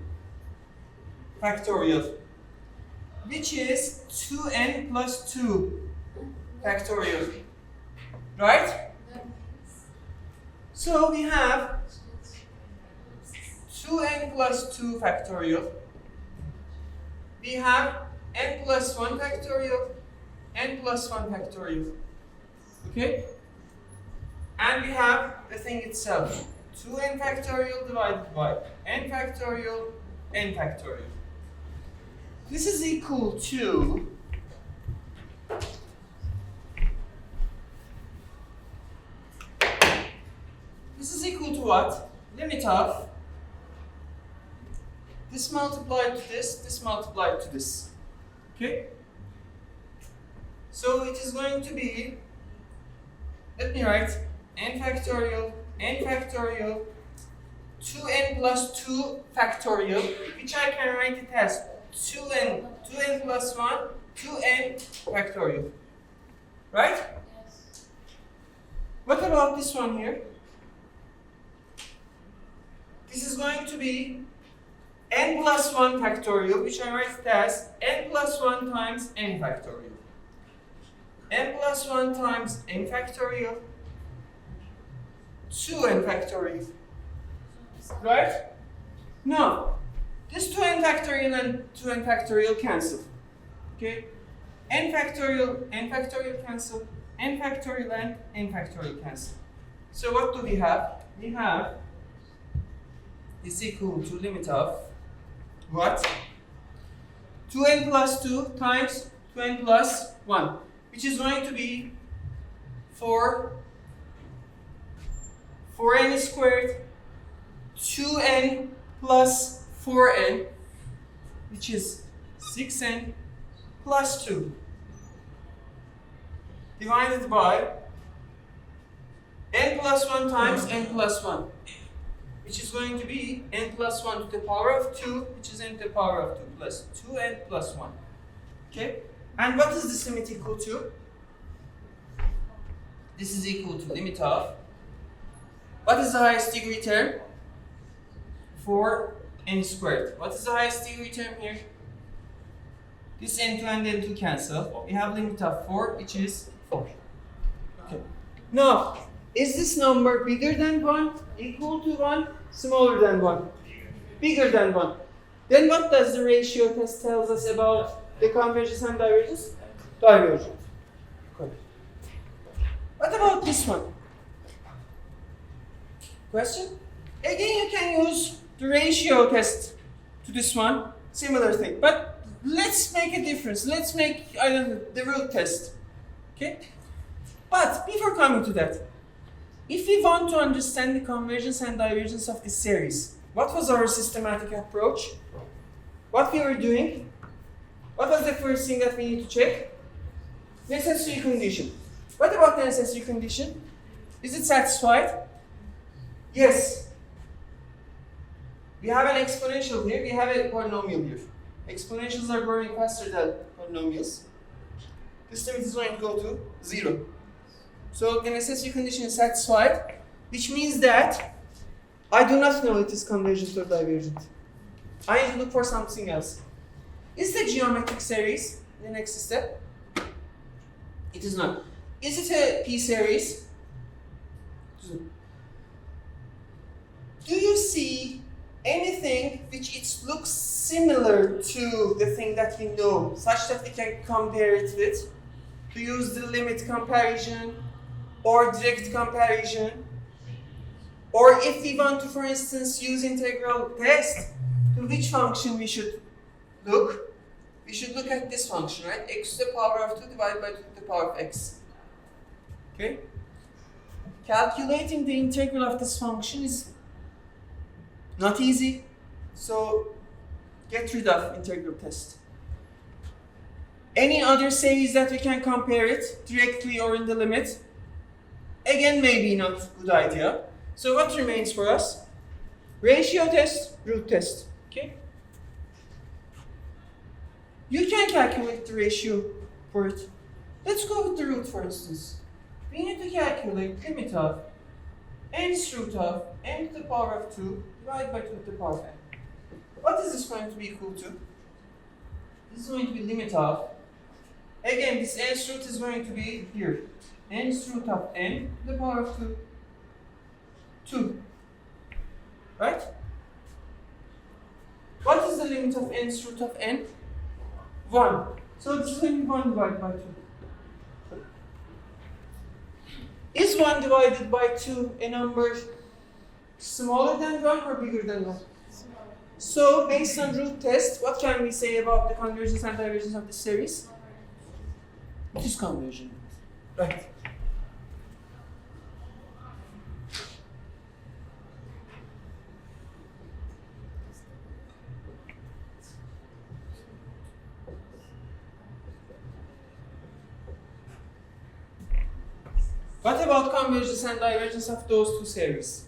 factorial, which is 2n plus 2 factorial, right? So we have 2n plus 2 factorial. We have n plus 1 factorial, n plus 1 factorial. Okay? And we have the thing itself. 2n factorial divided by n factorial, n factorial. This is equal to what? Limit of this multiplied to this multiplied to this. Okay? So it is going to be, let me write, n factorial, 2n plus 2 factorial, which I can write it as 2n plus 1, 2n factorial. Right? Yes. What about this one here? This is going to be n plus 1 factorial, which I write it as n plus 1 times n factorial. N plus 1 times n factorial, 2n factorial. Right? Now, this 2n factorial and 2n factorial cancel. Okay? N factorial cancel, n factorial and n factorial cancel. So what do we have? We have is equal to limit of what? 2n plus 2 times 2n plus 1, which is going to be 4n squared, 2n plus 4n, which is 6n plus 2, divided by n plus 1 times n plus 1, which is going to be n plus 1 to the power of 2, which is n to the power of 2 plus 2n plus 1. Okay? And what is this limit equal to? This is equal to limit of, what is the highest degree term? 4n squared. What is the highest degree term here? This n2 and n2 cancel. We have limit of 4, which is 4. Okay. Now, is this number bigger than 1, equal to 1, smaller than 1? Bigger than 1. Then what does the ratio test tells us about the convergence and divergence? Divergent. Good. What about this one? Question? Again, you can use the ratio test to this one. Similar thing. But let's make a difference. Let's make, I don't know, the root test. Okay? But before coming to that, if we want to understand the convergence and divergence of this series, what was our systematic approach? What we were doing? What was the first thing that we need to check? Necessary condition. What about the necessary condition? Is it satisfied? Yes. We have an exponential here, we have a polynomial here. Exponentials are growing faster than polynomials. This limit is going to go to 0. So the necessary condition is satisfied, which means that I do not know it is convergent or divergent. I need to look for something else. Is the geometric series the next step? It is not. Is it a P series? Do you see anything which it looks similar to the thing that we know, such that we can compare it with? To use the limit comparison or direct comparison? Or if we want to, for instance, use integral test, to which function we should look? We should look at this function, right? X to the power of 2 divided by 2 to the power of x. Okay? Calculating the integral of this function is not easy, so get rid of integral test. Any other series that we can compare it directly or in the limit? Again, maybe not a good idea. So what remains for us? Ratio test, root test. Okay? You can calculate the ratio for it. Let's go with the root, for instance. We need to calculate limit of nth root of n to the power of 2 divided by 2 to the power of n. What is this going to be equal to? This is going to be limit of, again, this nth root is going to be here. Nth root of n to the power of 2. 2. Right? What is the limit of nth root of n? 1. So this is going to be 1 divided by 2. Is 1 divided by 2 a number smaller than 1 or bigger than 1? So, based on root test, what can we say about the convergence and divergence of this series? It is convergent. Right. What about convergence and divergence of those two series?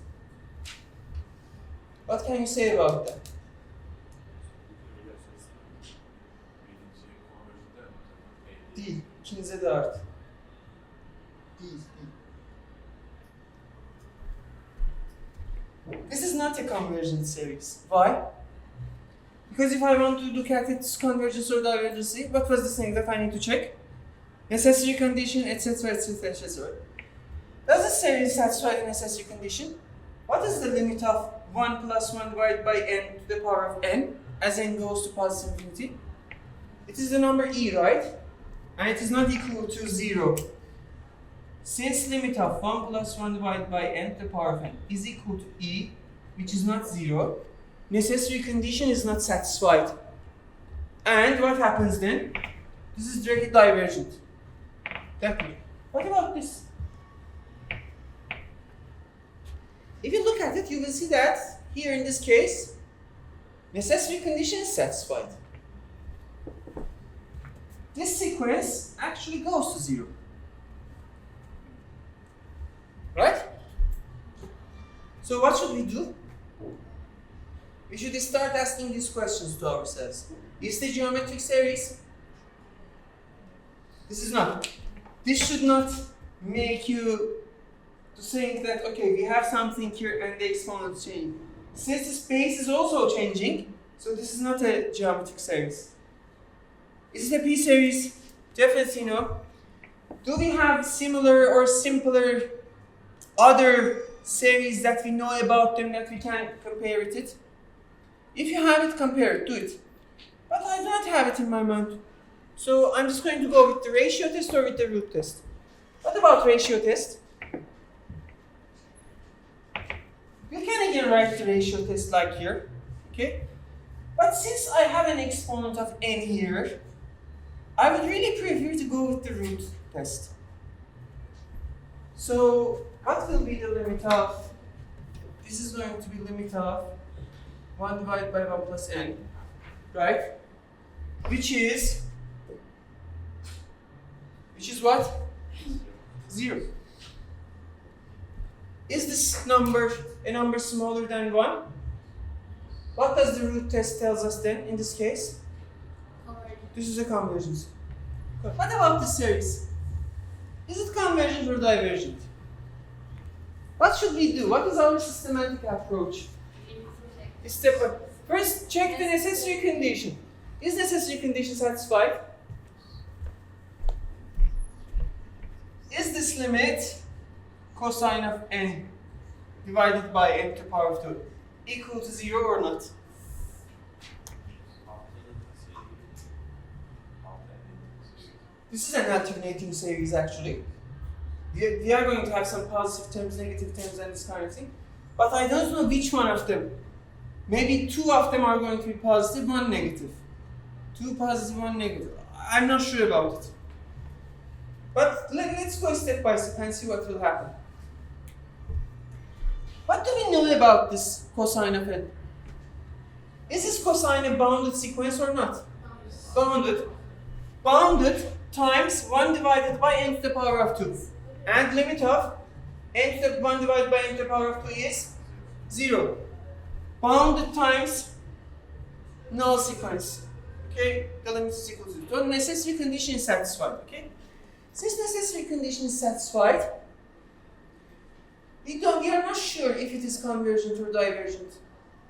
What can you say about that? Değil. İkinize de artı. Değil. This is not a convergent series. Why? Because if I want to look at its convergence or divergence, what was the thing that I need to check? Necessary condition, etc., etc., etc. Does this series satisfy the necessary condition? What is the limit of 1 plus 1 divided by n to the power of n as n goes to positive infinity? It is the number e, right? And it is not equal to 0. Since limit of 1 plus 1 divided by n to the power of n is equal to e, which is not 0, necessary condition is not satisfied. And what happens then? This is directly divergent. Definitely. What about this? If you look at it, you will see that here in this case, necessary condition is satisfied. This sequence actually goes to 0. Right? So what should we do? We should start asking these questions to ourselves. Is the geometric series? This is not. This should not make you to think that, okay, we have something here and the exponent is changing. Since the space is also changing, so this is not a geometric series. Is it a p-series? Definitely no. Do we have similar or simpler other series that we know about them that we can compare with it? If you have it, compare it, do it. But I don't have it in my mind. So I'm just going to go with the ratio test or with the root test. What about ratio test? You can again write the ratio test like here, okay? But since I have an exponent of n here, I would really prefer to go with the root test. So what will be the limit of, this is going to be limit of 1 divided by 1 plus n, right? Which is what? 0. Is this number a number smaller than 1? What does the root test tells us then in this case? This is a convergence. What about this series? Is it convergent or divergent? What should we do? What is our systematic approach? Step 1. First, check the necessary condition. Is necessary condition satisfied? Is this limit cosine of n divided by n to the power of 2 equal to 0 or not? This is an alternating series actually. We are going to have some positive terms, negative terms, and this kind of thing. But I don't know which one of them. Maybe 2 of them are going to be positive, 1 negative. 2 positive, 1 negative. I'm not sure about it. But let's go step by step and see what will happen. What do we know about this cosine of n? Is this cosine a bounded sequence or not? Bounded. Bounded times 1 divided by n to the power of 2. And limit of n to the 1 divided by n to the power of 2 is 0. Bounded times null sequence. Okay, the limit is equal to 0. So necessary condition is satisfied. Okay, since necessary condition is satisfied, we are not sure if it is convergent or divergent.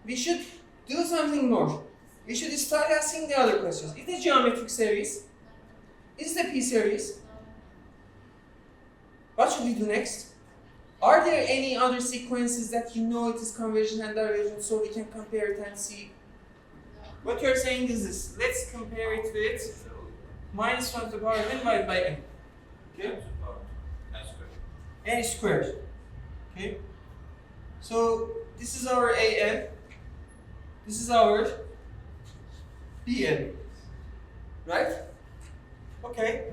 We should do something more. We should start asking the other questions. Is it a geometric series? Is it a P series? What should we do next? Are there any other sequences that you know it is convergent and divergent so we can compare it and see? What you're saying is this. Let's compare it with minus 1 to the power of n divided by n. Okay? N squared. Okay? So this is our an. This is our bn. Right? Okay.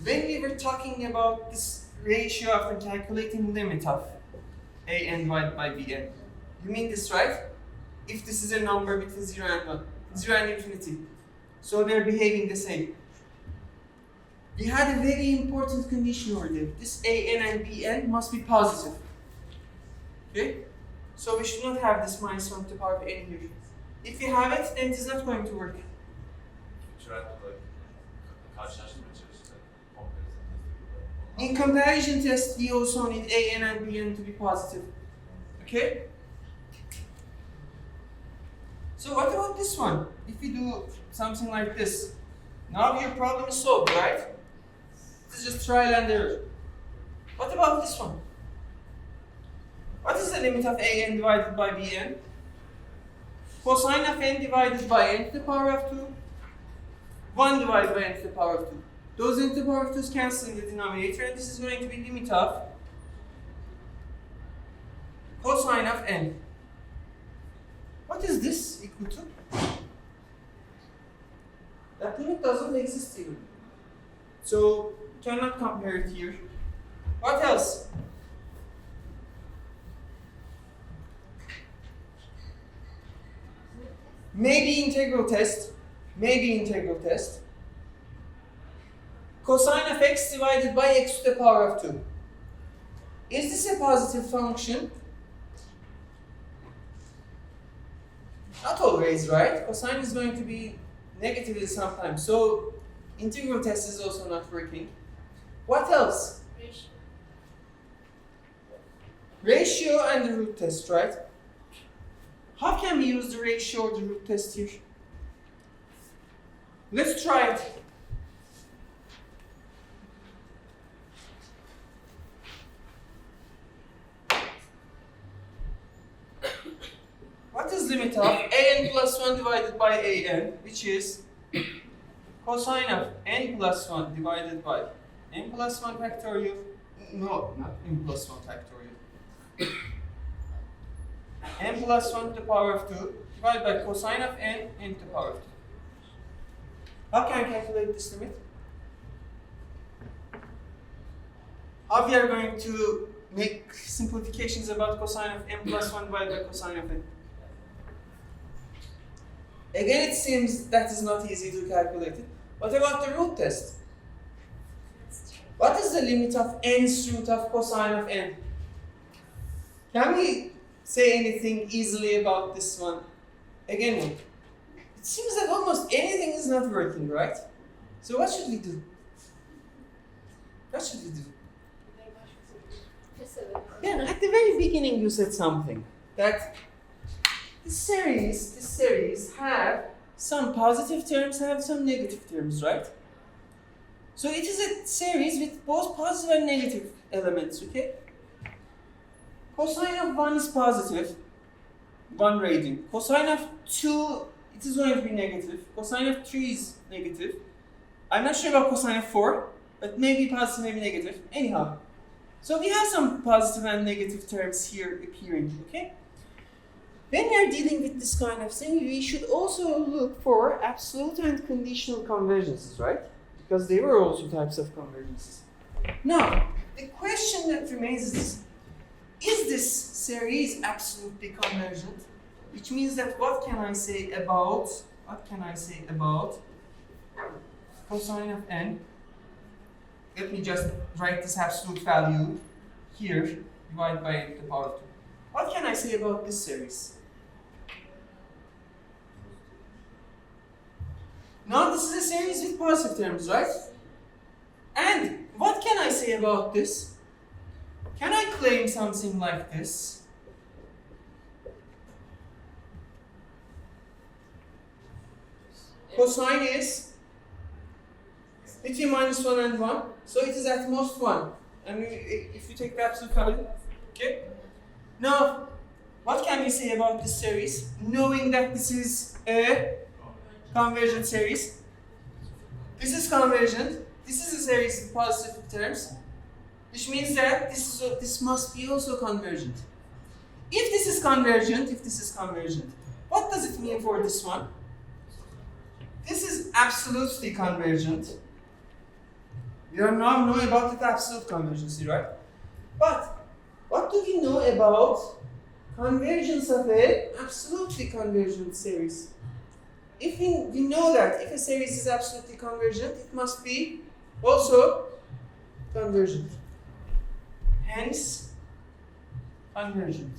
When we were talking about this ratio after calculating limit of an divided by bn, you mean this, right? If this is a number between 0 and 1, 0 and infinity, so they're behaving the same. We had a very important condition over there. This an and bn must be positive. Okay? So we should not have this minus 1 to the power of n here. If we have it, then it is not going to work. In comparison test, we also need an and bn to be positive. Okay? So what about this one? If we do something like this, now your problem is solved, right? This is just trial and error. What about this one? What is the limit of an divided by bn? Cosine of n divided by n to the power of 2. 1 divided by n to the power of 2. Those n to the power of 2's cancel in the denominator, and this is going to be limit of cosine of n. What is this equal to? That limit doesn't exist here. So, cannot compare it here. What else? Maybe integral test. Maybe integral test. Cosine of x divided by x to the power of 2. Is this a positive function? Not always, right? Cosine is going to be negative sometimes. So, integral test is also not working. What else? Ratio. Ratio and the root test, right? How can we use the ratio or the root test here? Let's try it. What is limit of an plus 1 divided by an, which is cosine of n plus 1 divided by n plus 1 factorial? No, not n plus 1 factorial. N plus 1 to the power of 2 divided by cosine of n to the power of 2. How can I calculate this limit? How we are going to make simplifications about cosine of n plus 1 divided by cosine of n? Again, it seems that is not easy to calculate it. What about the root test? What is the limit of nth root of cosine of n? Can we say anything easily about this one? Again, it seems that almost anything is not working, right? So what should we do? What should we do? Yeah, at the very beginning you said something that this series have some positive terms, have some negative terms, right? So it is a series with both positive and negative elements, okay? Cosine of 1 is positive, 1 rating. Cosine of 2, it is going to be negative. Cosine of 3 is negative. I'm not sure about cosine of 4, but maybe positive, maybe negative. Anyhow, so we have some positive and negative terms here appearing, okay? When we are dealing with this kind of thing, we should also look for absolute and conditional convergences, right? Because they were also types of convergences. Now, the question that remains is this series absolutely convergent? Which means that what can I say about cosine of n? Let me just write this absolute value here, divided by the power of 2. What can I say about this series? Now this is a series with positive terms, right? And what can I say about this? Can I claim something like this? Cosine is between -1 and 1, so it is at most 1. And if you take the absolute value, okay? Now, what can we say about this series? Knowing that this is a convergent series. This is convergent. This is a series with positive terms, which means that this must be also convergent. If this is convergent, what does it mean for this one? This is absolutely convergent. We are now knowing about the absolute convergency, right? But what do we know about convergence of an absolutely convergent series? If we know that if a series is absolutely convergent, it must be also convergent. Hence, convergent.